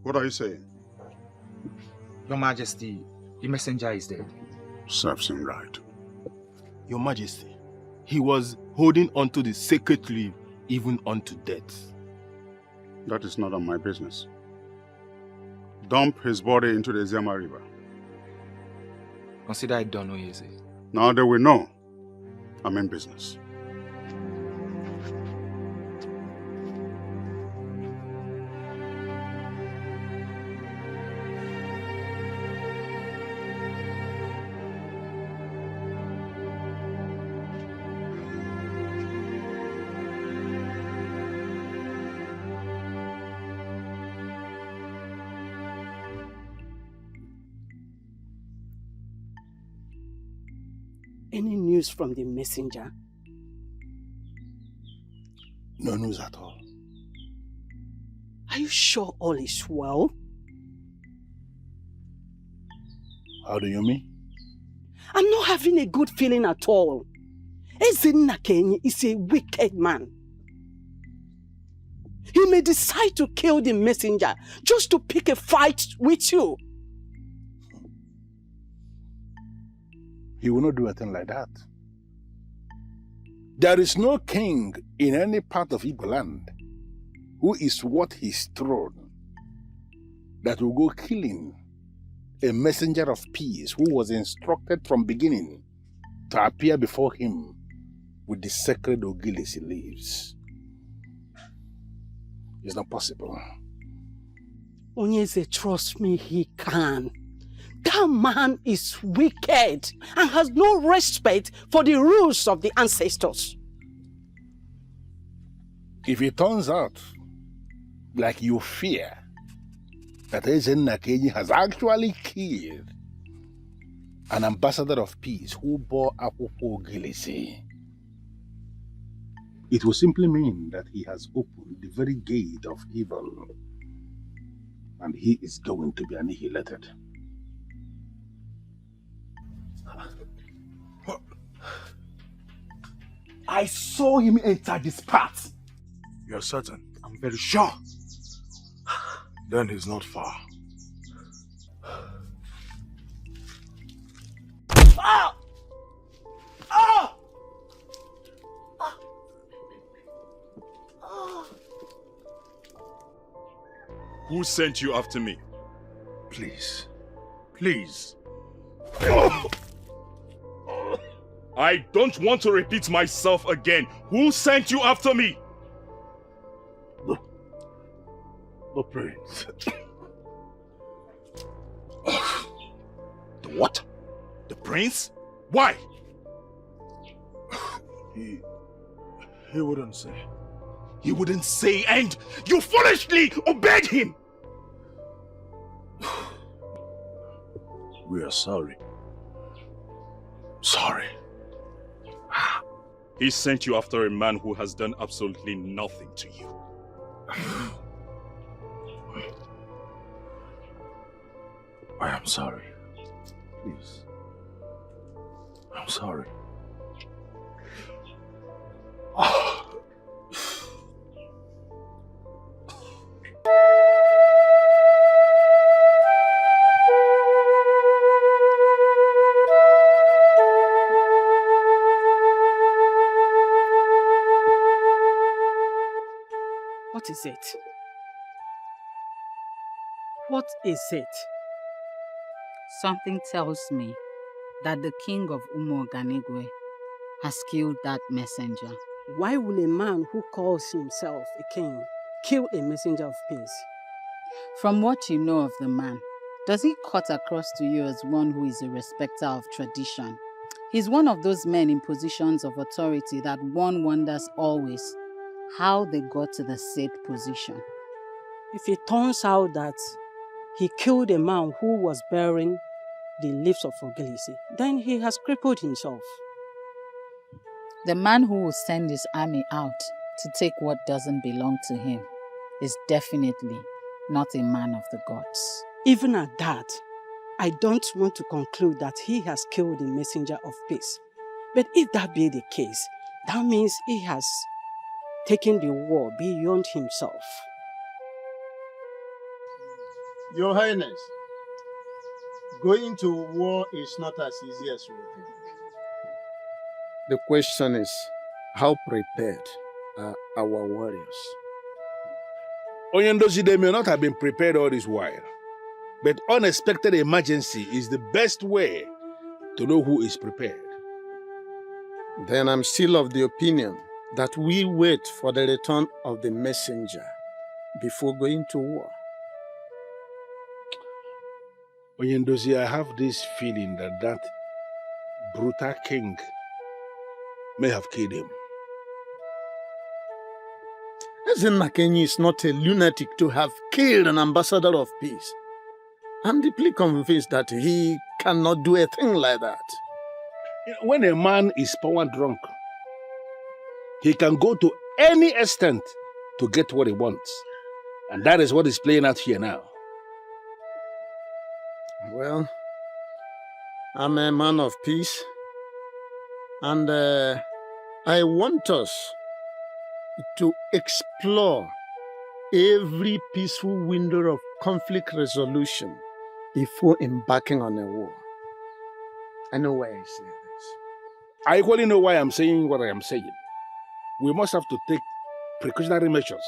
What are you saying? Your Majesty, the messenger is dead. Serves him right. Your Majesty, he was holding onto the sacred leaf even unto death. That is not on my business. Dump his body into the Eziama River. Consider it done, Oyeze. Now they will know I'm in business. Any news from the messenger? No news at all. Are you sure all is well? How do you mean? I'm not having a good feeling at all. Ezinna Kenyi is a wicked man. He may decide to kill the messenger just to pick a fight with you. He will not do a thing like that. There is no king in any part of Igbo land who is worth his throne that will go killing a messenger of peace who was instructed from beginning to appear before him with the sacred Ogilisi leaves. It's not possible. Onyeze, trust me, he can. That man is wicked and has no respect for the rules of the ancestors. If it turns out, like you fear, that Ezinna Kenyi has actually killed an ambassador of peace who bore Akwukwo Ogilisi, it will simply mean that he has opened the very gate of evil, and he is going to be annihilated. I saw him enter this path. You're certain? I'm very sure. Then he's not far. Ah! Ah! Who sent you after me? Please. Please. I don't want to repeat myself again. Who sent you after me? The prince. The what? The prince? Why? He wouldn't say. He wouldn't say, and you foolishly obeyed him! We are sorry. Sorry. He sent you after a man who has done absolutely nothing to you. I am sorry. Please. I'm sorry. What is it? What is it? Something tells me that the king of Umoganigwe has killed that messenger. Why will a man who calls himself a king kill a messenger of peace? From what you know of the man, does he cut across to you as one who is a respecter of tradition? He's one of those men in positions of authority that one wonders always how they got to the said position. If it turns out that he killed a man who was bearing the leaves of Ogilisi, then he has crippled himself. The man who will send his army out to take what doesn't belong to him is definitely not a man of the gods. Even at that, I don't want to conclude that he has killed the messenger of peace. But if that be the case, that means he has taken the war beyond himself. Your Highness, going to war is not as easy as we think. The question is, how prepared are our warriors? Onyendozi, they may not have been prepared all this while, but unexpected emergency is the best way to know who is prepared. Then I'm still of the opinion that we wait for the return of the messenger before going to war. Onyendozi, I have this feeling that brutal king may have killed him. Ezennakenyi is not a lunatic to have killed an ambassador of peace. I'm deeply convinced that he cannot do a thing like that. When a man is power drunk, he can go to any extent to get what he wants. And that is what is playing out here now. Well, I'm a man of peace, and I want us to explore every peaceful window of conflict resolution before embarking on a war. I know why I say this. I equally know why I'm saying what I am saying. We must have to take precautionary measures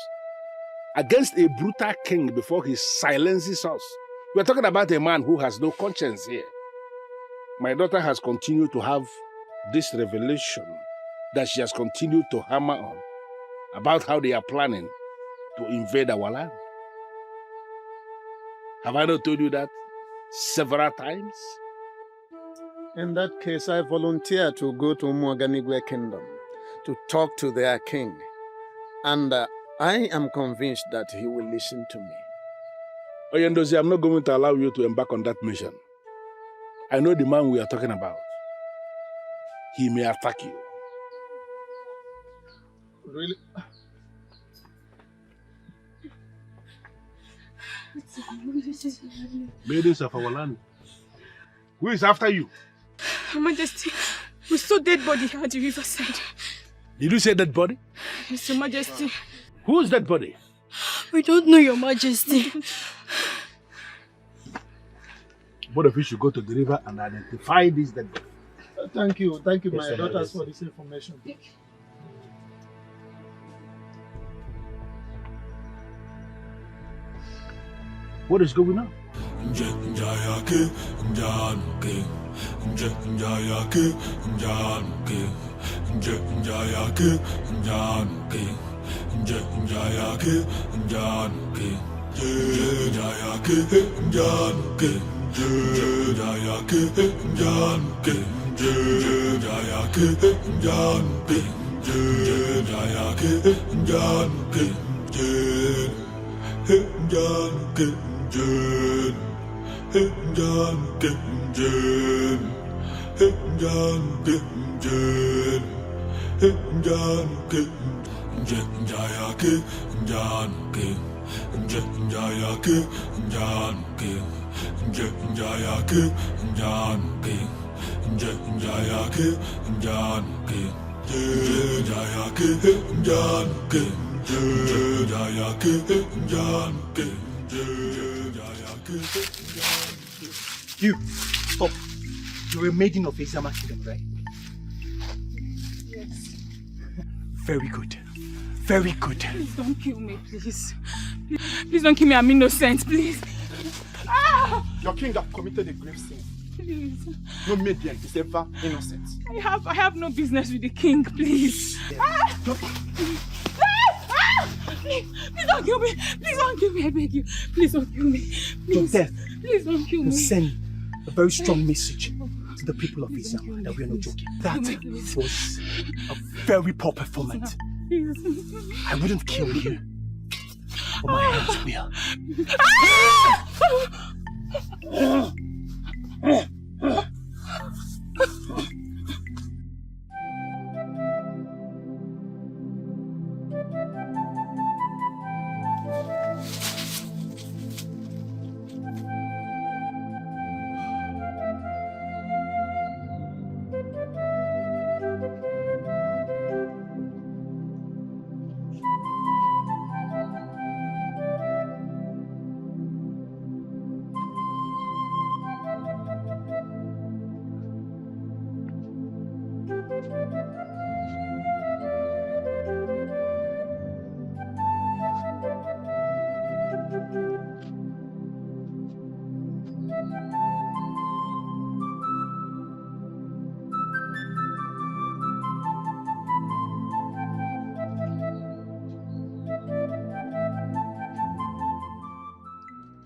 against a brutal king before he silences us. We're talking about a man who has no conscience here. My daughter has continued to have this revelation that she has continued to hammer on about how they are planning to invade our land. Have I not told you that several times? In that case, I volunteer to go to Umuoganigwe Kingdom to talk to their king. And I am convinced that he will listen to me. Onyendozi, I'm not going to allow you to embark on that mission. I know the man we are talking about. He may attack you. Really? Maidens of our land. Who is after you? Your Majesty, we saw dead body at the riverside. Did you say dead body? Yes, Your Majesty. Who is dead body? We don't know, Your Majesty. Both of you should go to the river and identify this dead body. Thank you, Yes, my daughters, for this information. What is going on? You, stop. You're a maiden of Ezama Kingdom, right? Yes. Very good. Very good. Please don't kill me, please. Please don't kill me, I'm innocent, please. Ah! Your king has committed a grave sin. Please. No maiden is ever innocent. I have no business with the king, please. Ah! Please don't kill me. Please don't kill me, I beg you. Please don't kill me. Please. Your death Please don't kill will me. send a very strong message to the people of Islam that we are not joking. That was a very poor performance. I wouldn't kill you, but my hands will.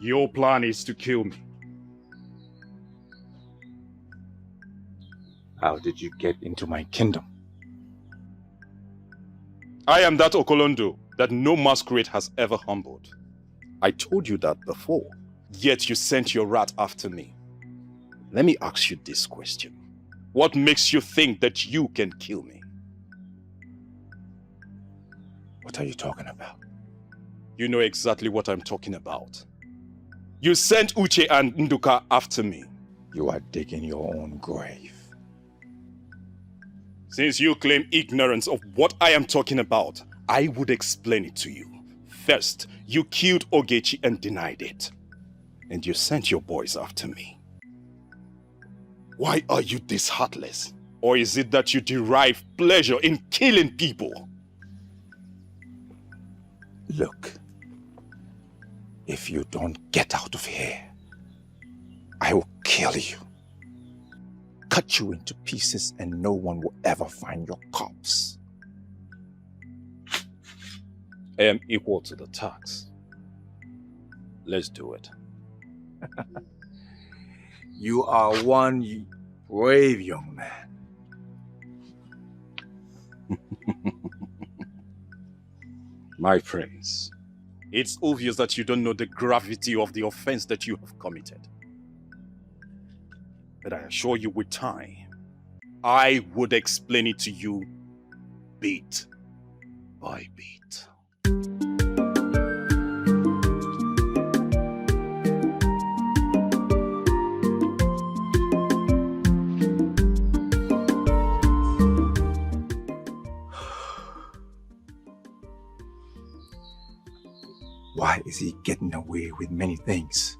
Your plan is to kill me. How did you get into my kingdom? I am that Okolondo that no masquerade has ever humbled. I told you that before. Yet you sent your rat after me. Let me ask you this question. What makes you think that you can kill me? What are you talking about? You know exactly what I'm talking about. You sent Uche and Nduka after me. You are digging your own grave. Since you claim ignorance of what I am talking about, I would explain it to you. First, you killed Ogechi and denied it. And you sent your boys after me. Why are you this heartless? Or is it that you derive pleasure in killing people? Look, if you don't get out of here, I will kill you. Cut you into pieces and no one will ever find your corpse. I am equal to the task. Let's do it. You are one brave young man. My prince, it's obvious that you don't know the gravity of the offense that you have committed. But I assure you with time, I would explain it to you bit by bit. Why is he getting away with many things?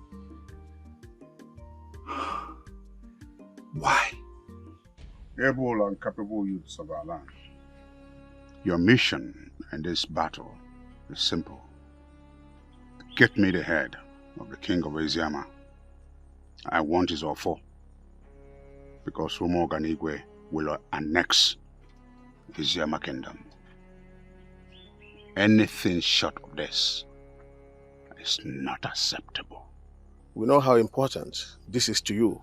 Why? Able and capable youths of our land, your mission in this battle is simple. Get me the head of the king of Eziama. I want his offer, because Umo Oganigwe will annex Eziama kingdom. Anything short of this is not acceptable. We know how important this is to you,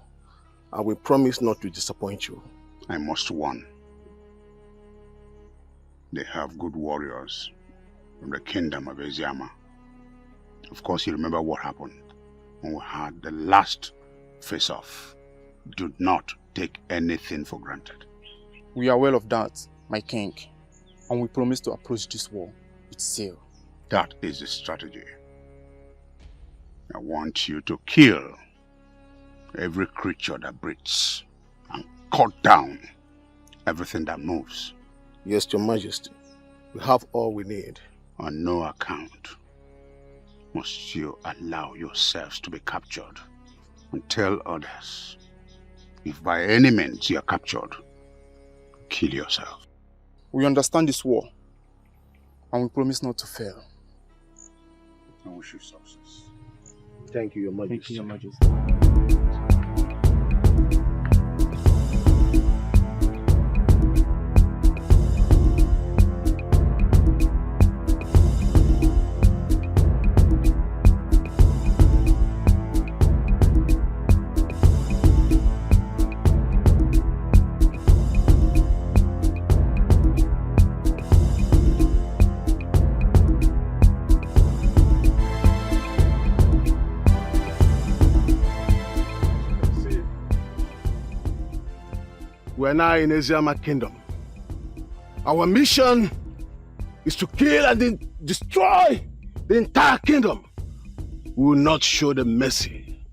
and we promise not to disappoint you. I must warn. They have good warriors from the kingdom of Eziama. Of course, you remember what happened when we had the last face-off. Do not take anything for granted. We are aware of that, my king, and we promise to approach this war with zeal. That is the strategy. I want you to kill every creature that breathes and cut down everything that moves. Yes, Your Majesty. We have all we need. On no account must you allow yourselves to be captured, and tell others, if by any means you are captured, kill yourself. We understand this war, and we promise not to fail. I wish you success. Thank you, Your Majesty. Thank you, Your Majesty. We are now in Eziama Kingdom. Our mission is to kill and destroy the entire kingdom. We will not show them mercy.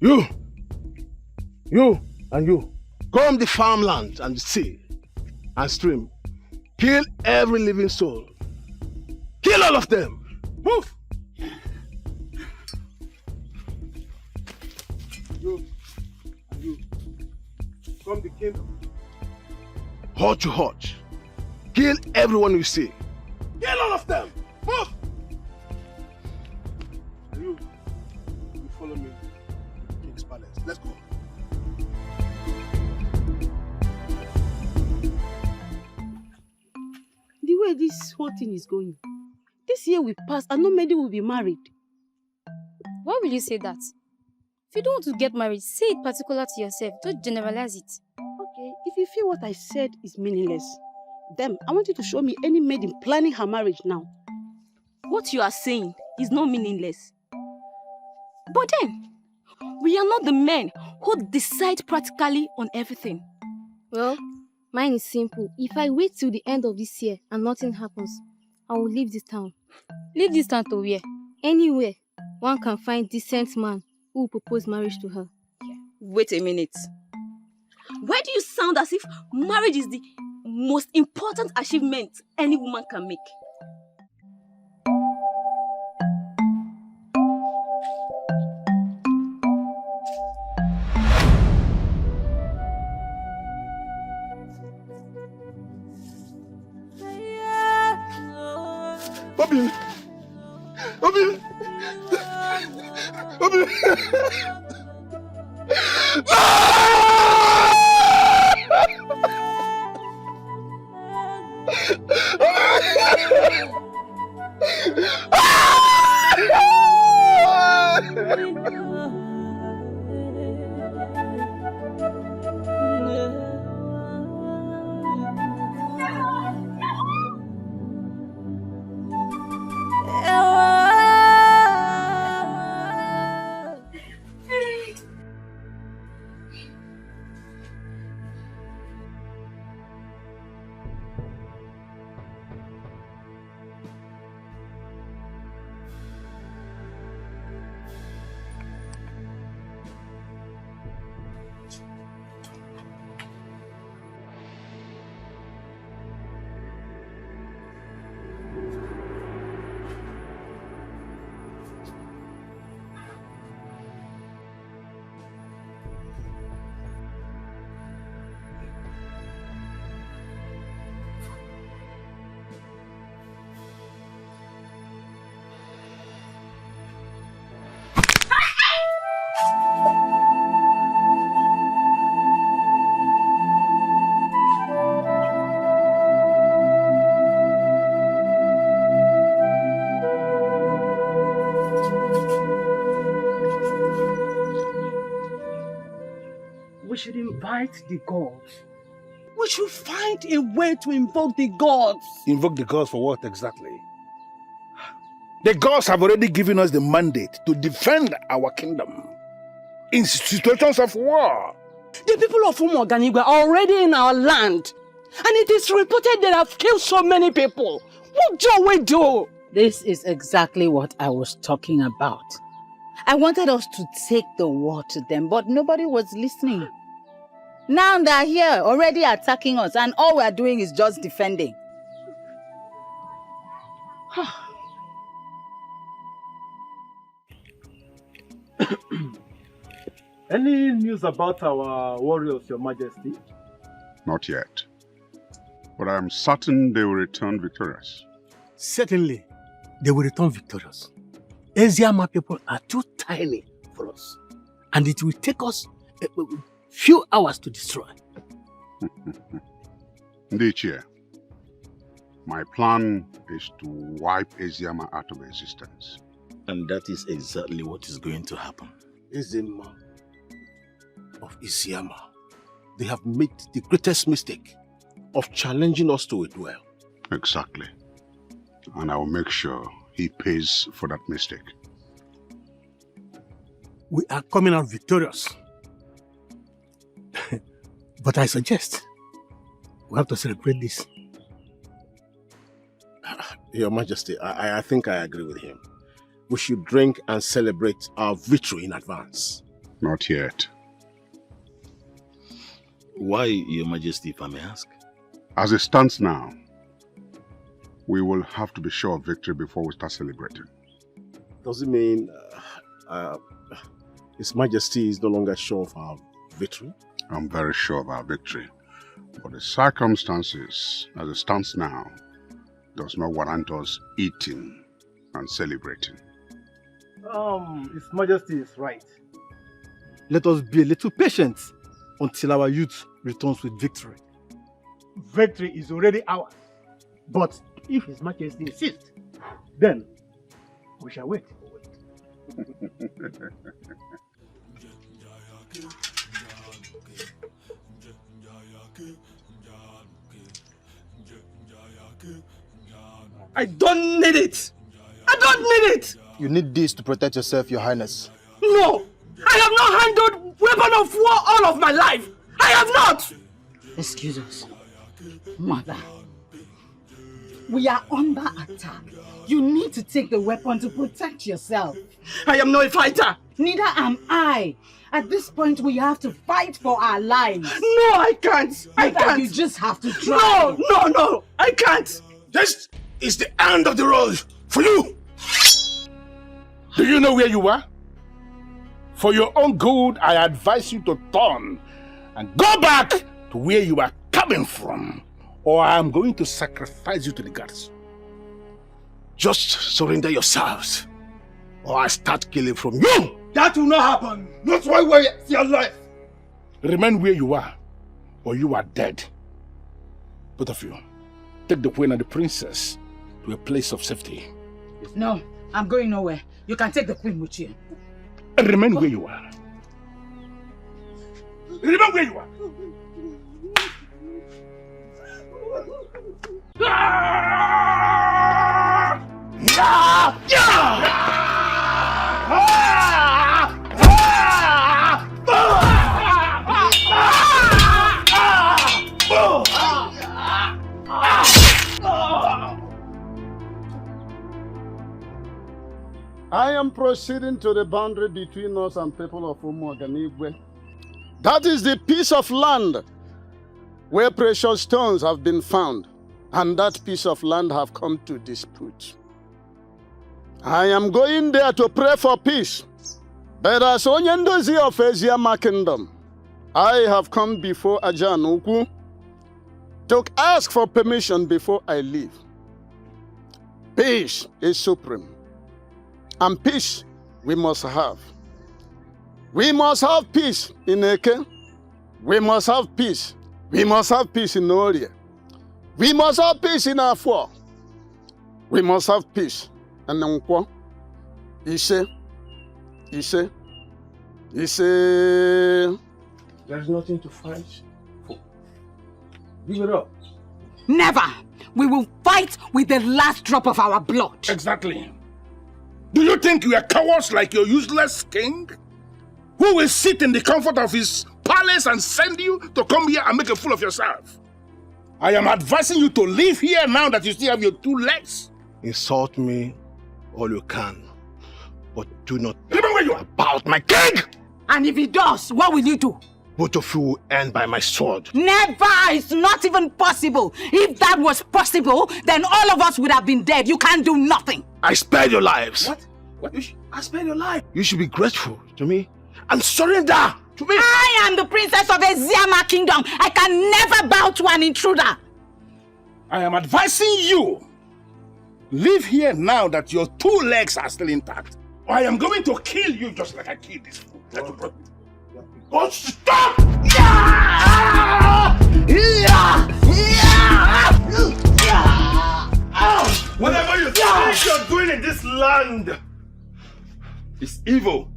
You, and you, comb the farmland and the sea and stream. Kill every living soul. Kill all of them. Move! You, and you. From the kingdom. Hot to hot. Kill everyone you see. Kill all of them! Move! You follow me to the king's palace. Let's go. The way this whole thing is going, this year will pass and no many will be married. Why will you say that? If you don't want to get married, say it particular to yourself. Don't generalize it. Okay, if you feel what I said is meaningless, then I want you to show me any maiden planning her marriage now. What you are saying is not meaningless. But then, we are not the men who decide practically on everything. Well, mine is simple. If I wait till the end of this year and nothing happens, I will leave this town. Leave this town to where? Anywhere one can find decent man who will propose marriage to her. Wait a minute. Why do you sound as if marriage is the most important achievement any woman can make? Bobby! Bobby! Bobby! We should invite the gods. We should find a way to invoke the gods. Invoke the gods for what exactly? The gods have already given us the mandate to defend our kingdom in situations of war. The people of Umuoganigwe are already in our land. And it is reported they have killed so many people. What do we do? This is exactly what I was talking about. I wanted us to take the war to them, but nobody was listening. Now they're here, already attacking us, and all we're doing is just defending. Any news about our warriors, Your Majesty? Not yet. But I am certain they will return victorious. Certainly, they will return victorious. Eziama people are too tiny for us, and it will take us a few hours to destroy. Ndichie, my plan is to wipe Eziama out of existence. And that is exactly what is going to happen. Ezema of Isiama, they have made the greatest mistake of challenging us to a duel. Exactly. And I will make sure he pays for that mistake. We are coming out victorious. But I suggest we have to celebrate this. Your Majesty, I think I agree with him. We should drink and celebrate our victory in advance. Not yet. Why, Your Majesty, if I may ask? As it stands now, we will have to be sure of victory before we start celebrating. Does it mean His Majesty is no longer sure of our victory? I'm very sure of our victory. But the circumstances, as it stands now, does not warrant us eating and celebrating. His Majesty is right. Let us be a little patient until our youth returns with victory. Victory is already ours. But if His Majesty insists, then we shall wait. I don't need it! I don't need it! You need this to protect yourself, Your Highness. No! I have not handled weapon of war all of my life! I have not! Excuse us. Mother. We are under attack. You need to take the weapon to protect yourself. I am not a fighter! Neither am I. At this point, we have to fight for our lives. No, I can't! I can't! You just have to try. No! I can't! This is the end of the road for you! Do you know where you are? For your own good, I advise you to turn and go back to where you are coming from, or I am going to sacrifice you to the gods. Just surrender yourselves, or I start killing from you! That will not happen! Not why we waste your life! Remain where you are, or you are dead. Both of you, take the queen and the princess to a place of safety. No, I'm going nowhere. You can take the queen with you. And remain where you are. Remain where you are. I am proceeding to the boundary between us and people of Umuoganigwe. That is the piece of land where precious stones have been found, and that piece of land have come to dispute. I am going there to pray for peace. But as Onyendozi of Eziama Kingdom, I have come before Ajan Ukwu to ask for permission before I leave. Peace is supreme. And peace we must have. We must have peace in Eke. We must have peace. We must have peace in Oria. We must have peace in Afua. We must have peace in Nkwo. Ise. There's nothing to fight for. Give it up. Never! We will fight with the last drop of our blood. Exactly. Do you think you are cowards like your useless king? Who will sit in the comfort of his palace and send you to come here and make a fool of yourself? I am advising you to leave here now that you still have your 2 legs. Insult me all you can, but do not remember where you are about my king! And if he does, what will you do? Both of you will end by my sword. Never! It's not even possible. If that was possible, then all of us would have been dead. You can't do nothing. I spared your lives. What? I spared your life. You should be grateful to me and surrender to me. I am the princess of Eziama Kingdom. I can never bow to an intruder. I am advising you, leave here now that your 2 legs are still intact. Or I am going to kill you just like I killed this fool that you brought me. Oh, stop! Whatever you think you're doing in this land is evil.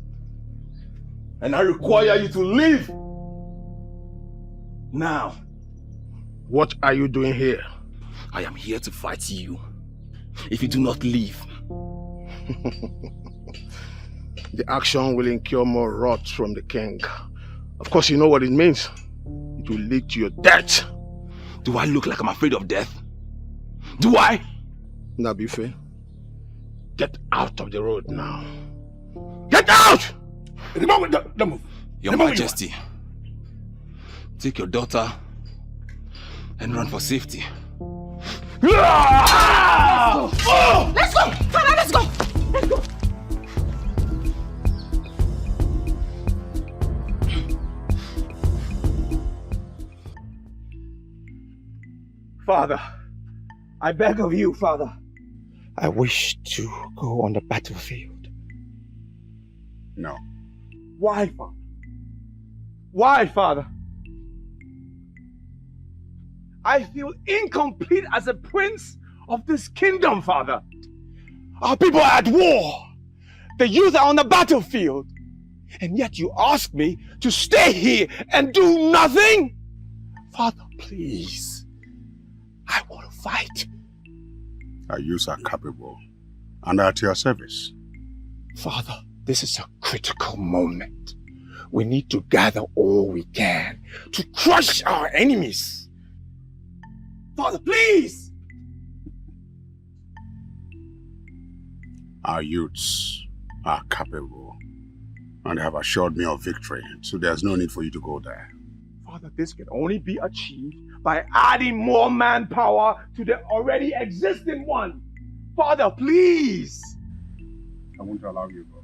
And I require you to leave. Now. What are you doing here? I am here to fight you. If you do not leave. The action will incur more wrath from the king. Of course, you know what it means. It will lead to your death. Do I look like I'm afraid of death? Do I? Nabife, get out of the road now. Get out! Don't move. Your Majesty, take your daughter and run for safety. Let's go! Let's go! Father, let's go! Let's go! Father, I beg of you, Father. I wish to go on the battlefield. No. Why, Father? Why, Father? I feel incomplete as a prince of this kingdom, Father. Our people are at war. The youth are on the battlefield. And yet you ask me to stay here and do nothing? Father, please. I want to fight. Our youths are capable and at your service. Father, this is a critical moment. We need to gather all we can to crush our enemies. Father, please! Our youths are capable and they have assured me of victory, so there's no need for you to go there. Father, this can only be achieved by adding more manpower to the already existing one. Father, please! I won't allow you to go.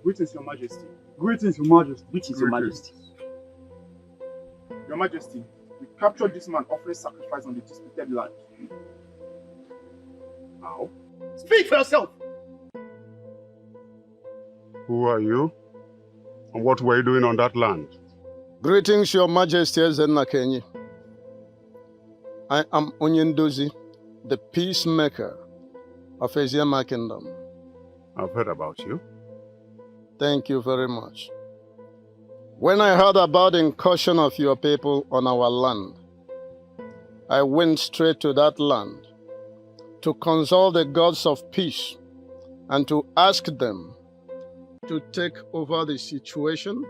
Greetings, Your Majesty. Greetings, Your Majesty. Greetings, Your Majesty. Your Majesty, we captured this man offering sacrifice on the disputed land. How? Speak for yourself! Who are you? And what were you doing on that land? Greetings, Your Majesty Ezenna Kenyi. I am Onyendozi, the peacemaker of Eziama Kingdom. I've heard about you. Thank you very much. When I heard about the incursion of your people on our land, I went straight to that land to consult the gods of peace and to ask them to take over the situation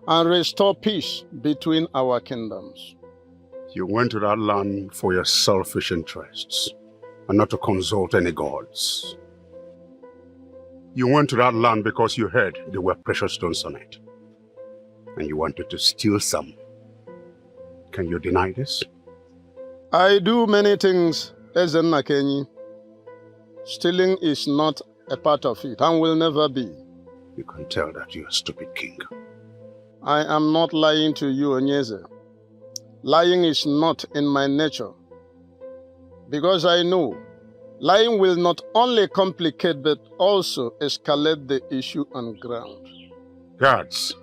and restore peace between our kingdoms. You went to that land for your selfish interests and not to consult any gods. You went to that land because you heard there were precious stones on it. And you wanted to steal some. Can you deny this? I do many things, Ezenna Kenyi. Stealing is not a part of it and will never be. You can tell that you're a stupid king. I am not lying to you, Onyeze. Lying is not in my nature. Because I know lying will not only complicate but also escalate the issue on ground. Guards,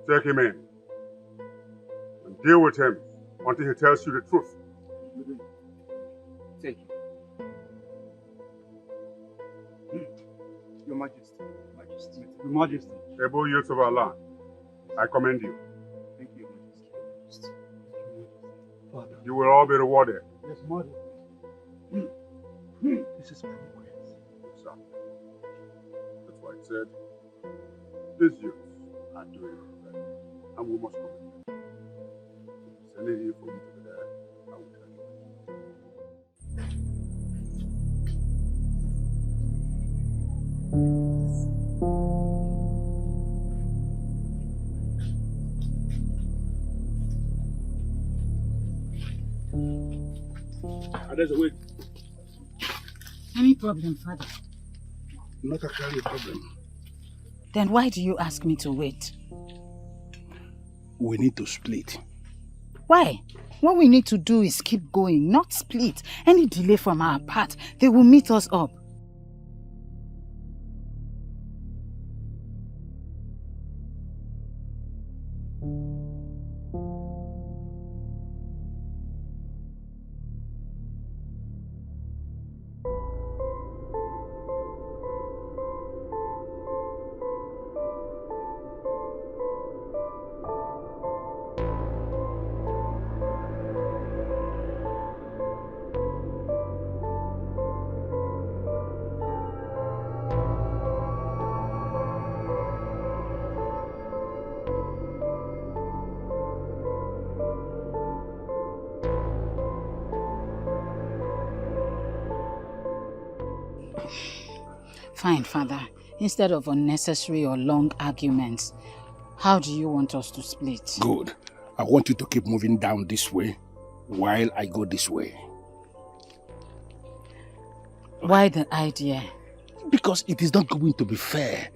take him in and deal with him until he tells you the truth. Take him. Your Majesty. Your Majesty. Able youth of our land, I commend you. Thank you, Your Majesty. Father. You will all be rewarded. Yes, Majesty. This is progress. Exactly. That's why I said, these youths are doing it right, and we must come. Sending you for you to be there, I will tell you. There's a way. Any problem, Father? Not actually a problem. Then why do you ask me to wait? We need to split. Why? What we need to do is keep going, not split. Any delay from our part, they will meet us up. Fine, Father. Instead of unnecessary or long arguments, how do you want us to split? Good. I want you to keep moving down this way while I go this way. Why the idea? Because it is not going to be fair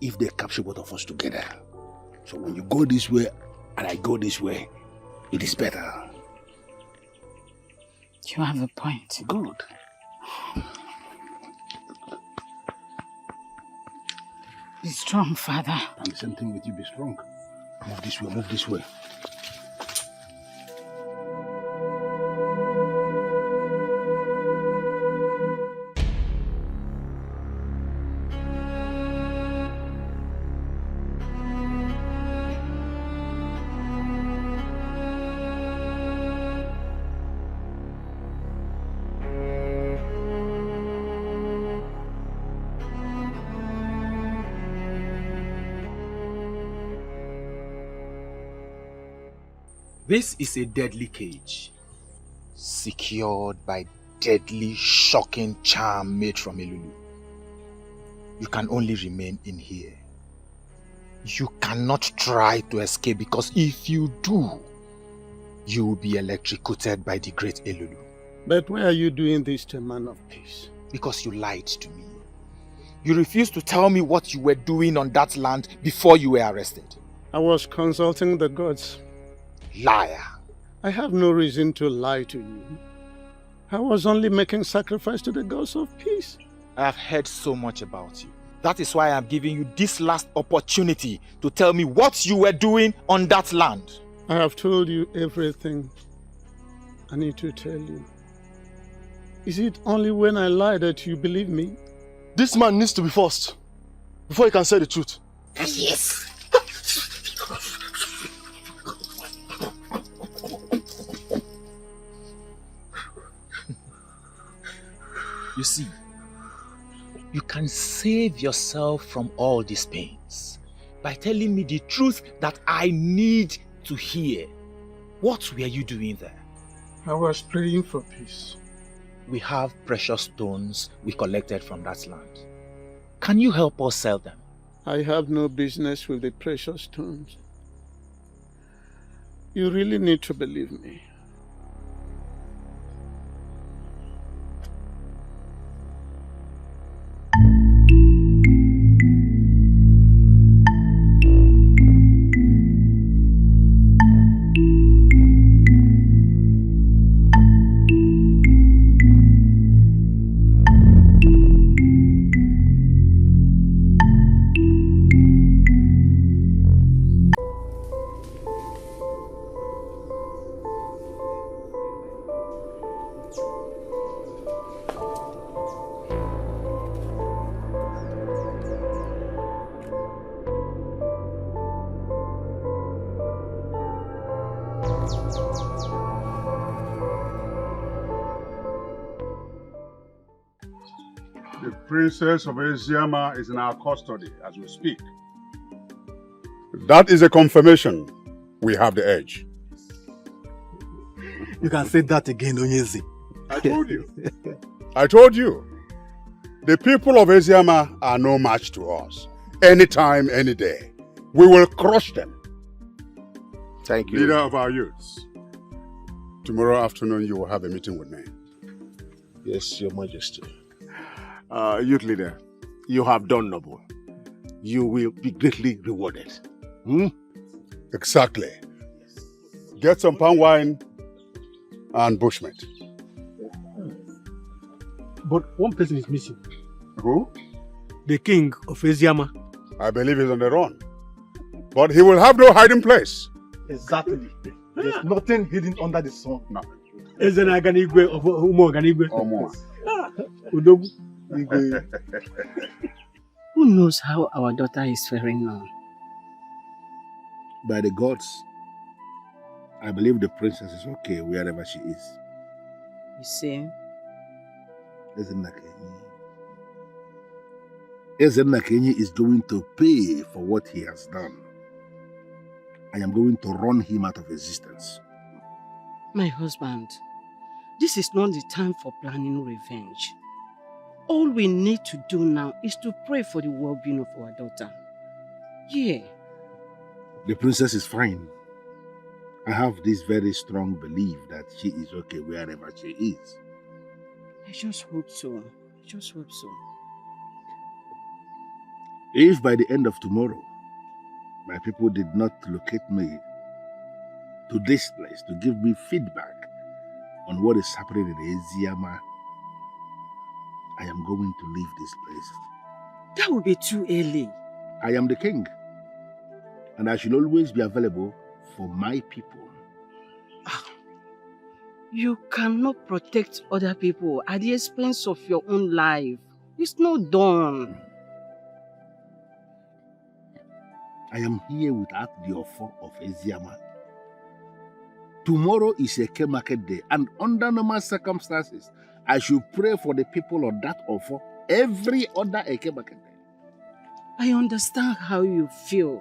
if they capture both of us together. So when you go this way and I go this way, it is better. You have a point. Good. Be strong, Father. And the same thing with you, be strong. Move this way, move this way. This is a deadly cage, secured by deadly, shocking charm made from Elulu. You can only remain in here. You cannot try to escape, because if you do, you will be electrocuted by the great Elulu. But why are you doing this to a man of peace? Because you lied to me. You refused to tell me what you were doing on that land before you were arrested. I was consulting the gods. Liar. I have no reason to lie to you. I was only making sacrifice to the gods of peace. I have heard so much about you. That is why I am giving you this last opportunity to tell me what you were doing on that land. I have told you everything I need to tell you. Is it only when I lie that you believe me? This man needs to be forced before he can say the truth. Yes. You see, you can save yourself from all these pains by telling me the truth that I need to hear. What were you doing there? I was praying for peace. We have precious stones we collected from that land. Can you help us sell them? I have no business with the precious stones. You really need to believe me. The Princess of Eziama is in our custody as we speak. That is a confirmation we have the edge. You can say that again, Onyezi. I told you. I told you. The people of Eziama are no match to us. Anytime, any day. We will crush them. Thank you. Leader of our youths. Tomorrow afternoon you will have a meeting with me. Yes, Your Majesty. Youth leader, you have done noble. You will be greatly rewarded. Exactly. Get some palm wine and bushmeat. But one person is missing. Who? The king of Eziama. I believe he's on the run. But he will have no hiding place. Exactly. There's nothing hidden under the sun. Nothing. Ezenaganigwe of Umoganigwe. Udogu. Who knows how our daughter is faring now? By the gods, I believe the princess is okay wherever she is. You see? Ezenakenyi is going to pay for what he has done. I am going to run him out of existence. My husband, this is not the time for planning revenge. All we need to do now is to pray for the well-being of our daughter. Yeah. The princess is fine. I have this very strong belief that she is okay wherever she is. I just hope so. I just hope so. If by the end of tomorrow, my people did not locate me to this place to give me feedback on what is happening in Eziama, I am going to leave this place. That would be too early. I am the king, and I should always be available for my people. You cannot protect other people at the expense of your own life. It's not done. I am here without the offer of Eziama. Tomorrow is a Eke market day, and under normal circumstances, I should pray for the people of that offer every other Eke market day. I understand how you feel.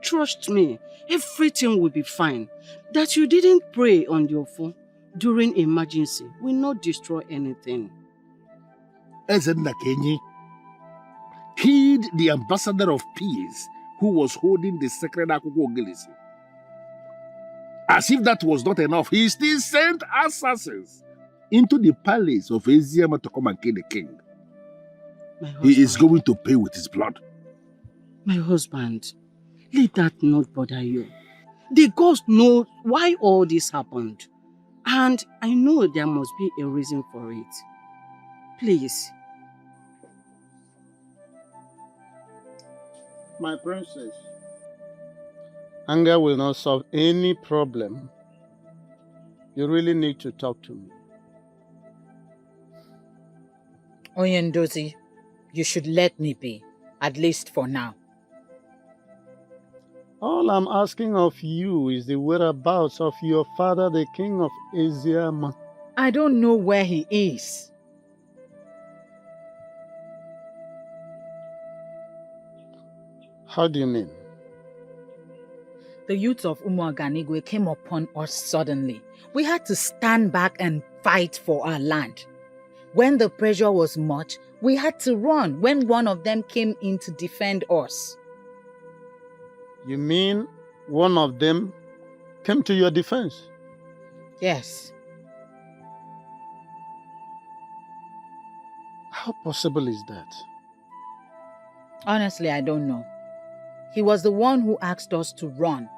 Trust me, everything will be fine. That you didn't pray on your phone during emergency will not destroy anything. Ezenna Kenyi killed the ambassador of peace who was holding the sacred Akuko Ogilisi. As if that was not enough, he still sent assassins into the palace of Eziama to come and kill the king. He is going to pay with his blood. My husband, let that not bother you. The gods know why all this happened. And I know there must be a reason for it. Please. My princess, anger will not solve any problem. You really need to talk to me. Oyendozi, you should let me be, at least for now. All I'm asking of you is the whereabouts of your father, the king of Eziama. I don't know where he is. How do you mean? The youth of Umuaganigwe came upon us suddenly. We had to stand back and fight for our land. When the pressure was much, we had to run when one of them came in to defend us. You mean one of them came to your defense? Yes. How possible is that? Honestly, I don't know. He was the one who asked us to run.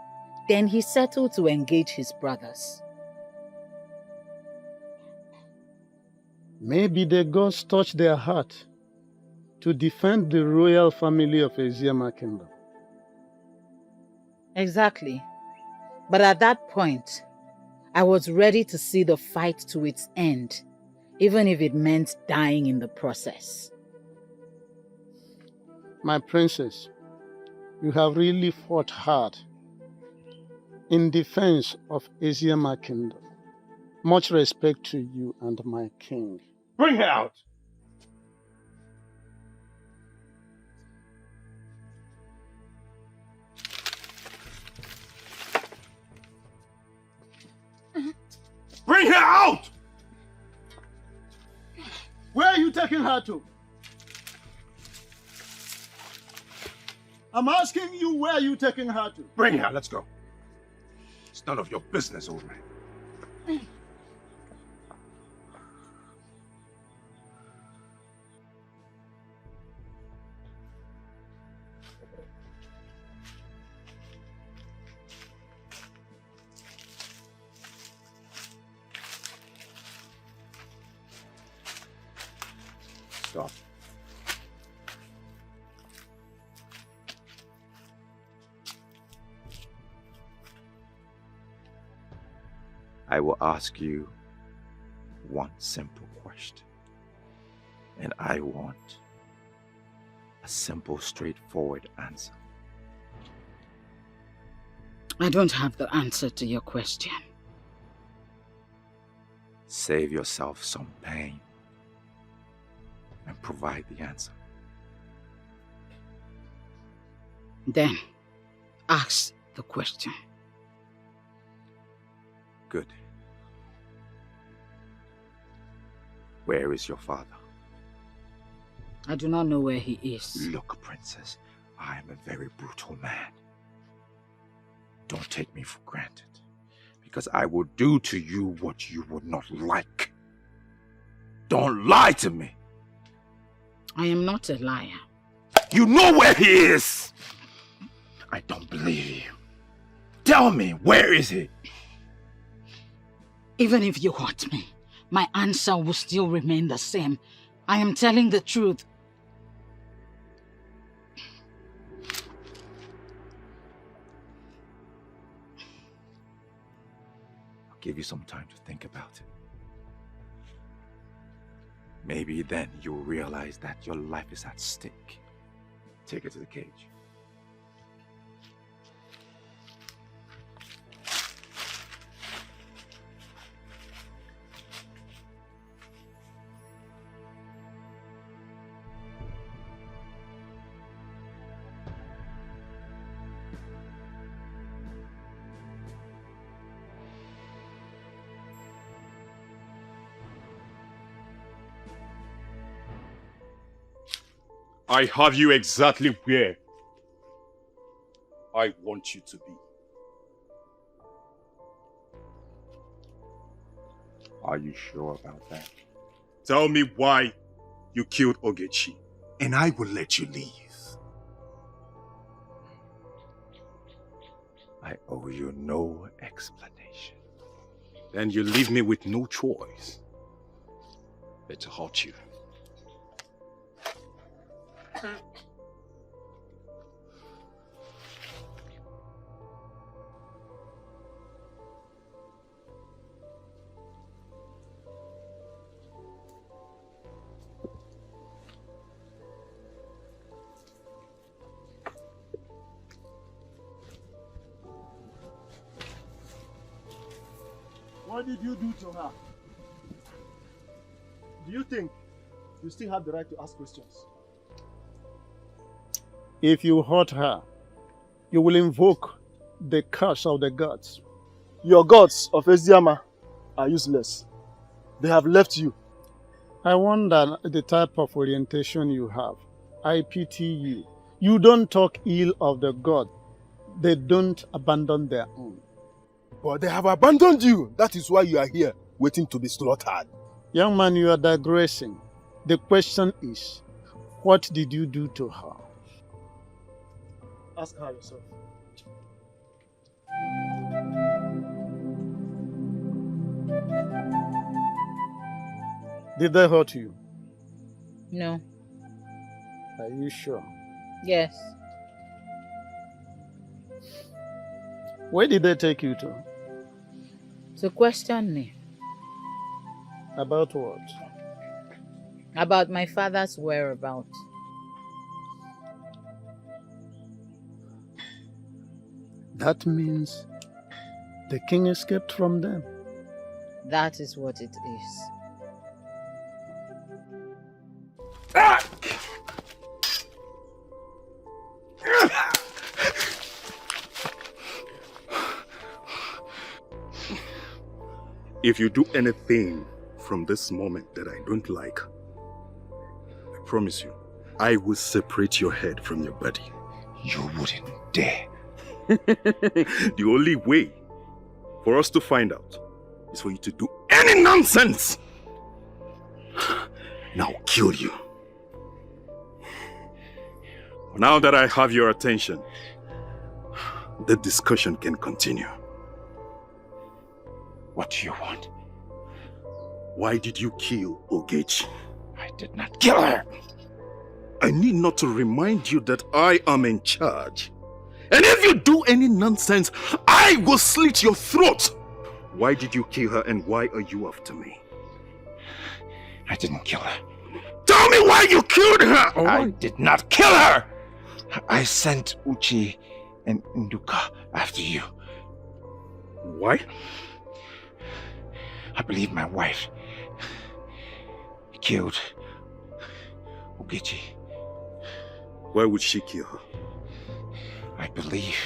Then he settled to engage his brothers. Maybe the gods touched their heart to defend the royal family of Eziama Kingdom. Exactly. But at that point, I was ready to see the fight to its end, even if it meant dying in the process. My princess, you have really fought hard in defense of Eziama Kingdom. Much respect to you and my king. Bring her out! Bring her out! Where are you taking her to? I'm asking you, where are you taking her to? Bring her, let's go. It's none of your business, old man. Stop. I will ask you one simple question. And I want a simple, straightforward answer. I don't have the answer to your question. Save yourself some pain and provide the answer. Then, ask the question. Good. Where is your father? I do not know where he is. Look, princess, I am a very brutal man. Don't take me for granted, because I will do to you what you would not like. Don't lie to me. I am not a liar. You know where he is! I don't believe you. Tell me, where is he? Even if you hurt me, my answer will still remain the same. I am telling the truth. give you some time to think about it. Maybe then you'll realize that your life is at stake. Take it to the cage. I have you exactly where I want you to be. Are you sure about that? Tell me why you killed Ogechi, and I will let you leave. I owe you no explanation. Then you leave me with no choice but to hurt you. What did you do to her? Do you think you still have the right to ask questions? If you hurt her, you will invoke the curse of the gods. Your gods of Eziama are useless. They have left you. I wonder the type of orientation you have. I pity you. You don't talk ill of the god. They don't abandon their own. But they have abandoned you. That is why you are here, waiting to be slaughtered. Young man, you are digressing. The question is, what did you do to her? Ask her yourself. Did they hurt you? No. Are you sure? Yes. Where did they take you to? To question me. About what? About my father's whereabouts. That means the king escaped from them. That is what it is. If you do anything from this moment that I don't like, I promise you, I will separate your head from your body. You wouldn't dare. The only way for us to find out is for you to do any nonsense. Now I'll kill you. Now that I have your attention, the discussion can continue. What do you want? Why did you kill Ogechi? I did not kill her. I need not to remind you that I am in charge. And if you do any nonsense, I will slit your throat. Why did you kill her and why are you after me? I didn't kill her. Tell me why you killed her! I did not kill her! I sent Uchi and Nduka after you. Why? I believe my wife killed Ogechi. Why would she kill her? I believe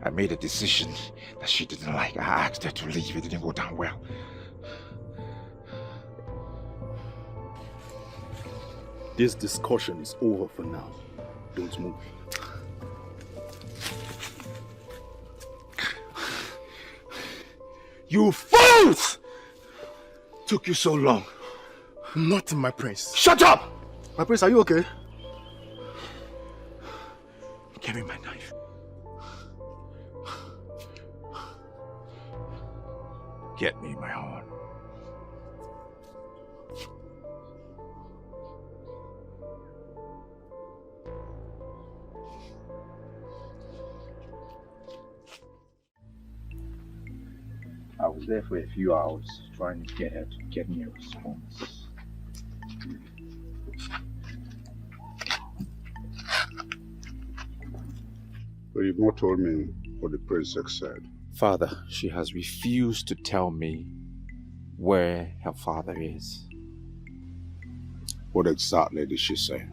I made a decision that she didn't like. I asked her to leave. It didn't go down well. This discussion is over for now. Don't move. You fools! Took you so long. Nothing, my prince. Shut up! My prince, are you okay? Give me my knife. Get me my horn. I will was there for a few hours trying to get her to get me a response. But you've not told me what the princess said. Father, she has refused to tell me where her father is. What exactly did she say?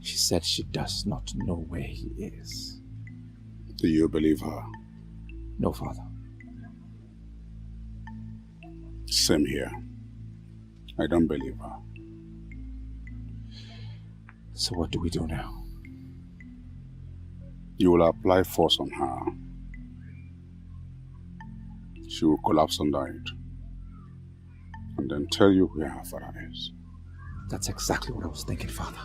She said she does not know where he is. Do you believe her? No, Father. Same here. I don't believe her. So what do we do now? You will apply force on her. She will collapse under it. And then tell you where her father is. That's exactly what I was thinking, Father.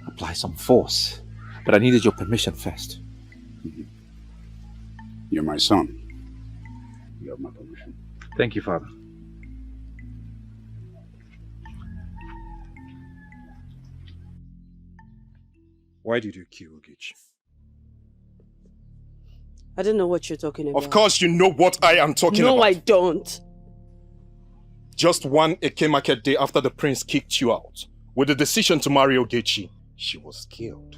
Apply some force. But I needed your permission first. You're my son. You have my permission. Thank you, Father. Why did you kill Ogechi? I don't know what you're talking about. Of course you know what I am talking about. No, I don't. Just one Eke market day after the prince kicked you out, with the decision to marry Ogechi, she was killed.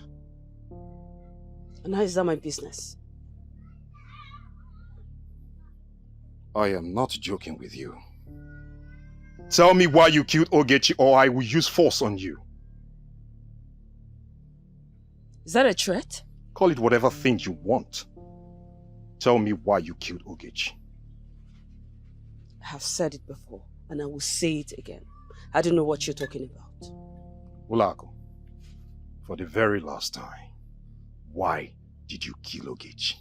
And how is that my business? I am not joking with you. Tell me why you killed Ogechi or I will use force on you. Is that a threat? Call it whatever thing you want. Tell me why you killed Ogechi. I have said it before, and I will say it again. I don't know what you're talking about. Ulago, for the very last time, why did you kill Ogechi?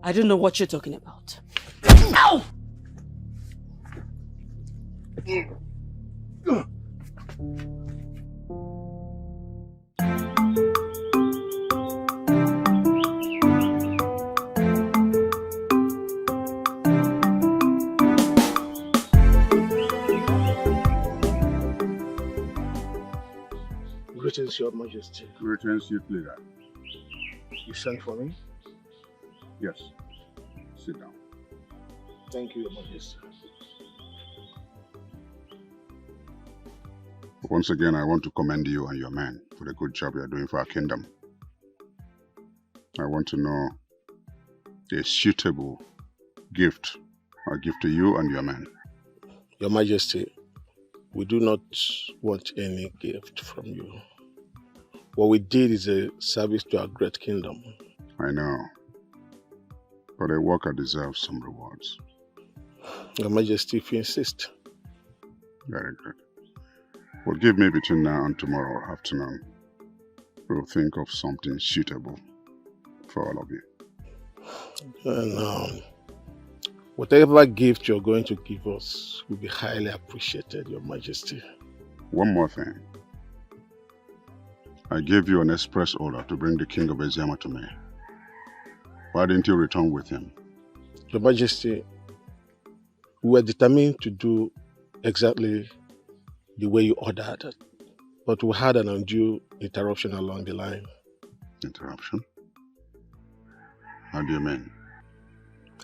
I don't know what you're talking about. Ow! Greetings, Your Majesty. Greetings, youth leader. You sent for me? Yes. Sit down. Thank you, Your Majesty. Once again, I want to commend you and your men for the good job you are doing for our kingdom. I want to know a suitable gift I'll give to you and your men. Your Majesty, we do not want any gift from you. What we did is a service to our great kingdom. I know, but a worker deserves some rewards. Your Majesty, if you insist. Very good. Well, give me between now and tomorrow afternoon. We'll think of something suitable for all of you. And whatever gift you're going to give us will be highly appreciated, Your Majesty. One more thing. I gave you an express order to bring the king of Eziama to me. Why didn't you return with him? Your Majesty, we were determined to do exactly the way you ordered, but we had an undue interruption along the line. Interruption? How do you mean?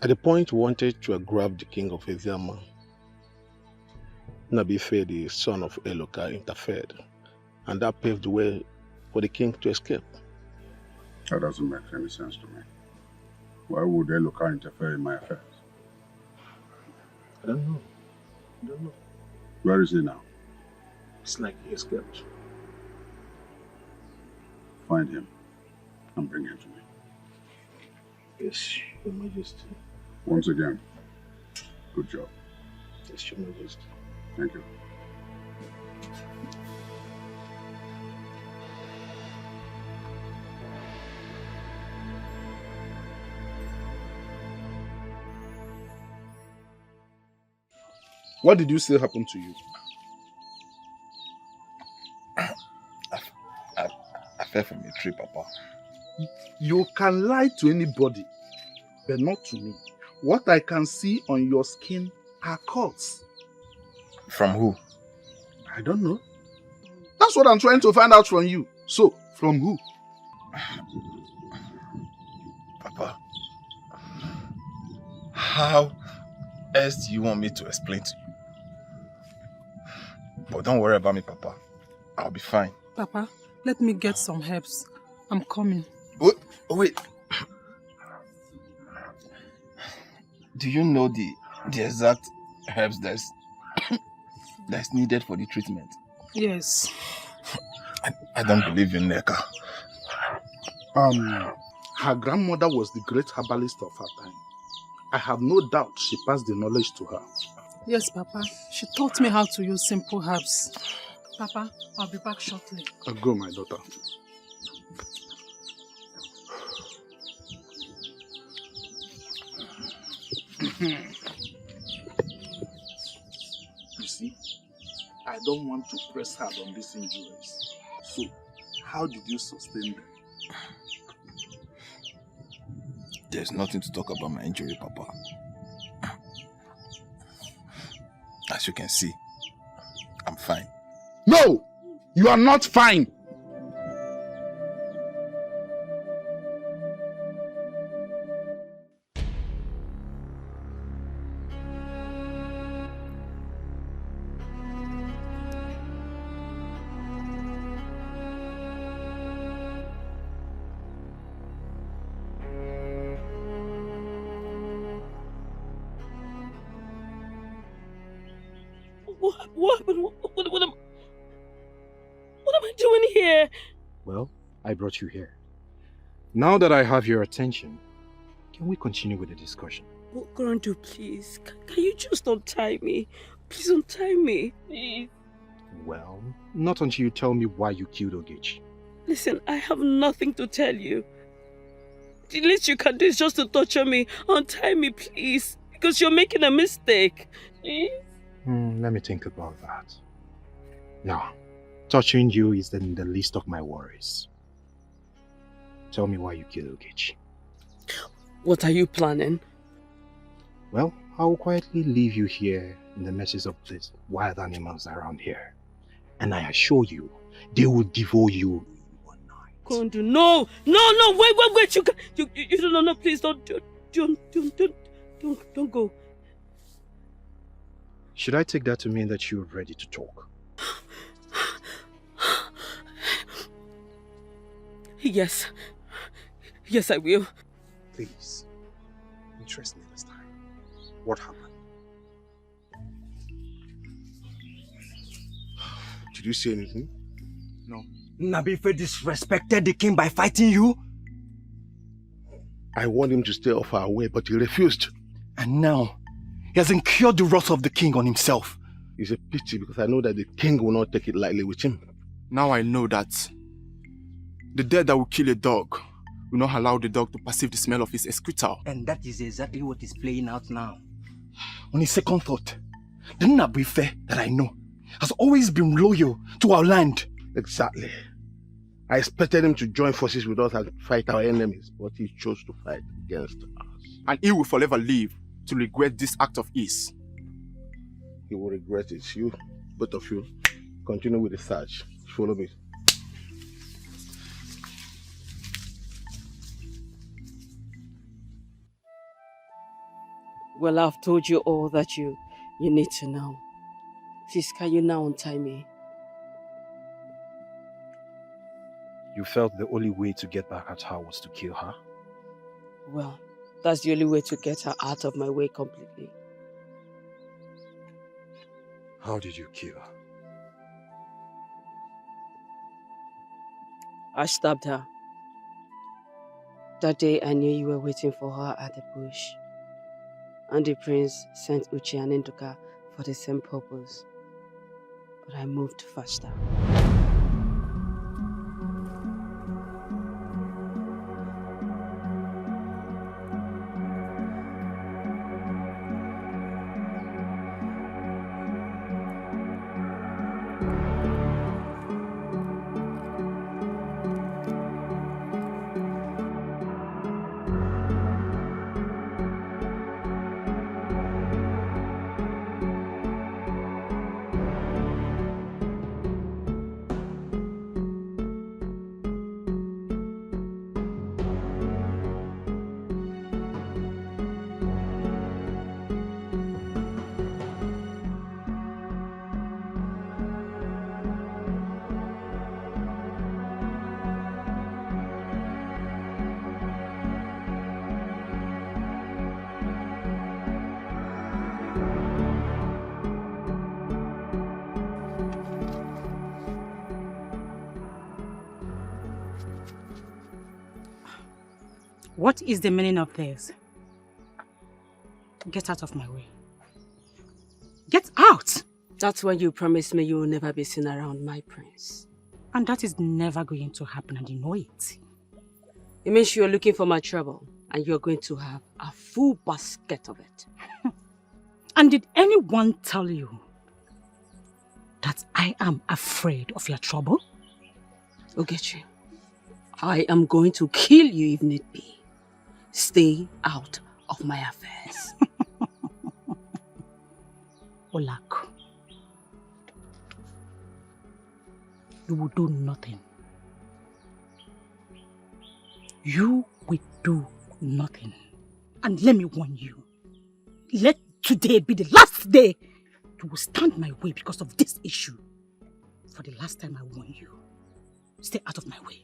At the point we wanted to grab the king of Eziama, Nabife, the son of Eloka, interfered, and that paved the way for the king to escape. That doesn't make any sense to me. Why would Eloka interfere in my affairs? I don't know. Where is he now? It's like he escaped. Find him and bring him to me. Yes, Your Majesty. Once again, good job. Yes, Your Majesty. Thank you. What did you say happened to you? I fell from a tree, Papa. You can lie to anybody, but not to me. What I can see on your skin are cuts. From who? I don't know. That's what I'm trying to find out from you. So, from who? Papa, How else do you want me to explain to you? But don't worry about me, Papa. I'll be fine. Papa, let me get some herbs. I'm coming. Wait. Do you know the exact herbs that's needed for the treatment? Yes. I don't believe in Neka. Her grandmother was the great herbalist of her time. I have no doubt she passed the knowledge to her. Yes, Papa. She taught me how to use simple herbs. Papa, I'll be back shortly. Go, my daughter. You see, I don't want to press hard on these injuries. So, how did you sustain them? There's nothing to talk about my injury, Papa. As you can see, I'm fine. No! You are not fine! What am I doing here? Well, I brought you here. Now that I have your attention, can we continue with the discussion? What Grandu, please? Can you just untie me? Please untie me, please. Well, not until you tell me why you killed Ogechi. Listen, I have nothing to tell you. The least you can do is just to torture me. Untie me, please. Because you're making a mistake. Please. Let me think about that. Now, touching you is in the list of my worries. Tell me why you killed Ogechi. What are you planning? Well, I will quietly leave you here in the messes of these wild animals around here. And I assure you, they will devour you in one night. Kondu, no! No, wait, you no, please don't go. Should I take that to mean that you're ready to talk? Yes, I will. Please, interest me this time. What happened? Did you say anything? No. Nabife disrespected the king by fighting you? I warned him to stay off our way, but he refused. And now, he has incurred the wrath of the king on himself. It's a pity because I know that the king will not take it lightly with him. Now I know that the dead that will kill a dog will not allow the dog to perceive the smell of his excreta. And that is exactly what is playing out now. On a second thought, the Nabife that I know has always been loyal to our land. Exactly. I expected him to join forces with us and fight our enemies, but he chose to fight against us. And he will forever live to regret this act of his. He will regret it. You, both of you, continue with the search. Follow me. Well, I've told you all that you need to know. Please, can you now untie me? You felt the only way to get back at her was to kill her? Well, that's the only way to get her out of my way completely. How did you kill her? I stabbed her. That day I knew you were waiting for her at the bush. And the prince sent Uchi and Nduka for the same purpose. But I moved faster. What is the meaning of this? Get out of my way. Get out! That's when you promised me you will never be seen around my prince. And that is never going to happen, and you know it. It means you're looking for my trouble, and you're going to have a full basket of it. And did anyone tell you that I am afraid of your trouble? Ogechi, I am going to kill you if need be. Stay out of my affairs. Olak, you will do nothing. You will do nothing. And let me warn you, let today be the last day you will stand my way because of this issue. For the last time I warn you, stay out of my way.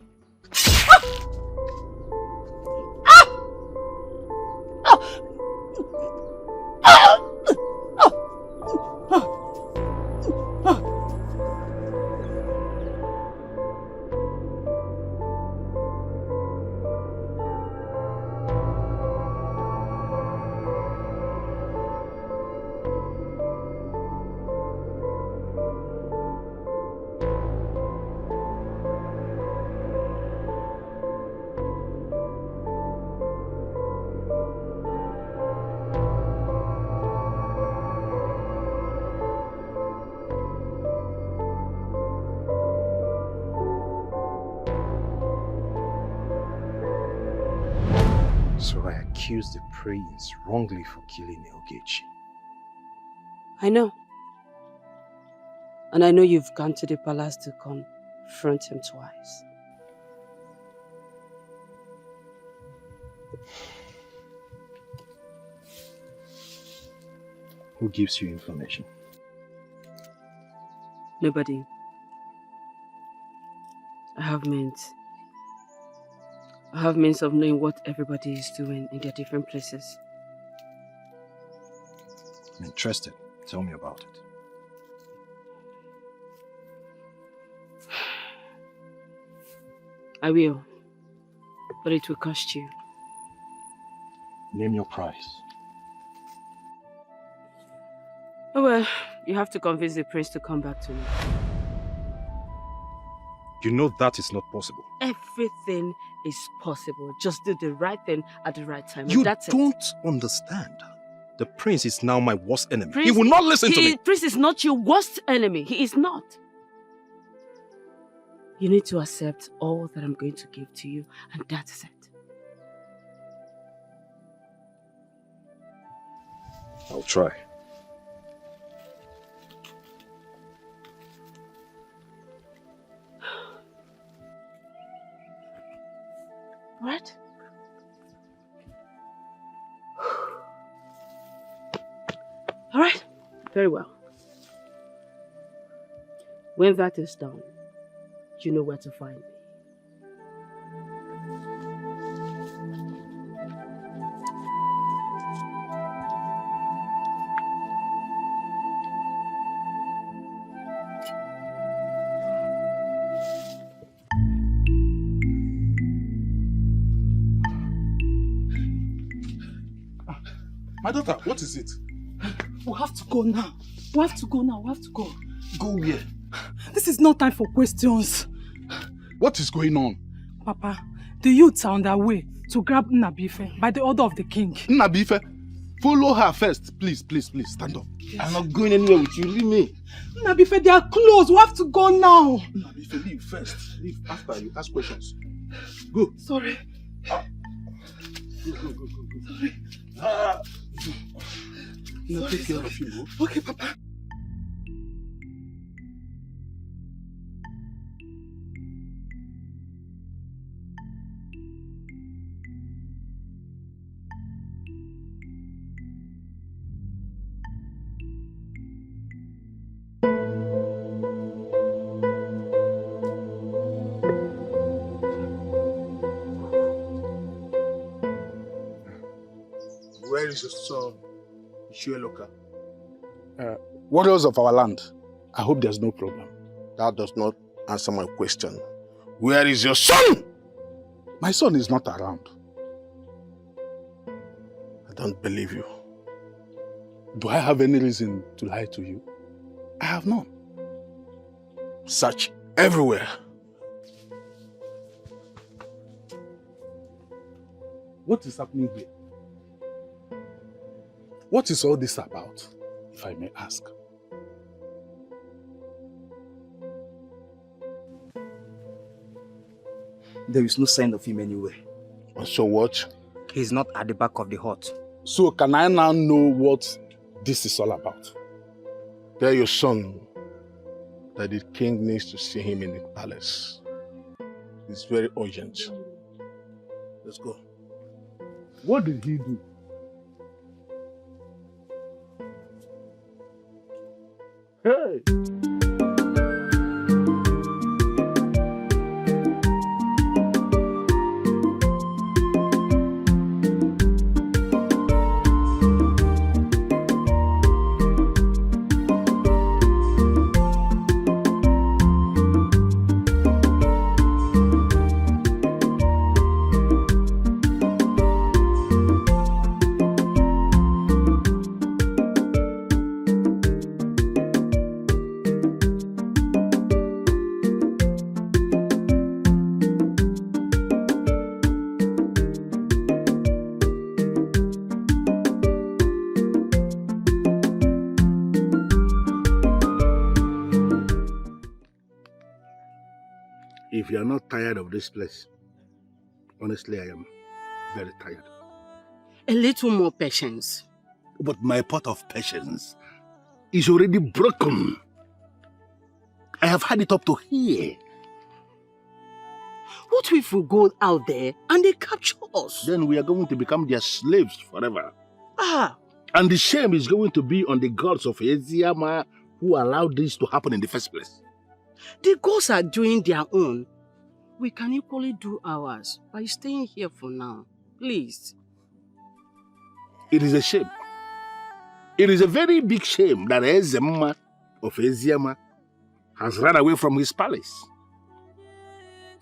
So I accused the prince wrongly for killing Ogechi. I know. And I know you've gone to the palace to confront him twice. Who gives you information? Nobody. I have means of knowing what everybody is doing in their different places. I'm interested. Tell me about it. I will. But it will cost you. Name your price. Oh well, you have to convince the prince to come back to me. You know that is not possible. Everything is possible. Just do the right thing at the right time. You and that's don't understand. The prince is now my worst enemy. Prince, he will not listen to me. Prince is not your worst enemy. He is not. You need to accept all that I'm going to give to you, and that's it. I'll try. What? All right. Very well. When that is done, you know where to find me. My daughter, what is it? We have to go now. We have to go now. We have to go. Go where? This is no time for questions. What is going on? Papa, the youths are on their way to grab Nnabife by the order of the king. Nnabife? Follow her first. Please, please, please, stand up. I'm not going anywhere with you. Leave me. Nnabife, they are close. We have to go now. Nnabife, leave first. Leave after you ask questions. Go. Sorry. Go. Sorry. Now take care of you. Go. Okay, Papa. Where is your son, Ishueloka? Warriors of our land. I hope there's no problem. That does not answer my question. Where is your son? My son is not around. don't believe you. Do I have any reason to lie to you? I have none. Search everywhere. What is happening here? What is all this about, if I may ask? There is no sign of him anywhere. So what? He's not at the back of the hut. So can I now know what this is all about? Tell your son that the king needs to see him in the palace. It's very urgent. Let's go. What did he do? Hey! If you are not tired of this place, honestly, I am very tired. A little more patience. But my pot of patience is already broken. I have had it up to here. What if we go out there and they capture us? Then we are going to become their slaves forever. Ah! And the shame is going to be on the gods of Eziama who allowed this to happen in the first place. The gods are doing their own. We can equally do ours by staying here for now. Please. It is a shame. It is a very big shame that Ezema of Eziama has run away from his palace.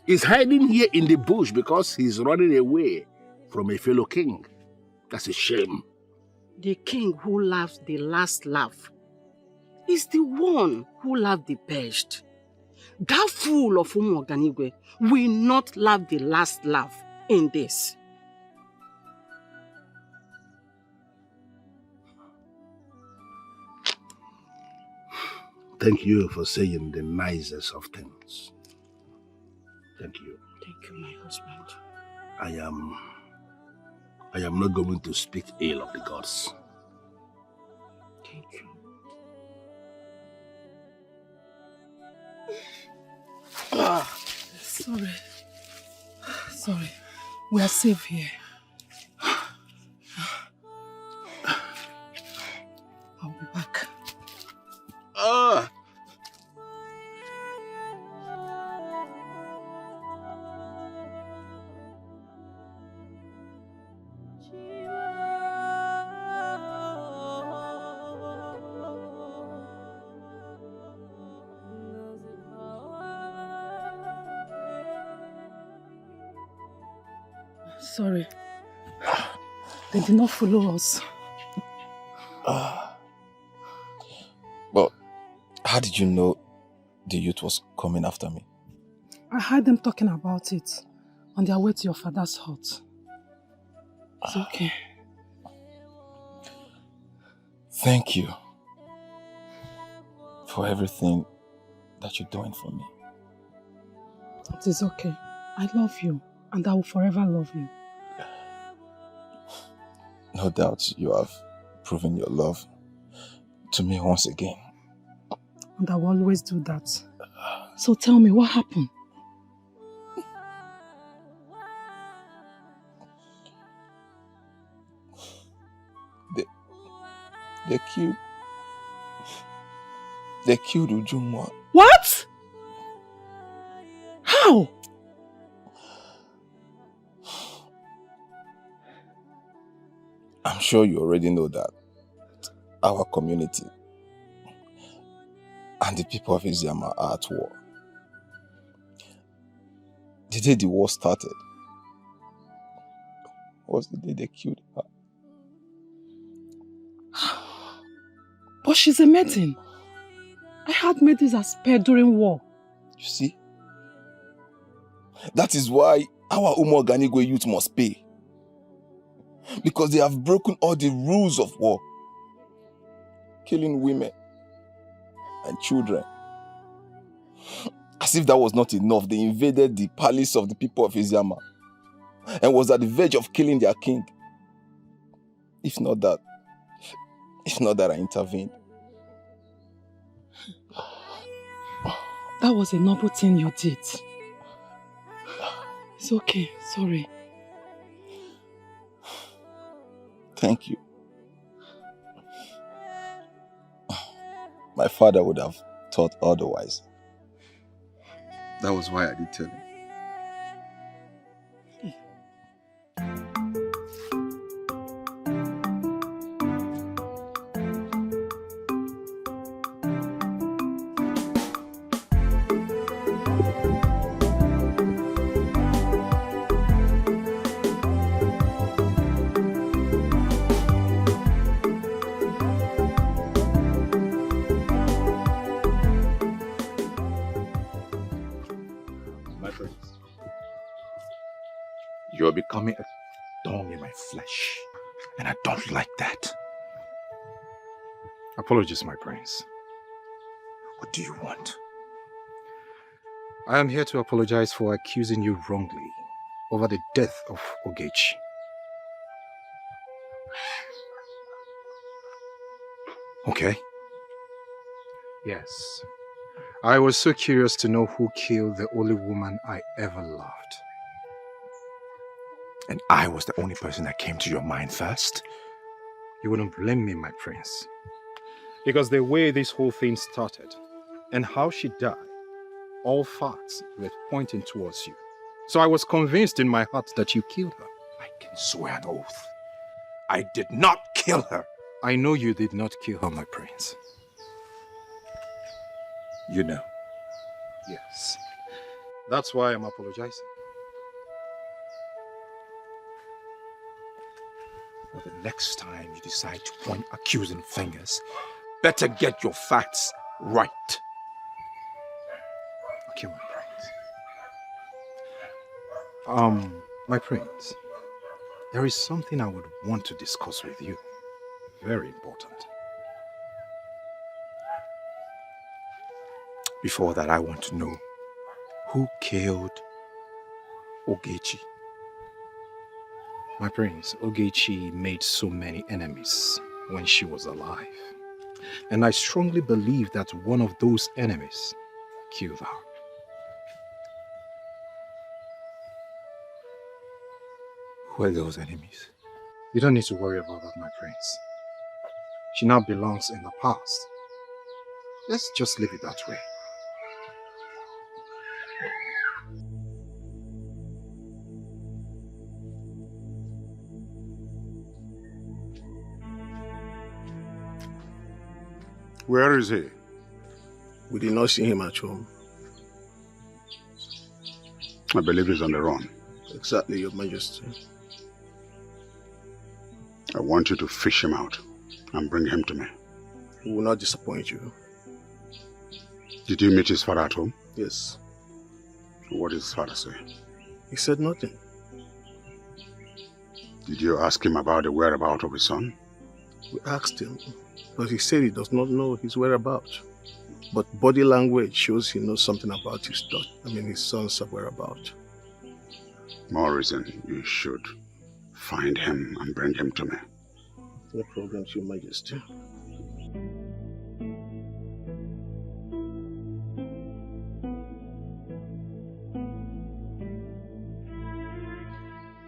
He's hiding here in the bush because he's running away from a fellow king. That's a shame. The king who laughs the last laugh is the one who laughed the best. That fool of Umuoganigwe will not laugh the last laugh in this. Thank you for saying the nicest of things. Thank you. Thank you, my husband. I am not going to speak ill of the gods. Thank you. Sorry. Sorry. We are safe here. I'll be back. Sorry. They did not follow us. Well, how did you know the youth was coming after me? I heard them talking about it on their way to your father's hut. It's okay. Thank you for everything that you're doing for me. It is okay. I love you, and I will forever love you. No doubt you have proven your love to me once again. And I will always do that. So tell me, what happened? They killed Ujunwa. What? How? I'm sure you already know that our community and the people of Eziama are at war. The day the war started was the day they killed her. But she's a maiden. I had maidens as spared during war. You see? That is why our Umuoganigwe youth must pay. Because they have broken all the rules of war. Killing women and children. As if that was not enough, they invaded the palace of the people of Eziama and was at the verge of killing their king. If not that I intervened. That was a noble thing you did. It's okay, sorry. Thank you. My father would have thought otherwise. That was why I did tell him. You're becoming a thorn in my flesh, and I don't like that. Apologies, my prince. What do you want? I am here to apologize for accusing you wrongly over the death of Ogechi. Okay? Yes. I was so curious to know who killed the only woman I ever loved. And I was the only person that came to your mind first? You wouldn't blame me, my prince. Because the way this whole thing started and how she died, all facts were pointing towards you. So I was convinced in my heart that you killed her. I can swear an oath. I did not kill her. I know you did not kill her, my prince. You know. Yes. That's why I'm apologizing. But the next time you decide to point accusing fingers, better get your facts right. Okay, my prince. My prince, there is something I would want to discuss with you. Very important. Before that, I want to know who killed Ogechi. My prince, Ogechi made so many enemies when she was alive. And I strongly believe that one of those enemies killed her. Who are those enemies? You don't need to worry about that, my prince. She now belongs in the past. Let's just leave it that way. Where is he? We did not see him at home. I believe he's on the run. Exactly, Your Majesty. I want you to fish him out and bring him to me. We will not disappoint you. Did you meet his father at home? Yes. What did his father say? He said nothing. Did you ask him about the whereabouts of his son? We asked him, but he said he does not know his whereabouts. But body language shows he knows something about his son's whereabouts. More reason you should find him and bring him to me. No problem, Your Majesty.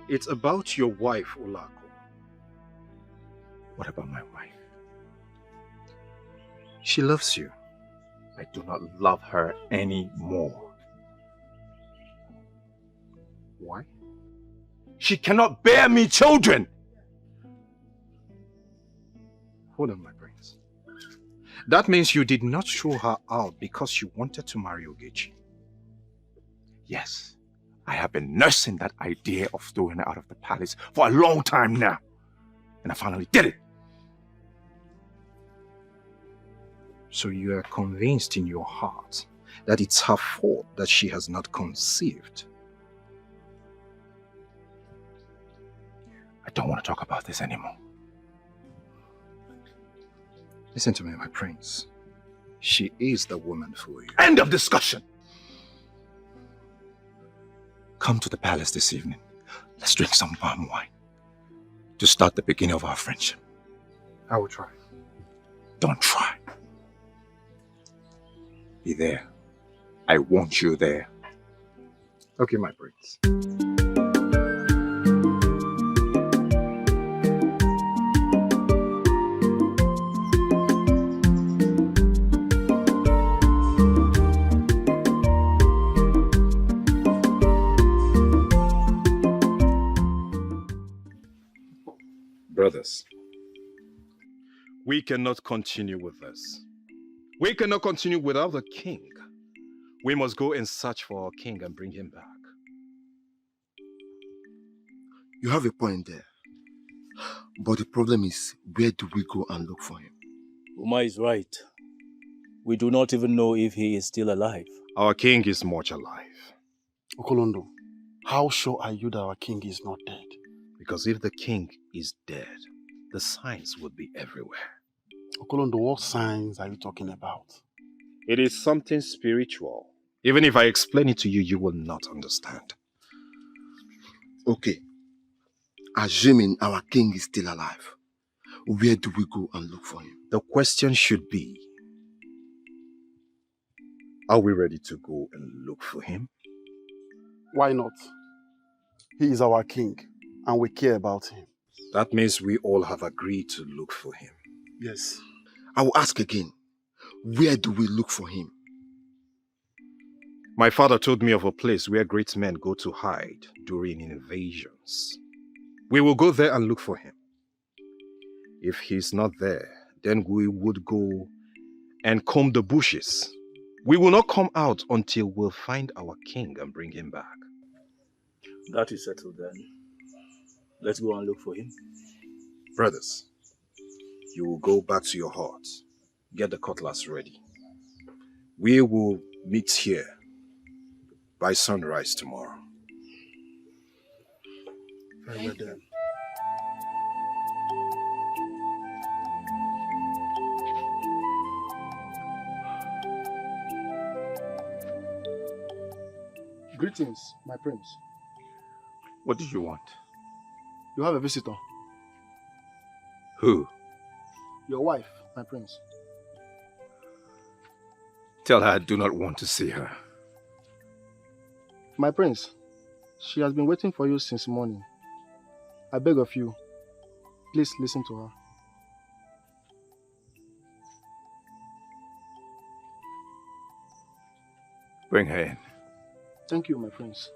It's about your wife, Olako. What about my wife? She loves you. I do not love her anymore. Why? She cannot bear me children! Hold on, my prince. That means you did not throw her out because you wanted to marry Ogechi. Yes, I have been nursing that idea of throwing her out of the palace for a long time now. And I finally did it. So you are convinced in your heart that it's her fault that she has not conceived. I don't want to talk about this anymore. Listen to me, my prince. She is the woman for you. End of discussion! Come to the palace this evening. Let's drink some palm wine to start the beginning of our friendship. I will try. Don't try. Be there. I want you there. Okay, my prince. Brothers, we cannot continue with this. We cannot continue without the king. We must go and search for our king and bring him back. You have a point there. But the problem is, where do we go and look for him? Uma is right. We do not even know if he is still alive. Our king is much alive. Okolondo, how sure are you that our king is not dead? Because if the king is dead, the signs would be everywhere. Okolondo, what signs are you talking about? It is something spiritual. Even if I explain it to you, you will not understand. Okay. Assuming our king is still alive, where do we go and look for him? The question should be, are we ready to go and look for him? Why not? He is our king, and we care about him. That means we all have agreed to look for him. Yes. I will ask again, where do we look for him? My father told me of a place where great men go to hide during invasions. We will go there and look for him. If he's not there, then we would go and comb the bushes. We will not come out until we'll find our king and bring him back. That is settled then. Let's go and look for him. Brothers, you will go back to your hearts. Get the cutlass ready. We will meet here by sunrise tomorrow. Very well then. Greetings, my prince. What do you want? You have a visitor. Who? Your wife, my prince. Tell her I do not want to see her. My prince, she has been waiting for you since morning. I beg of you, please listen to her. Bring her in. Thank you, my prince.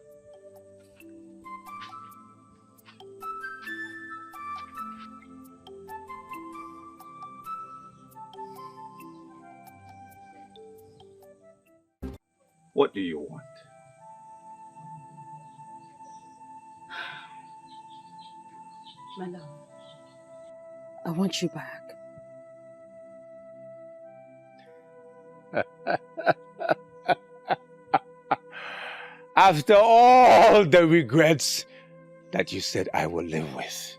What do you want? My love, I want you back. After all the regrets that you said I will live with,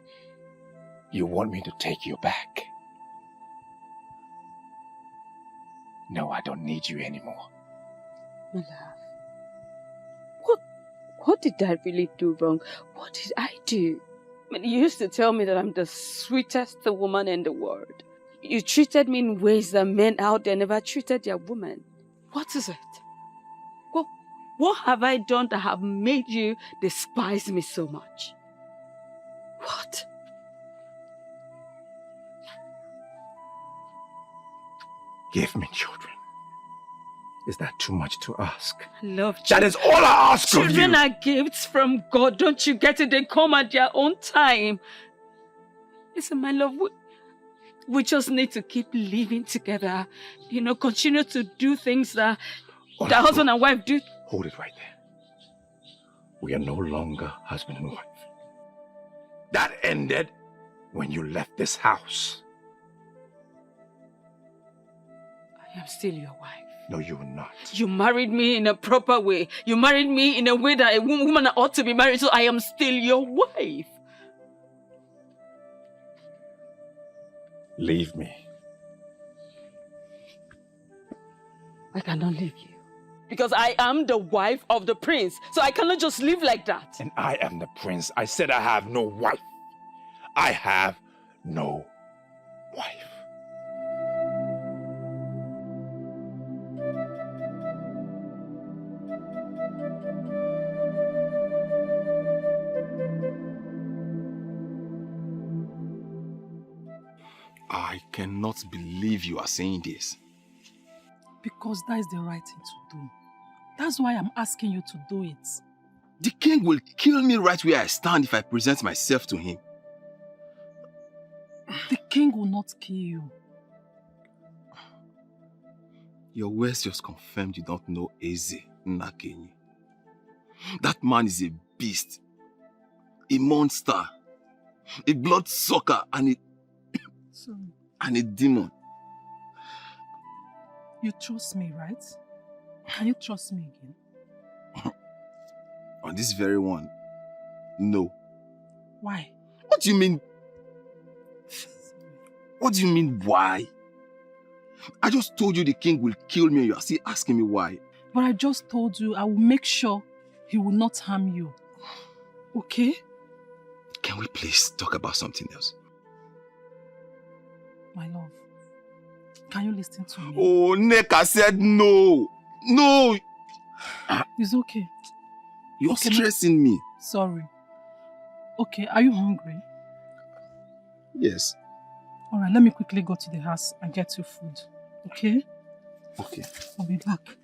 you want me to take you back? No, I don't need you anymore. My love, what did I really do wrong? What did I do? I mean, you used to tell me that I'm the sweetest woman in the world. You treated me in ways that men out there never treated their women. What is it? What have I done that have made you despise me so much? What? Give me children. Is that too much to ask? I love That is all I ask of you! Children are gifts from God. Don't you get it? They come at their own time. Listen, my love, we just need to keep living together. You know, continue to do things that the husband and wife do. Hold it right there. We are no longer husband and wife. That ended when you left this house. I am still your wife. No, you will not. You married me in a proper way. You married me in a way that a woman ought to be married, so I am still your wife. Leave me. I cannot leave you. Because I am the wife of the prince, so I cannot just live like that. And I am the prince. I said I have no wife. I have no wife. I cannot believe you are saying this. Because that is the right thing to do. That's why I'm asking you to do it. The king will kill me right where I stand if I present myself to him. The king will not kill you. Your words just confirmed you don't know Eze Nnakenyi. That man is a beast, a monster, a bloodsucker, and a demon. You trust me, right? Can you trust me again? On this very one, no. Why? What do you mean? What do you mean, why? I just told you the king will kill me and you are still asking me why. But I just told you I will make sure he will not harm you. Okay? Can we please talk about something else? My love, can you listen to me? Oh, Neka said no. No. It's okay. You're stressing me. Sorry. Okay, are you hungry? Yes. Alright, let me quickly go to the house and get you food. Okay? Okay. I'll be back.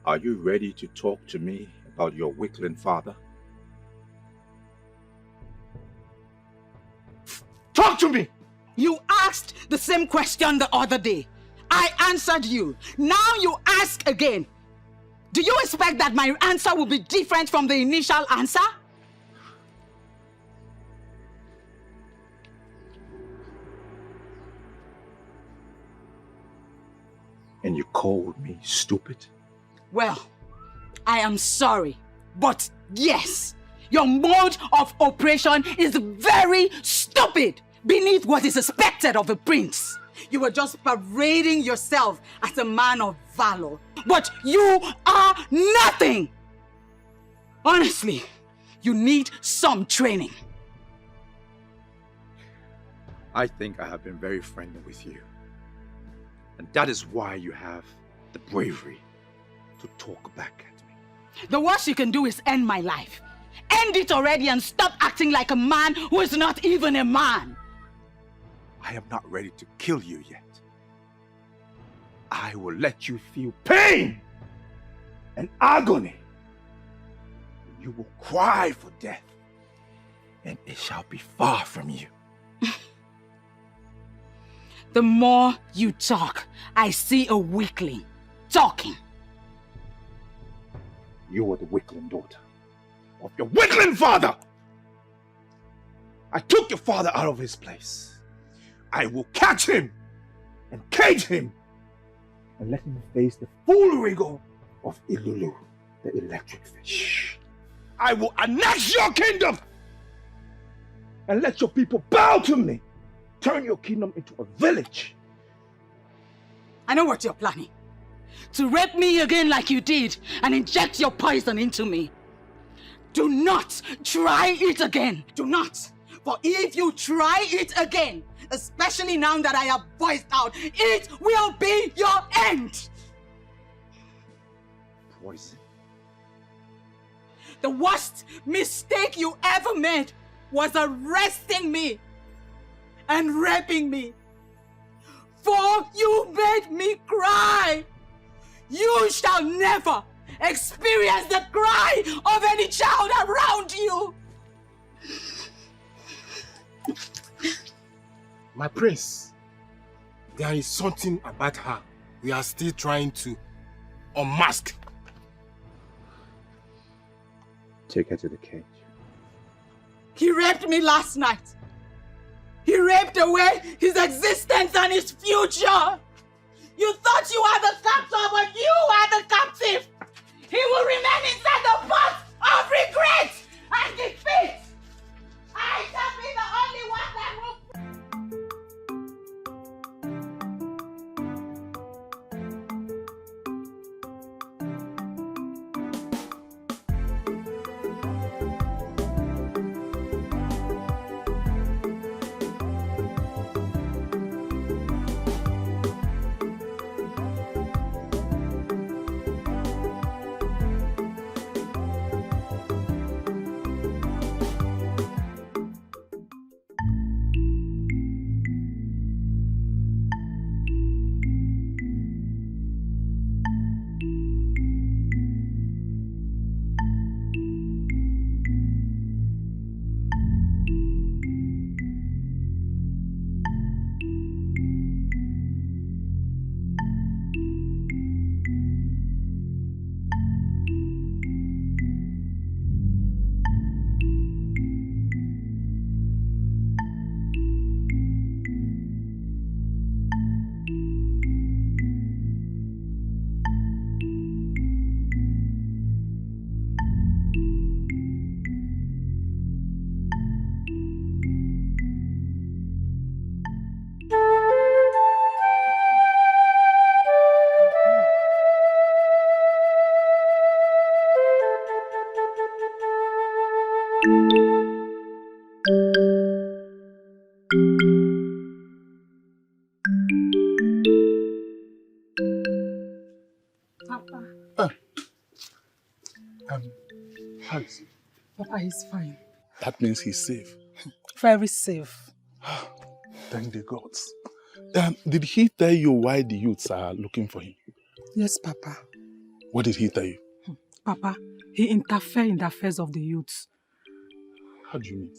Are you ready to talk to me about your weakling father? Talk to me! You asked the same question the other day. I answered you. Now you ask again. Do you expect that my answer will be different from the initial answer? And you called me stupid? Well, I am sorry, but yes, your mode of operation is very stupid beneath what is expected of a prince. You were just parading yourself as a man of valor, but you are nothing. Honestly, you need some training. I think I have been very friendly with you. And that is why you have the bravery to talk back at me. The worst you can do is end my life. End it already and stop acting like a man who is not even a man. I am not ready to kill you yet. I will let you feel pain and agony. You will cry for death, and it shall be far from you. The more you talk, I see a weakling talking. You are the weakling daughter of your weakling father. I took your father out of his place. I will catch him and cage him and let him face the full rigor of Ilulu, the electric fish. I will annex your kingdom and let your people bow to me. Turn your kingdom into a village. I know what you're planning. To rape me again like you did and inject your poison into me. Do not try it again. Do not. For if you try it again, especially now that I have voiced out, it will be your end. Poison. The worst mistake you ever made was arresting me and raping me. For you made me cry. You shall never experience the cry of any child around you. My prince, there is something about her we are still trying to unmask. Take her to the cage. He raped me last night. He raped away his existence and his future. You thought you were the captor, but you are the captive. He will remain inside the pot of regret and defeat. I shall be the only one that will. Hans. Papa, he's fine. That means he's safe. Very safe. Thank the gods. Did he tell you why the youths are looking for him? Yes, Papa. What did he tell you? Papa, he interfered in the affairs of the youths. How do you mean?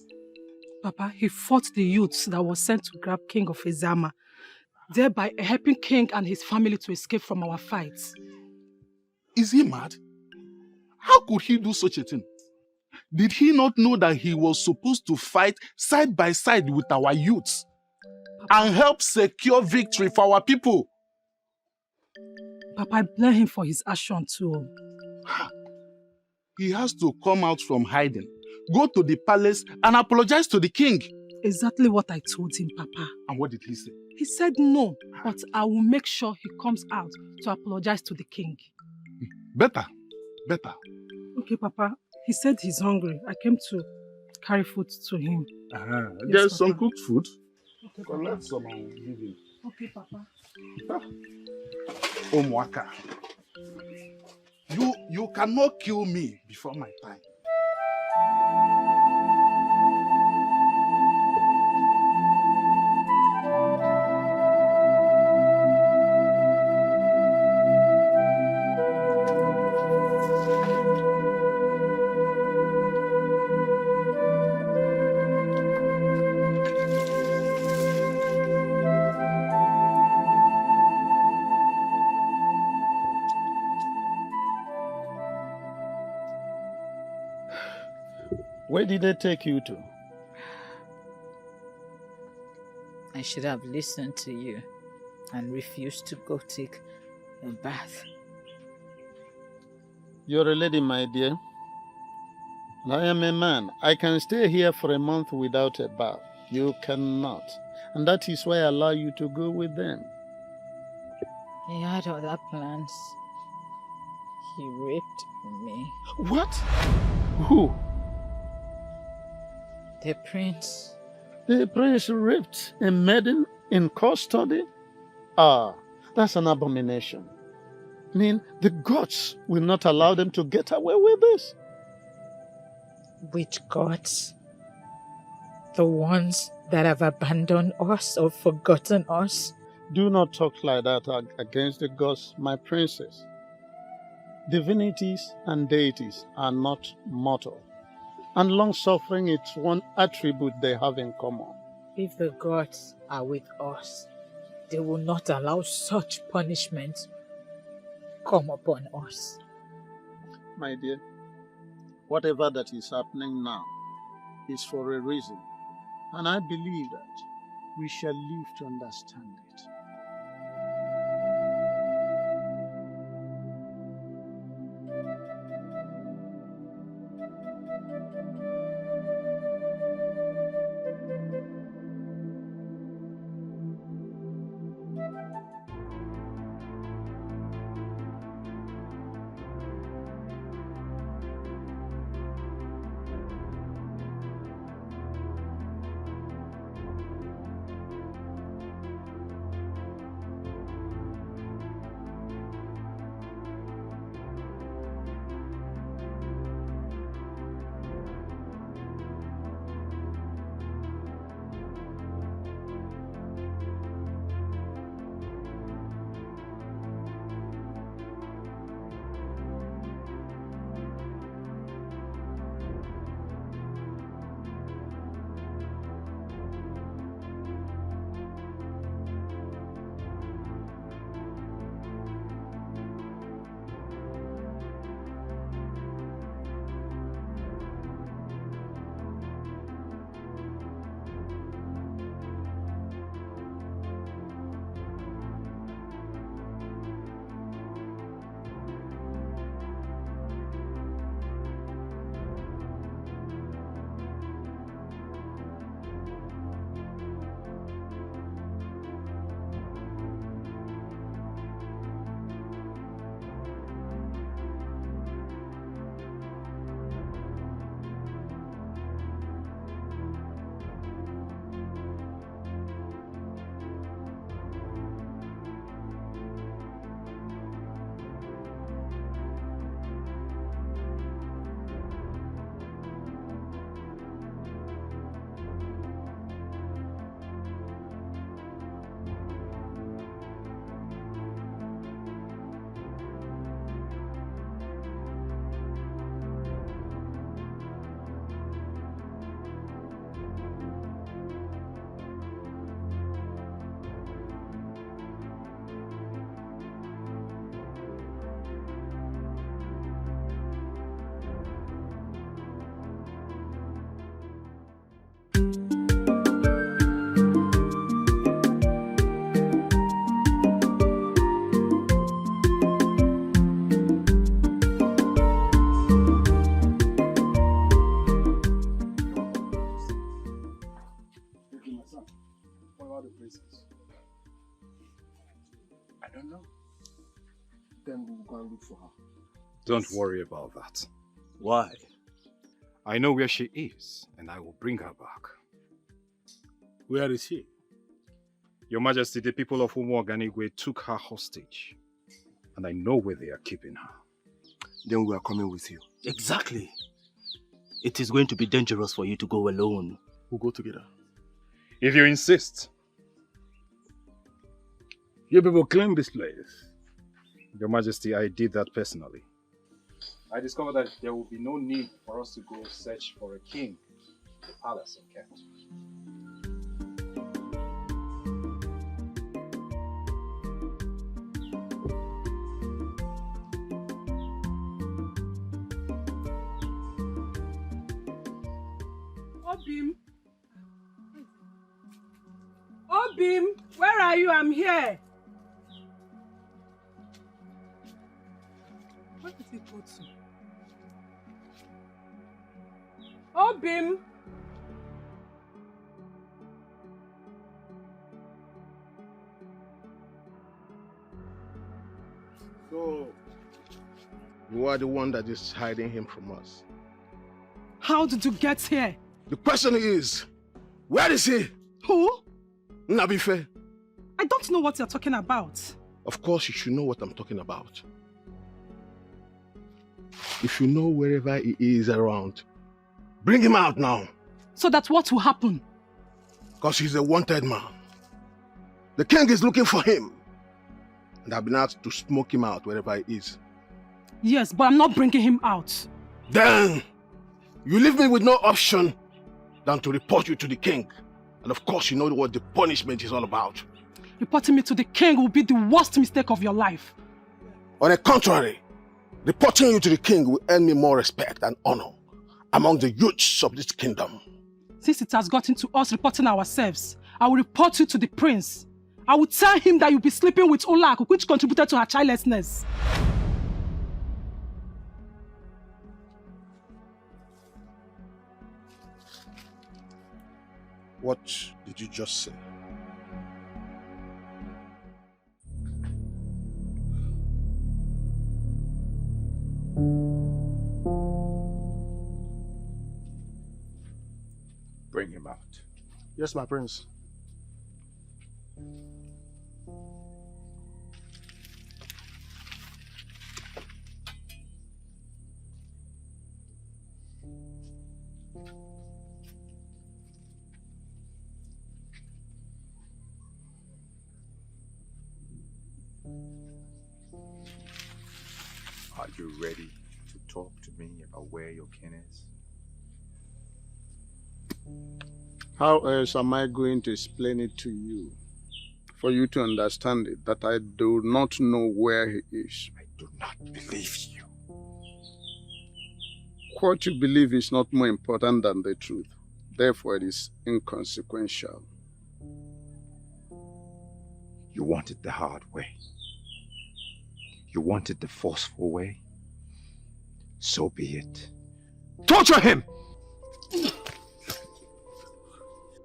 Papa, he fought the youths that were sent to grab King of Ezama, thereby helping King and his family to escape from our fights. Is he mad? How could he do such a thing? Did he not know that he was supposed to fight side by side with our youths and help secure victory for our people? Papa, I blame him for his action too. He has to come out from hiding, go to the palace and apologize to the king. Exactly what I told him, Papa. And what did he say? He said no, but I will make sure he comes out to apologize to the king. Better. Okay, Papa. He said he's hungry. I came to carry food to him. There's some cooked food. Okay, collect some and give him. Okay, Papa. Omwaka, you cannot kill me before my time. Where did they take you to? I should have listened to you and refused to go take a bath. You're a lady, my dear. And I am a man. I can stay here for a month without a bath. You cannot. And that is why I allow you to go with them. He had other plans. He raped me. What? Who? The prince. The prince raped a maiden in custody? Ah, that's an abomination. I mean, the gods will not allow them to get away with this. Which gods? The ones that have abandoned us or forgotten us? Do not talk like that against the gods, my princess. Divinities and deities are not mortal. And long-suffering is one attribute they have in common. If the gods are with us, they will not allow such punishment come upon us. My dear, whatever that is happening now is for a reason. And I believe that we shall live to understand it. look for her. Don't worry about that. Why? I know where she is, and I will bring her back. Where is she? Your Majesty, the people of Umuoganigwe took her hostage, and I know where they are keeping her. Then we are coming with you. Exactly. It is going to be dangerous for you to go alone. We'll go together. If you insist. You people clean this place. Your Majesty, I did that personally. I discovered that there will be no need for us to go search for a king in the palace in Kent. Obim! Obim! Where are you? I'm here! Where did he go to? Obim! So, you are the one that is hiding him from us. How did you get here? The question is, where is he? Who? Nabife. I don't know what you're talking about. Of course you should know what I'm talking about. If you know wherever he is around, bring him out now. So that what will happen? Because he's a wanted man. The king is looking for him. And I've been asked to smoke him out wherever he is. Yes, but I'm not bringing him out. Then, you leave me with no option than to report you to the king. And of course you know what the punishment is all about. Reporting me to the king will be the worst mistake of your life. On the contrary, reporting you to the king will earn me more respect and honor among the youths of this kingdom. Since it has gotten to us reporting ourselves, I will report you to the prince. I will tell him that you'll be sleeping with Olak, which contributed to her childlessness. What did you just say? Bring him out. Yes, my prince. Are you ready to talk to me about where your kin is? How else am I going to explain it to you? For you to understand it, that I do not know where he is. I do not believe you. What you believe is not more important than the truth. Therefore, it is inconsequential. You want it the hard way. You want it the forceful way. So be it. Torture him!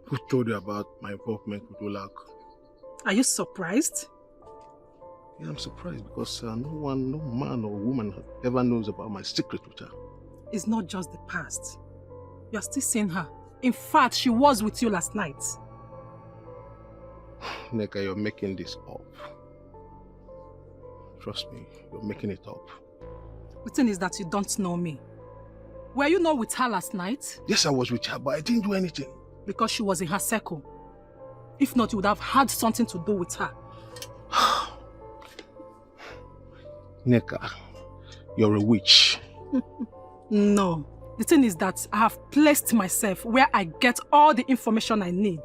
Who told you about my involvement with Olak? Are you surprised? Yeah, I'm surprised because no man or woman ever knows about my secret with her. It's not just the past. You're still seeing her. In fact, she was with you last night. Neka, you're making this up. Trust me, you're making it up. The thing is that you don't know me. Were you not with her last night? Yes, I was with her, but I didn't do anything. Because she was in her circle. If not, you would have had something to do with her. Neka, you're a witch. No. The thing is that I have placed myself where I get all the information I need.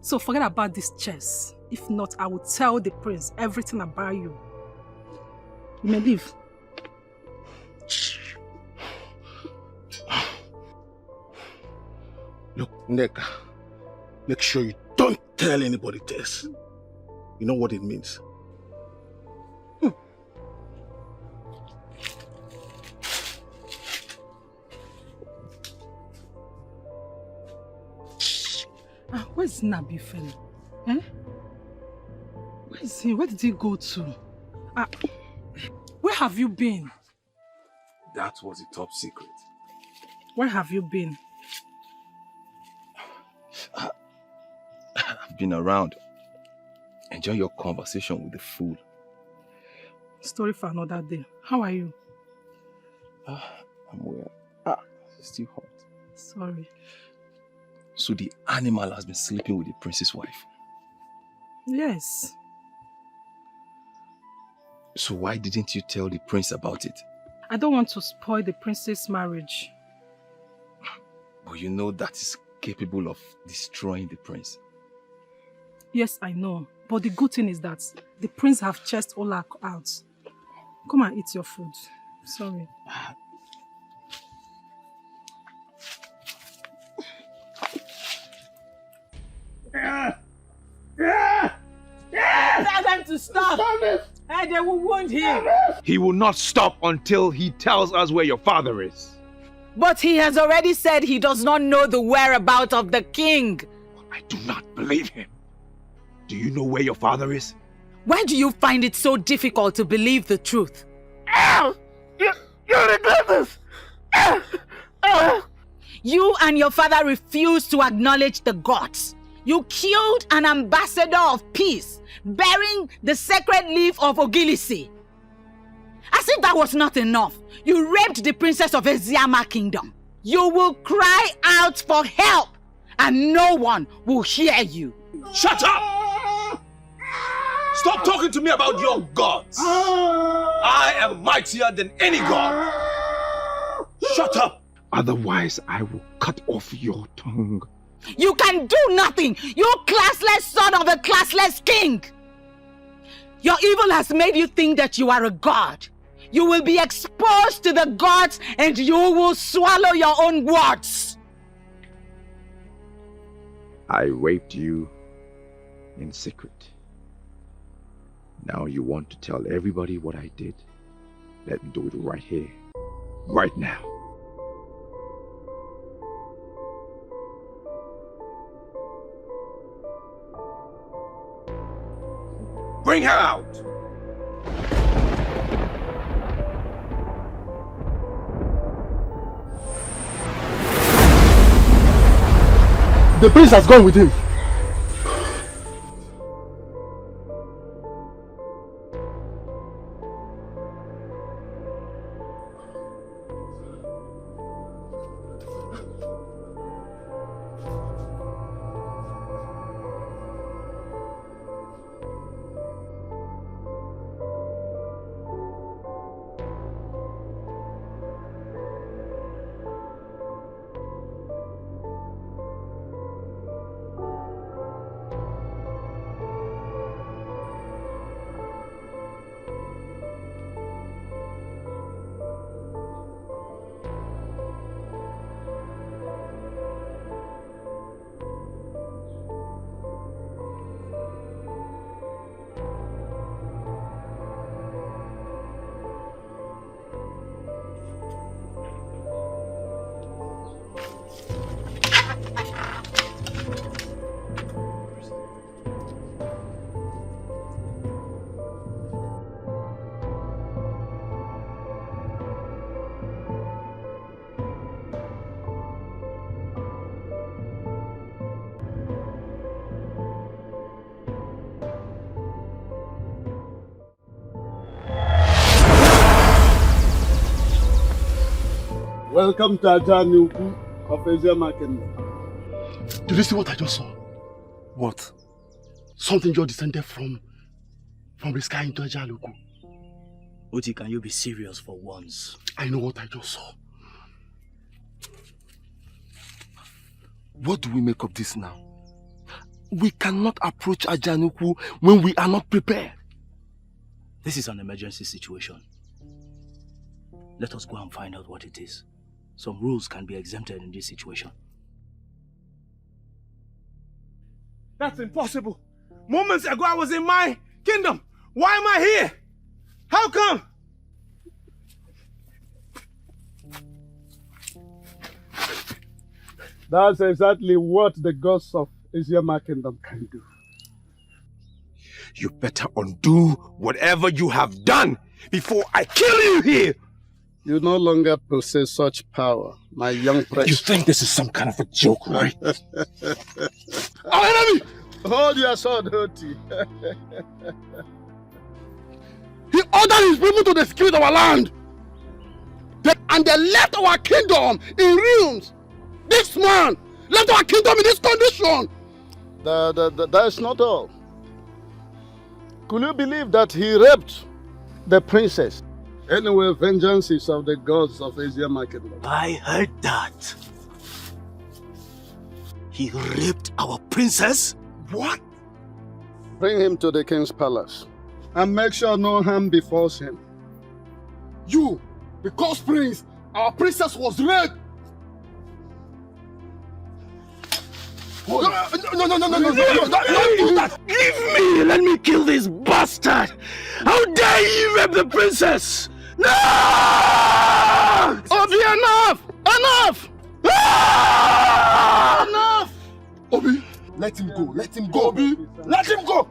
So forget about this chess. If not, I will tell the prince everything about you. You may leave. Look, Neka, make sure you don't tell anybody this. You know what it means. Where's Nabife? Where is he? Where did he go to? Where have you been? That was a top secret. Where have you been? I've been around. Enjoy your conversation with the fool. Story for another day. How are you? I'm well. It's still hot. Sorry. So the animal has been sleeping with the prince's wife? Yes. So why didn't you tell the prince about it? I don't want to spoil the prince's marriage. But you know that is capable of destroying the prince. Yes, I know. But the good thing is that the prince have chased Ola out. Come and eat your food. Sorry. Tell them to stop. And they will wound him. He will not stop until he tells us where your father is. But he has already said he does not know the whereabouts of the king. I do not believe him. Do you know where your father is? Why do you find it so difficult to believe the truth? You regret this! You and your father refused to acknowledge the gods. You killed an ambassador of peace, bearing the sacred leaf of Ogilisi. As if that was not enough, you raped the princess of Eziama kingdom. You will cry out for help, and no one will hear you. Shut up! Stop talking to me about your gods. I am mightier than any god. Shut up! Otherwise, I will cut off your tongue. You can do nothing, you classless son of a classless king. Your evil has made you think that you are a god. You will be exposed to the gods and you will swallow your own words. I raped you in secret. Now you want to tell everybody what I did? Let me do it right here, right now. Bring her out! The prince has gone with him. Welcome to Ajanuku of Eziama Kingdom. Did you see what I just saw? What? Something just descended from the sky into Ajanuku. Oti, can you be serious for once? I know what I just saw. What do we make of this now? We cannot approach Ajanuku when we are not prepared. This is an emergency situation. Let us go and find out what it is. Some rules can be exempted in this situation. That's impossible. Moments ago I was in my kingdom. Why am I here? How come? That's exactly what the gods of Eziama Kingdom can do. You better undo whatever you have done before I kill you here! You no longer possess such power, my young prince. You think this is some kind of a joke, right? Our enemy! Hold your sword, Hoti. He ordered his people to desecrate our land. And they left our kingdom in ruins. This man left our kingdom in this condition. That is not all. Could you believe that he raped the princess? Anyway, vengeance is of the gods of Asia Market. I heard that. He raped our princess? What? Bring him to the king's palace and make sure no harm befalls him. You, because prince, our princess was raped. No, don't do that! Leave me! Let me kill this bastard! How dare you rape the princess! No! Obi, enough! Enough! Ah! Enough! Obi, let him go. Let him go. Obi, let him go!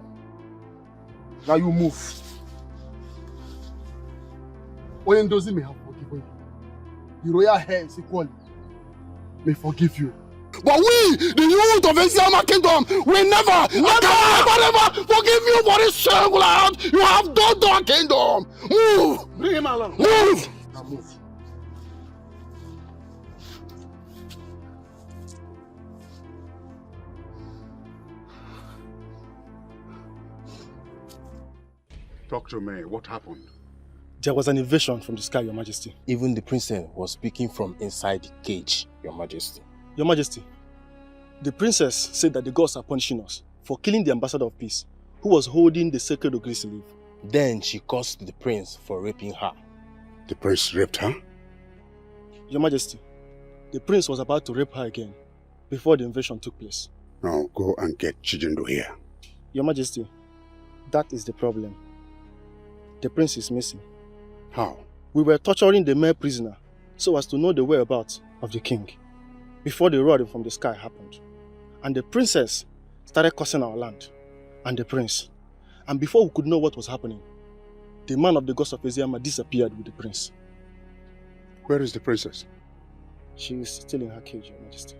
Now you move. Oyendozi may have forgiven you. The royal heads equally may forgive you. But we, the youth of Isiama Kingdom, will never forgive you for this shameful act you have done to our kingdom. Move! Bring him along. Move! Now move. Talk to me. What happened? There was an invasion from the sky, Your Majesty. Even the princess was speaking from inside the cage, Your Majesty. Your Majesty, the princess said that the gods are punishing us for killing the ambassador of peace, who was holding the sacred Ogilisi leaf. Then she cursed the prince for raping her. The prince raped her? Your Majesty, the prince was about to rape her again before the invasion took place. Now go and get Chijindo here. Your Majesty, that is the problem. The prince is missing. How? We were torturing the male prisoner so as to know the whereabouts of the king before the roaring from the sky happened. And the princess started cursing our land and the prince. And before we could know what was happening, the man of the gods of Isiama disappeared with the prince. Where is the princess? She is still in her cage, Your Majesty.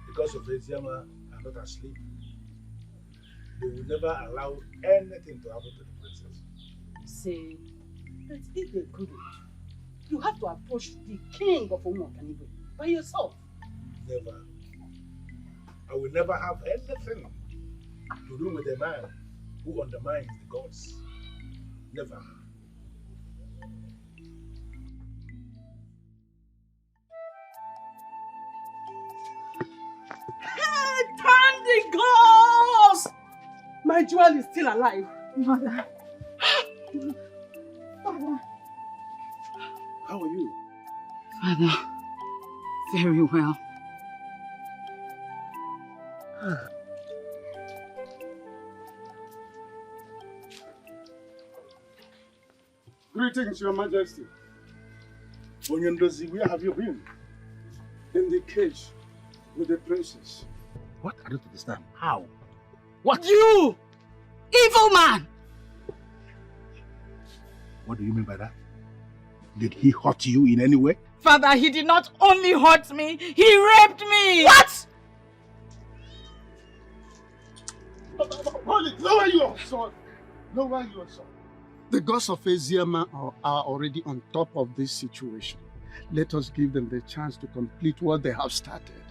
Because of Isiama are not asleep, they will never allow anything to happen to the princess. Say that if they couldn't, you have to approach the king of Umuokanibo by yourself. Never. I will never have anything to do with a man who undermines the gods. Never. Thank the gods! My jewel is still alive. Mother. Father. How are you? Father, very well. Greetings, Your Majesty. Onyendozi, where have you been? In the cage with the princess. What? I don't understand. How? What? You! Evil man! What do you mean by that? Did he hurt you in any way? Father, he did not only hurt me, he raped me! What? Hold it! Lower your sword! Lower your sword. The gods of Isiama are already on top of this situation. Let us give them the chance to complete what they have started.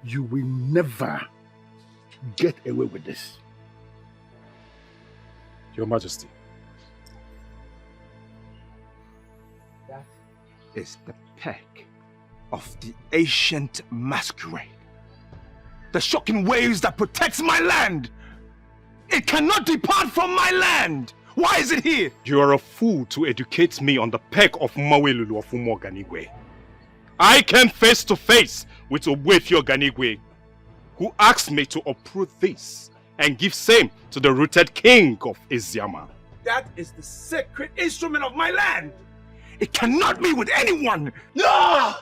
You will never get away with this. Your Majesty. That is the peck of the ancient masquerade. The shocking waves that protects my land. It cannot depart from my land. Why is it here? You are a fool to educate me on the peg of Mawelulu of Umoganigwe. I came face to face with Obwefio Ganigwe, who asked me to uproot this and give same to the rooted king of Eziama. That is the sacred instrument of my land. It cannot be with anyone. No!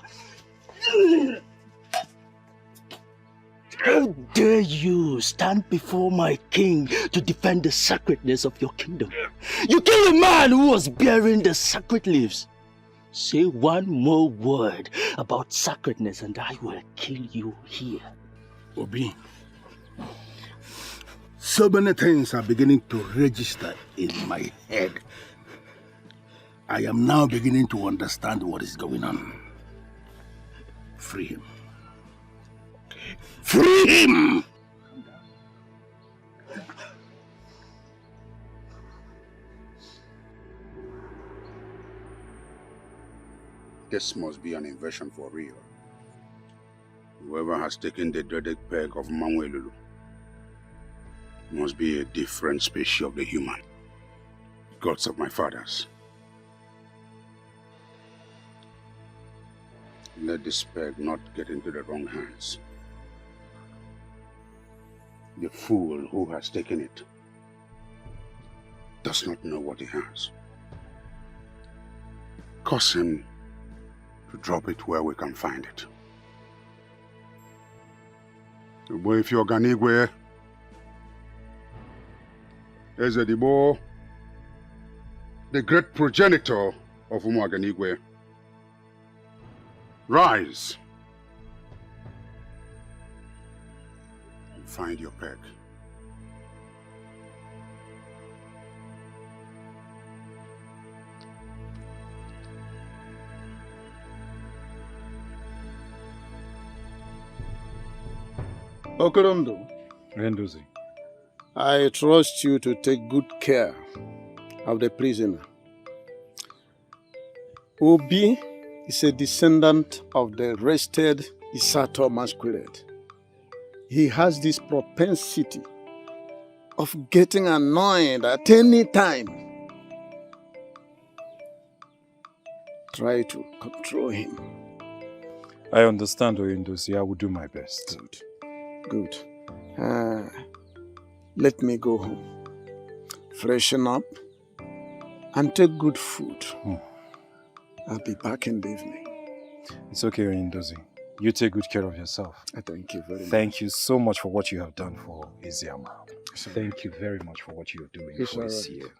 How dare you stand before my king to defend the sacredness of your kingdom? You killed a man who was bearing the sacred leaves. Say one more word about sacredness and I will kill you here. Obi, so many things are beginning to register in my head. I am now beginning to understand what is going on. Free him. Free him! This must be an invasion for real. Whoever has taken the dreaded peg of Mawelulu must be a different species of the human. Gods of my fathers. Let this peg not get into the wrong hands. The fool who has taken it does not know what he has. Cause him to drop it where we can find it. If you're Ganigwe, Ezedibo, the great progenitor of Umuaganigwe, rise and find your peg. Okorondo, Rendozi, I trust you to take good care of the prisoner. Obi is a descendant of the wrested Isato masquerade. He has this propensity of getting annoyed at any time. Try to control him. I understand, Oyendozi. I will do my best. Good. Let me go home, freshen up, and take good food. I'll be back in the evening. It's okay, Oyendozi. You take good care of yourself. Thank you very much. Thank you so much for what you have done for Eziama. Thank you very much for what you're doing It's for all us right. here.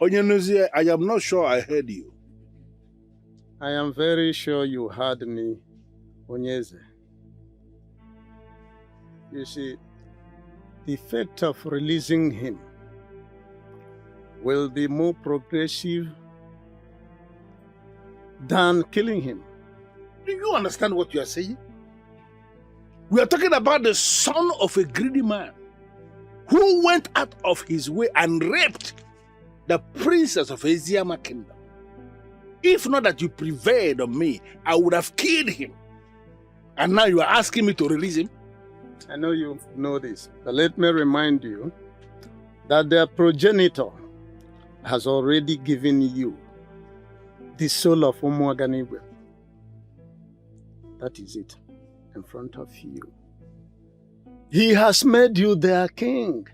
Onyenuzie, I am not sure I heard you. I am very sure you heard me, Onyeze. You see, the effect of releasing him will be more progressive than killing him. Do you understand what you are saying? We are talking about the son of a greedy man who went out of his way and raped the princess of Eziama kingdom. If not that you prevailed on me, I would have killed him. And now you are asking me to release him? I know you know this, but let me remind you that their progenitor has already given you the soul of Umuaganigwe. That is it, in front of you. He has made you their king.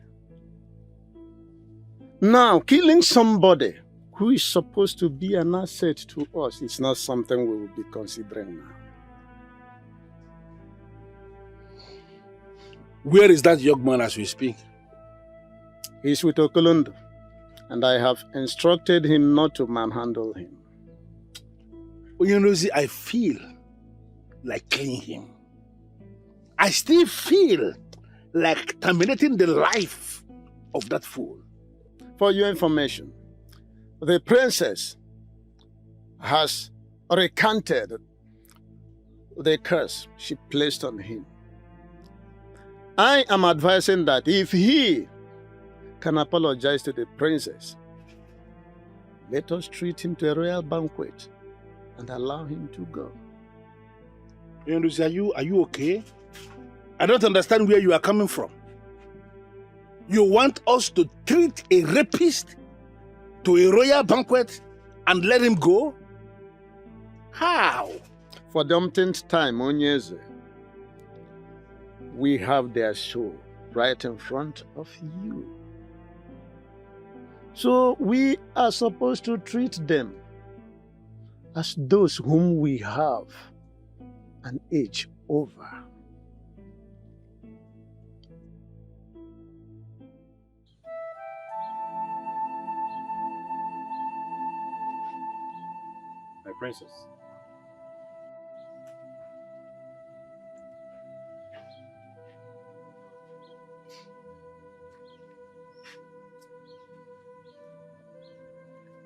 Now, killing somebody who is supposed to be an asset to us is not something we will be considering now. Where is that young man as we speak? He's with Okolondo, and I have instructed him not to manhandle him. Onyenuzi, I feel like killing him. I still feel like terminating the life of that fool. For your information, the princess has recanted the curse she placed on him. I am advising that if he can apologize to the princess, let us treat him to a royal banquet and allow him to go. Yenduzi, are you okay? I don't understand where you are coming from. You want us to treat a rapist to a royal banquet and let him go? How? For the umpteenth time, Onyeze, we have their show right in front of you. So we are supposed to treat them as those whom we have an age over. My princess.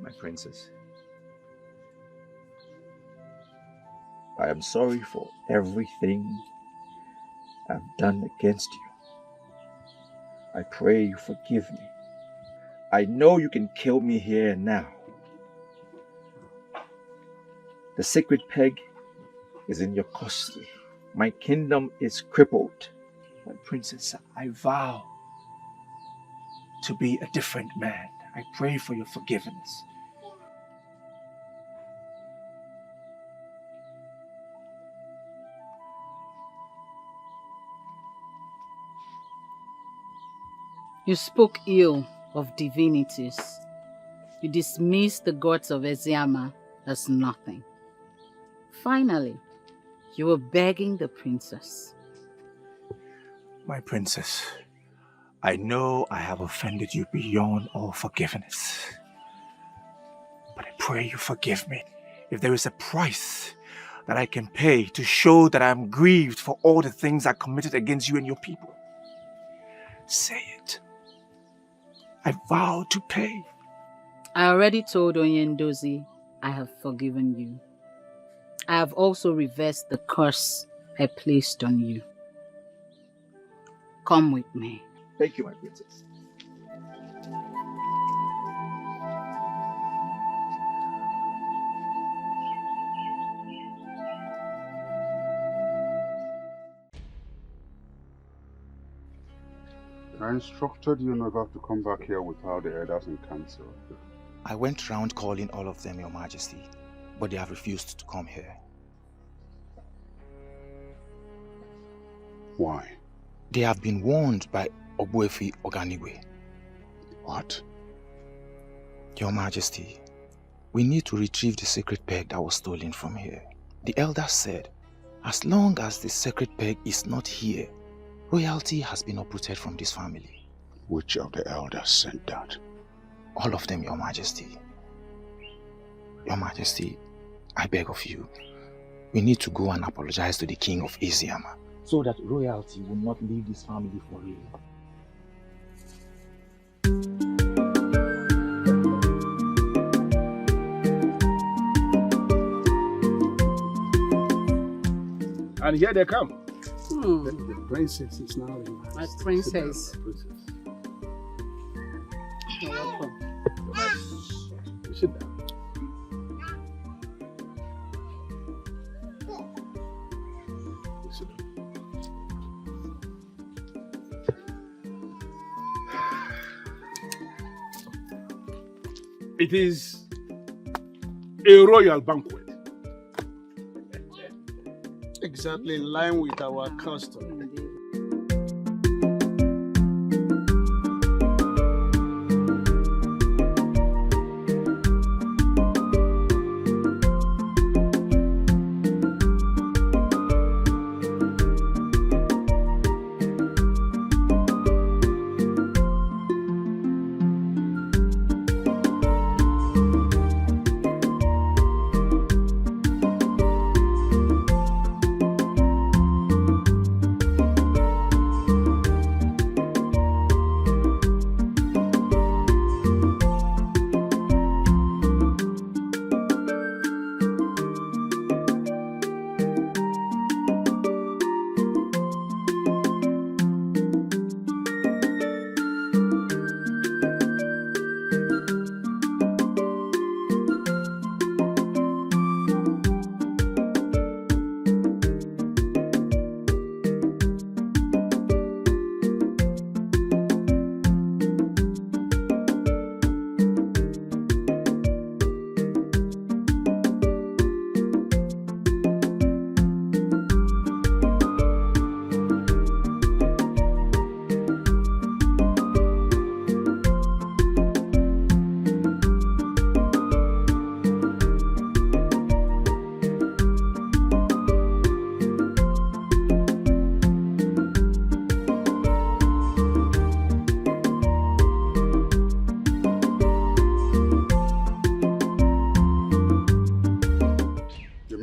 My princess, I am sorry for everything I've done against you. I pray you forgive me. I know you can kill me here and now. The sacred peg is in your custody. My kingdom is crippled. My princess, I vow to be a different man. I pray for your forgiveness. You spoke ill of divinities. You dismissed the gods of Eziama as nothing. Finally, you were begging the princess. My princess, I know I have offended you beyond all forgiveness. But I pray you forgive me. If there is a price that I can pay to show that I am grieved for all the things I committed against you and your people, say it. I vow to pay. I already told Onyendozi I have forgiven you. I have also reversed the curse I placed on you. Come with me. Thank you, my princess. I instructed you never to come back here without the elders in council. I went round calling all of them, Your Majesty, but they have refused to come here. Why? They have been warned by Ogbuefi Oganigwe. What? Your Majesty, we need to retrieve the sacred peg that was stolen from here. The elders said, as long as the sacred peg is not here, royalty has been uprooted from this family. Which of the elders said that? All of them, Your Majesty. Your Majesty, I beg of you, we need to go and apologize to the king of Eziama, so that royalty will not leave this family for real. And here they come. The princess is now in my princess. You're welcome. Sit down. It is a royal banquet. Exactly in line with our custom.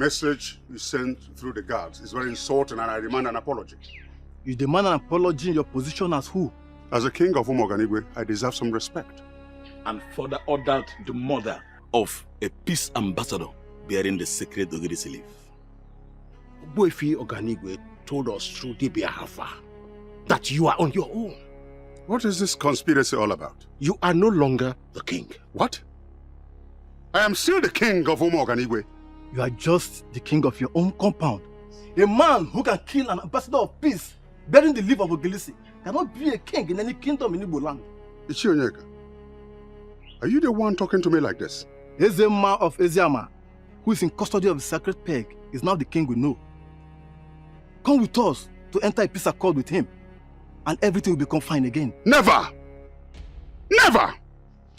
message you sent through the guards is very insulting and I demand an apology. You demand an apology in your position as who? As a king of Umoganigwe, I deserve some respect. And further ordered the murder of a peace ambassador bearing the sacred Ogirisi leaf. Boifi Oganigwe told us through Dibia Hafa that you are on your own. What is this conspiracy all about? You are no longer the king. What? I am still the king of Umoganigwe. You are just the king of your own compound. A man who can kill an ambassador of peace bearing the leaf of Ogilisi cannot be a king in any kingdom in Igbo land. Ichionyeka, are you the one talking to me like this? Ezema of Eziama, who is in custody of the sacred peg, is now the king we know. Come with us to enter a peace accord with him, and everything will become fine again. Never! Never!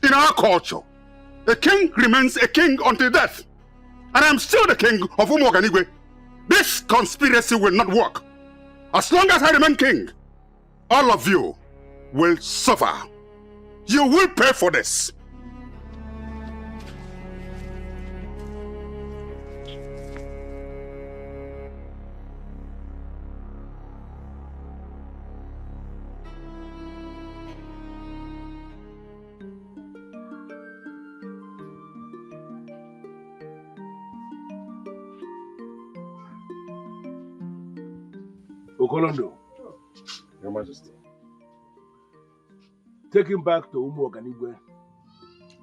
In our culture, a king remains a king until death. And I'm still the king of Umoganigwe. This conspiracy will not work. As long as I remain king, all of you will suffer. You will pay for this. Okolondo, Your Majesty. Take him back to Umoganigwe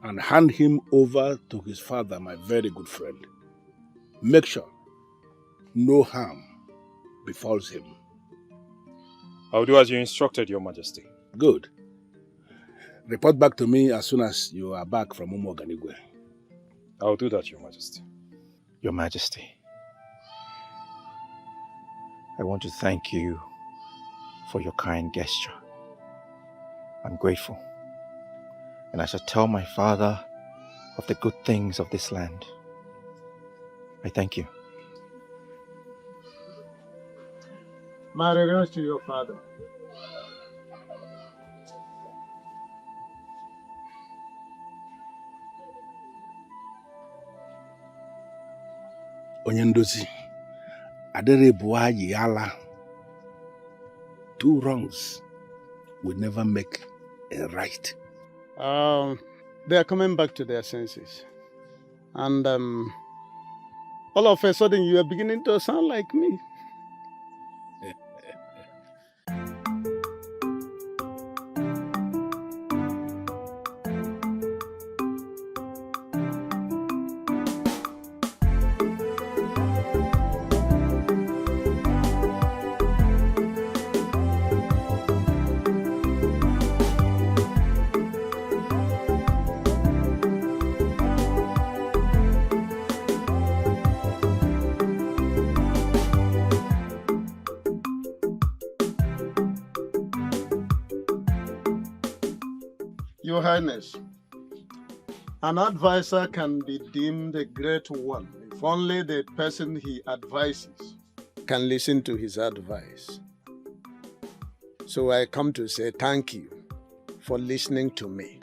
and hand him over to his father, my very good friend. Make sure no harm befalls him. I'll do as you instructed, Your Majesty. Good. Report back to me as soon as you are back from Umoganigwe. I'll do that, Your Majesty. Your Majesty, I want to thank you for your kind gesture. I'm grateful, and I shall tell my father of the good things of this land. I thank you. My regards to your father. Onyendozi, Adere Buayi Yala. 2 wrongs will never make a right. They are coming back to their senses. And all of a sudden you are beginning to sound like me. Your Highness, an advisor can be deemed a great one if only the person he advises can listen to his advice. So I come to say thank you for listening to me.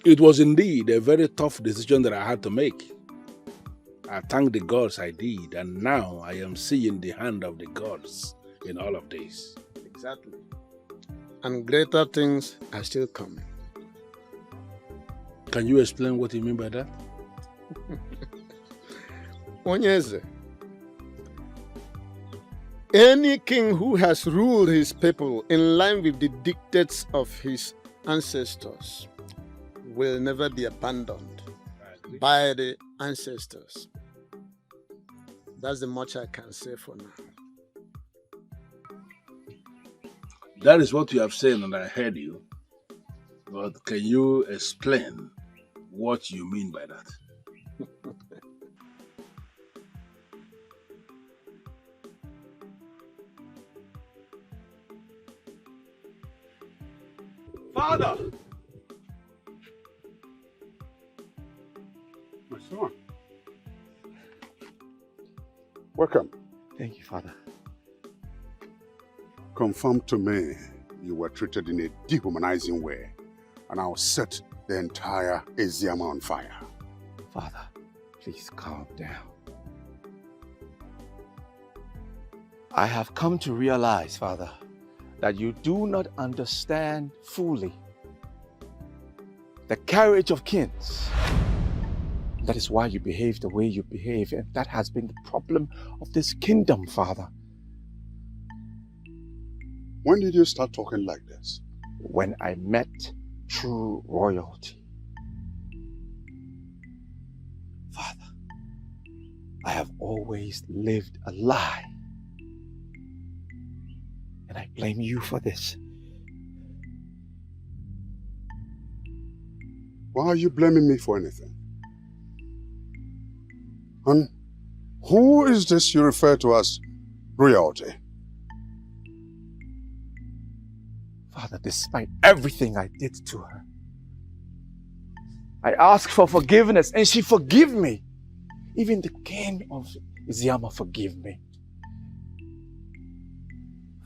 It was indeed a very tough decision that I had to make. I thank the gods I did, and now I am seeing the hand of the gods in all of this. Exactly. And greater things are still coming. Can you explain what you mean by that? Onyeze, any king who has ruled his people in line with the dictates of his ancestors will never be abandoned by the ancestors. That's the much I can say for now. That is what you have said, and I heard you. But can you explain what you mean by that? Father! My son. Welcome. Thank you, Father. Confirm to me you were treated in a dehumanizing way, and I'll set the entire Eziama on fire. Father, please calm down. I have come to realize, Father, that you do not understand fully the carriage of kings. That is why you behave the way you behave, and that has been the problem of this kingdom, Father. When did you start talking like this? When I met true royalty. Father, I have always lived a lie. And I blame you for this. Why are you blaming me for anything? And who is this you refer to as royalty? Father, despite everything I did to her, I asked for forgiveness and she forgave me. Even the king of Iziama forgave me.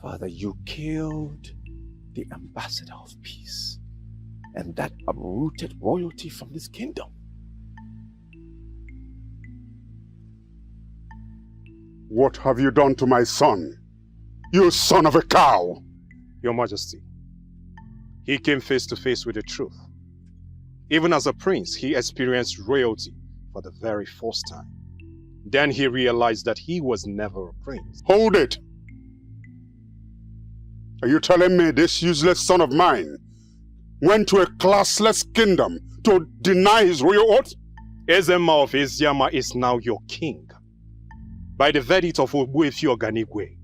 Father, you killed the ambassador of peace, and that uprooted royalty from this kingdom. What have you done to my son? You son of a cow! Your Majesty, he came face to face with the truth. Even as a prince, he experienced royalty for the very first time. Then he realized that he was never a prince. Hold it! Are you telling me this useless son of mine went to a classless kingdom to deny his royal oath? Ezema of Eziama is now your king. By the verdict of Ogbuefi Oganigwe,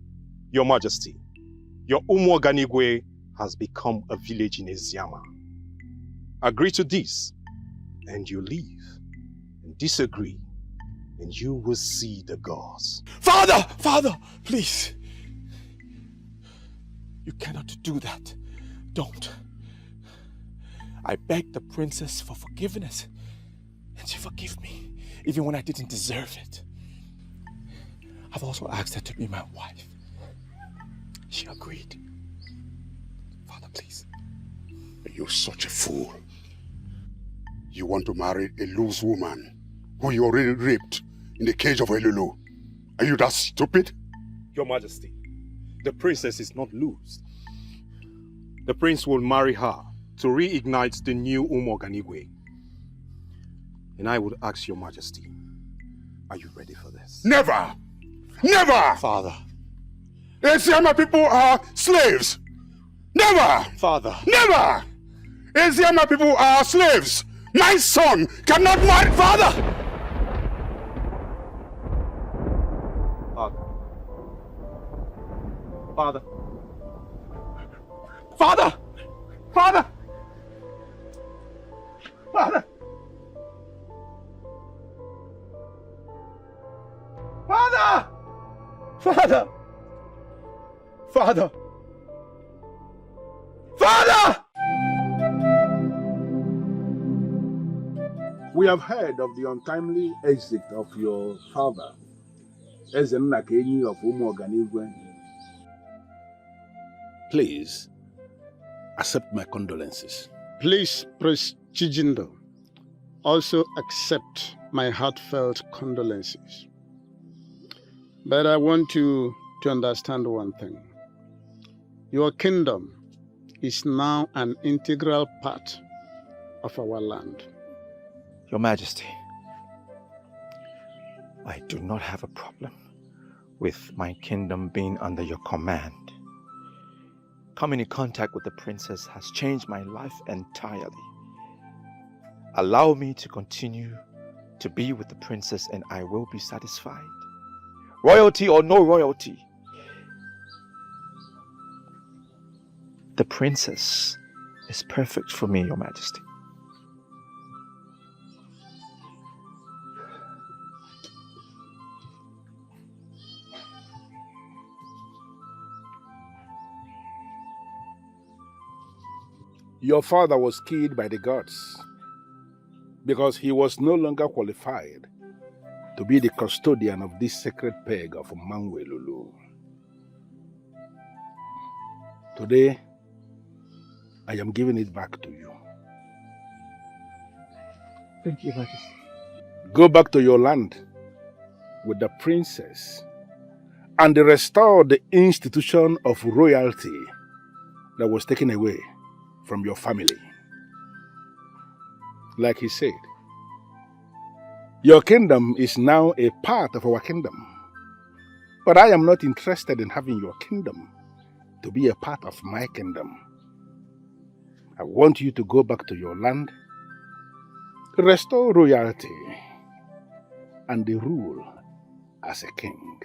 Your Majesty, your Umu Oganigwe has become a village in Eziama. Agree to this, and you leave. And disagree, and you will see the gods. Father! Father! Please! You cannot do that. Don't. I begged the princess for forgiveness, and she forgave me, even when I didn't deserve it. I've also asked her to be my wife. She agreed. Father, please. You're such a fool. You want to marry a loose woman who you already raped in the cage of Elulu. Are you that stupid? Your Majesty, the princess is not loose. The prince will marry her to reignite the new Umu Oganigwe. And I would ask Your Majesty, are you ready for this? Never! Never! Father. Eziama people are slaves! Never! Father. Never! Eziama people are slaves! My son cannot marry... Father! Father. Father! Father! Father! Father! Father! Father! Father! We have heard of the untimely exit of your father, Ezennakenyi of Umu Oganigwe. Please, accept my condolences. Please, Priest Chijindo, also accept my heartfelt condolences. But I want you to understand one thing. Your kingdom is now an integral part of our land. Your Majesty, I do not have a problem with my kingdom being under your command. Coming in contact with the princess has changed my life entirely. Allow me to continue to be with the princess and I will be satisfied. Royalty or no royalty, the princess is perfect for me, Your Majesty. Your father was killed by the gods because he was no longer qualified to be the custodian of this sacred peg of Mangwelulu. Today, I am giving it back to you. Thank you, Majesty. Go back to your land with the princess and restore the institution of royalty that was taken away from your family. Like he said, your kingdom is now a part of our kingdom. But I am not interested in having your kingdom to be a part of my kingdom. I want you to go back to your land, restore royalty, and rule as a king.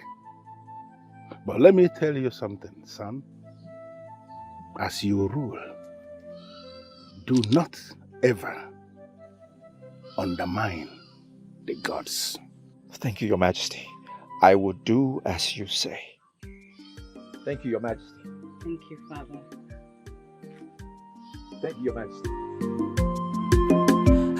But let me tell you something, son. As you rule, do not ever undermine the gods. Thank you, Your Majesty. I will do as you say. Thank you, Your Majesty. Thank you, Father. Thank you, Your Majesty.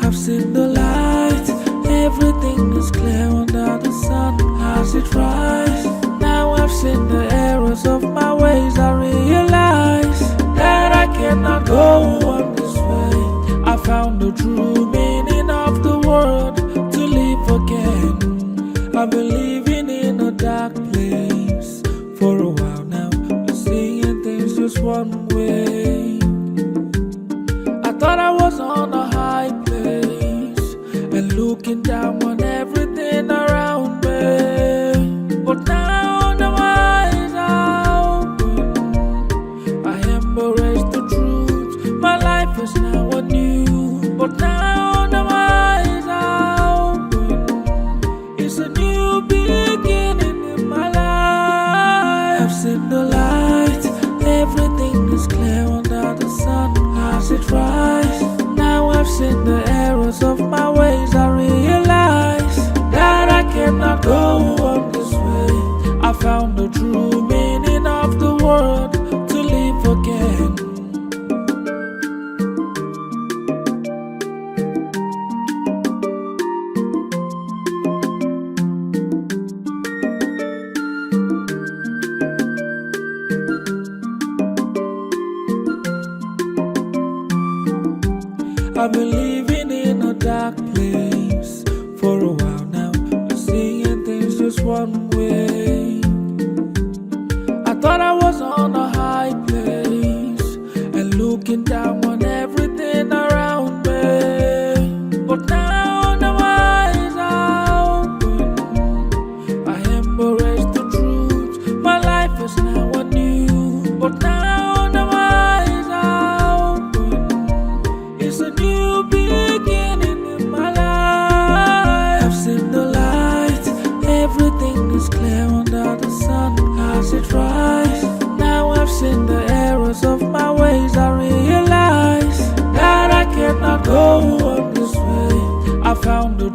I've seen the light, everything is clear under the sun as it rises. Now I've seen the errors of my ways. I realize that I cannot go on this way. I found the true meaning of the word, to live again. I've been living in a dark place for a while now, seeing things just one way. I thought I was on a high place and looking down on everything around me. But now the eyes are open, I embrace the truth. My life is now anew. But now the eyes are open, it's a new beginning in my life. I've seen the light, everything is clear under the sun as it rises. Now I've seen the errors of my ways. I realize that I cannot go on this way. I found the true meaning of the word, to live again. I've been living in a dark place for a while now, seeing things just one way. I thought I was on a high place and looking down on everything around me. But now the eyes are open, I embrace the truth. My life is now anew. But now the eyes are open, it's a new beginning in my life. I've seen the light, everything is clear under the sun as it rises. Now I've seen the errors of my ways. I realize that I cannot go on this way. I found the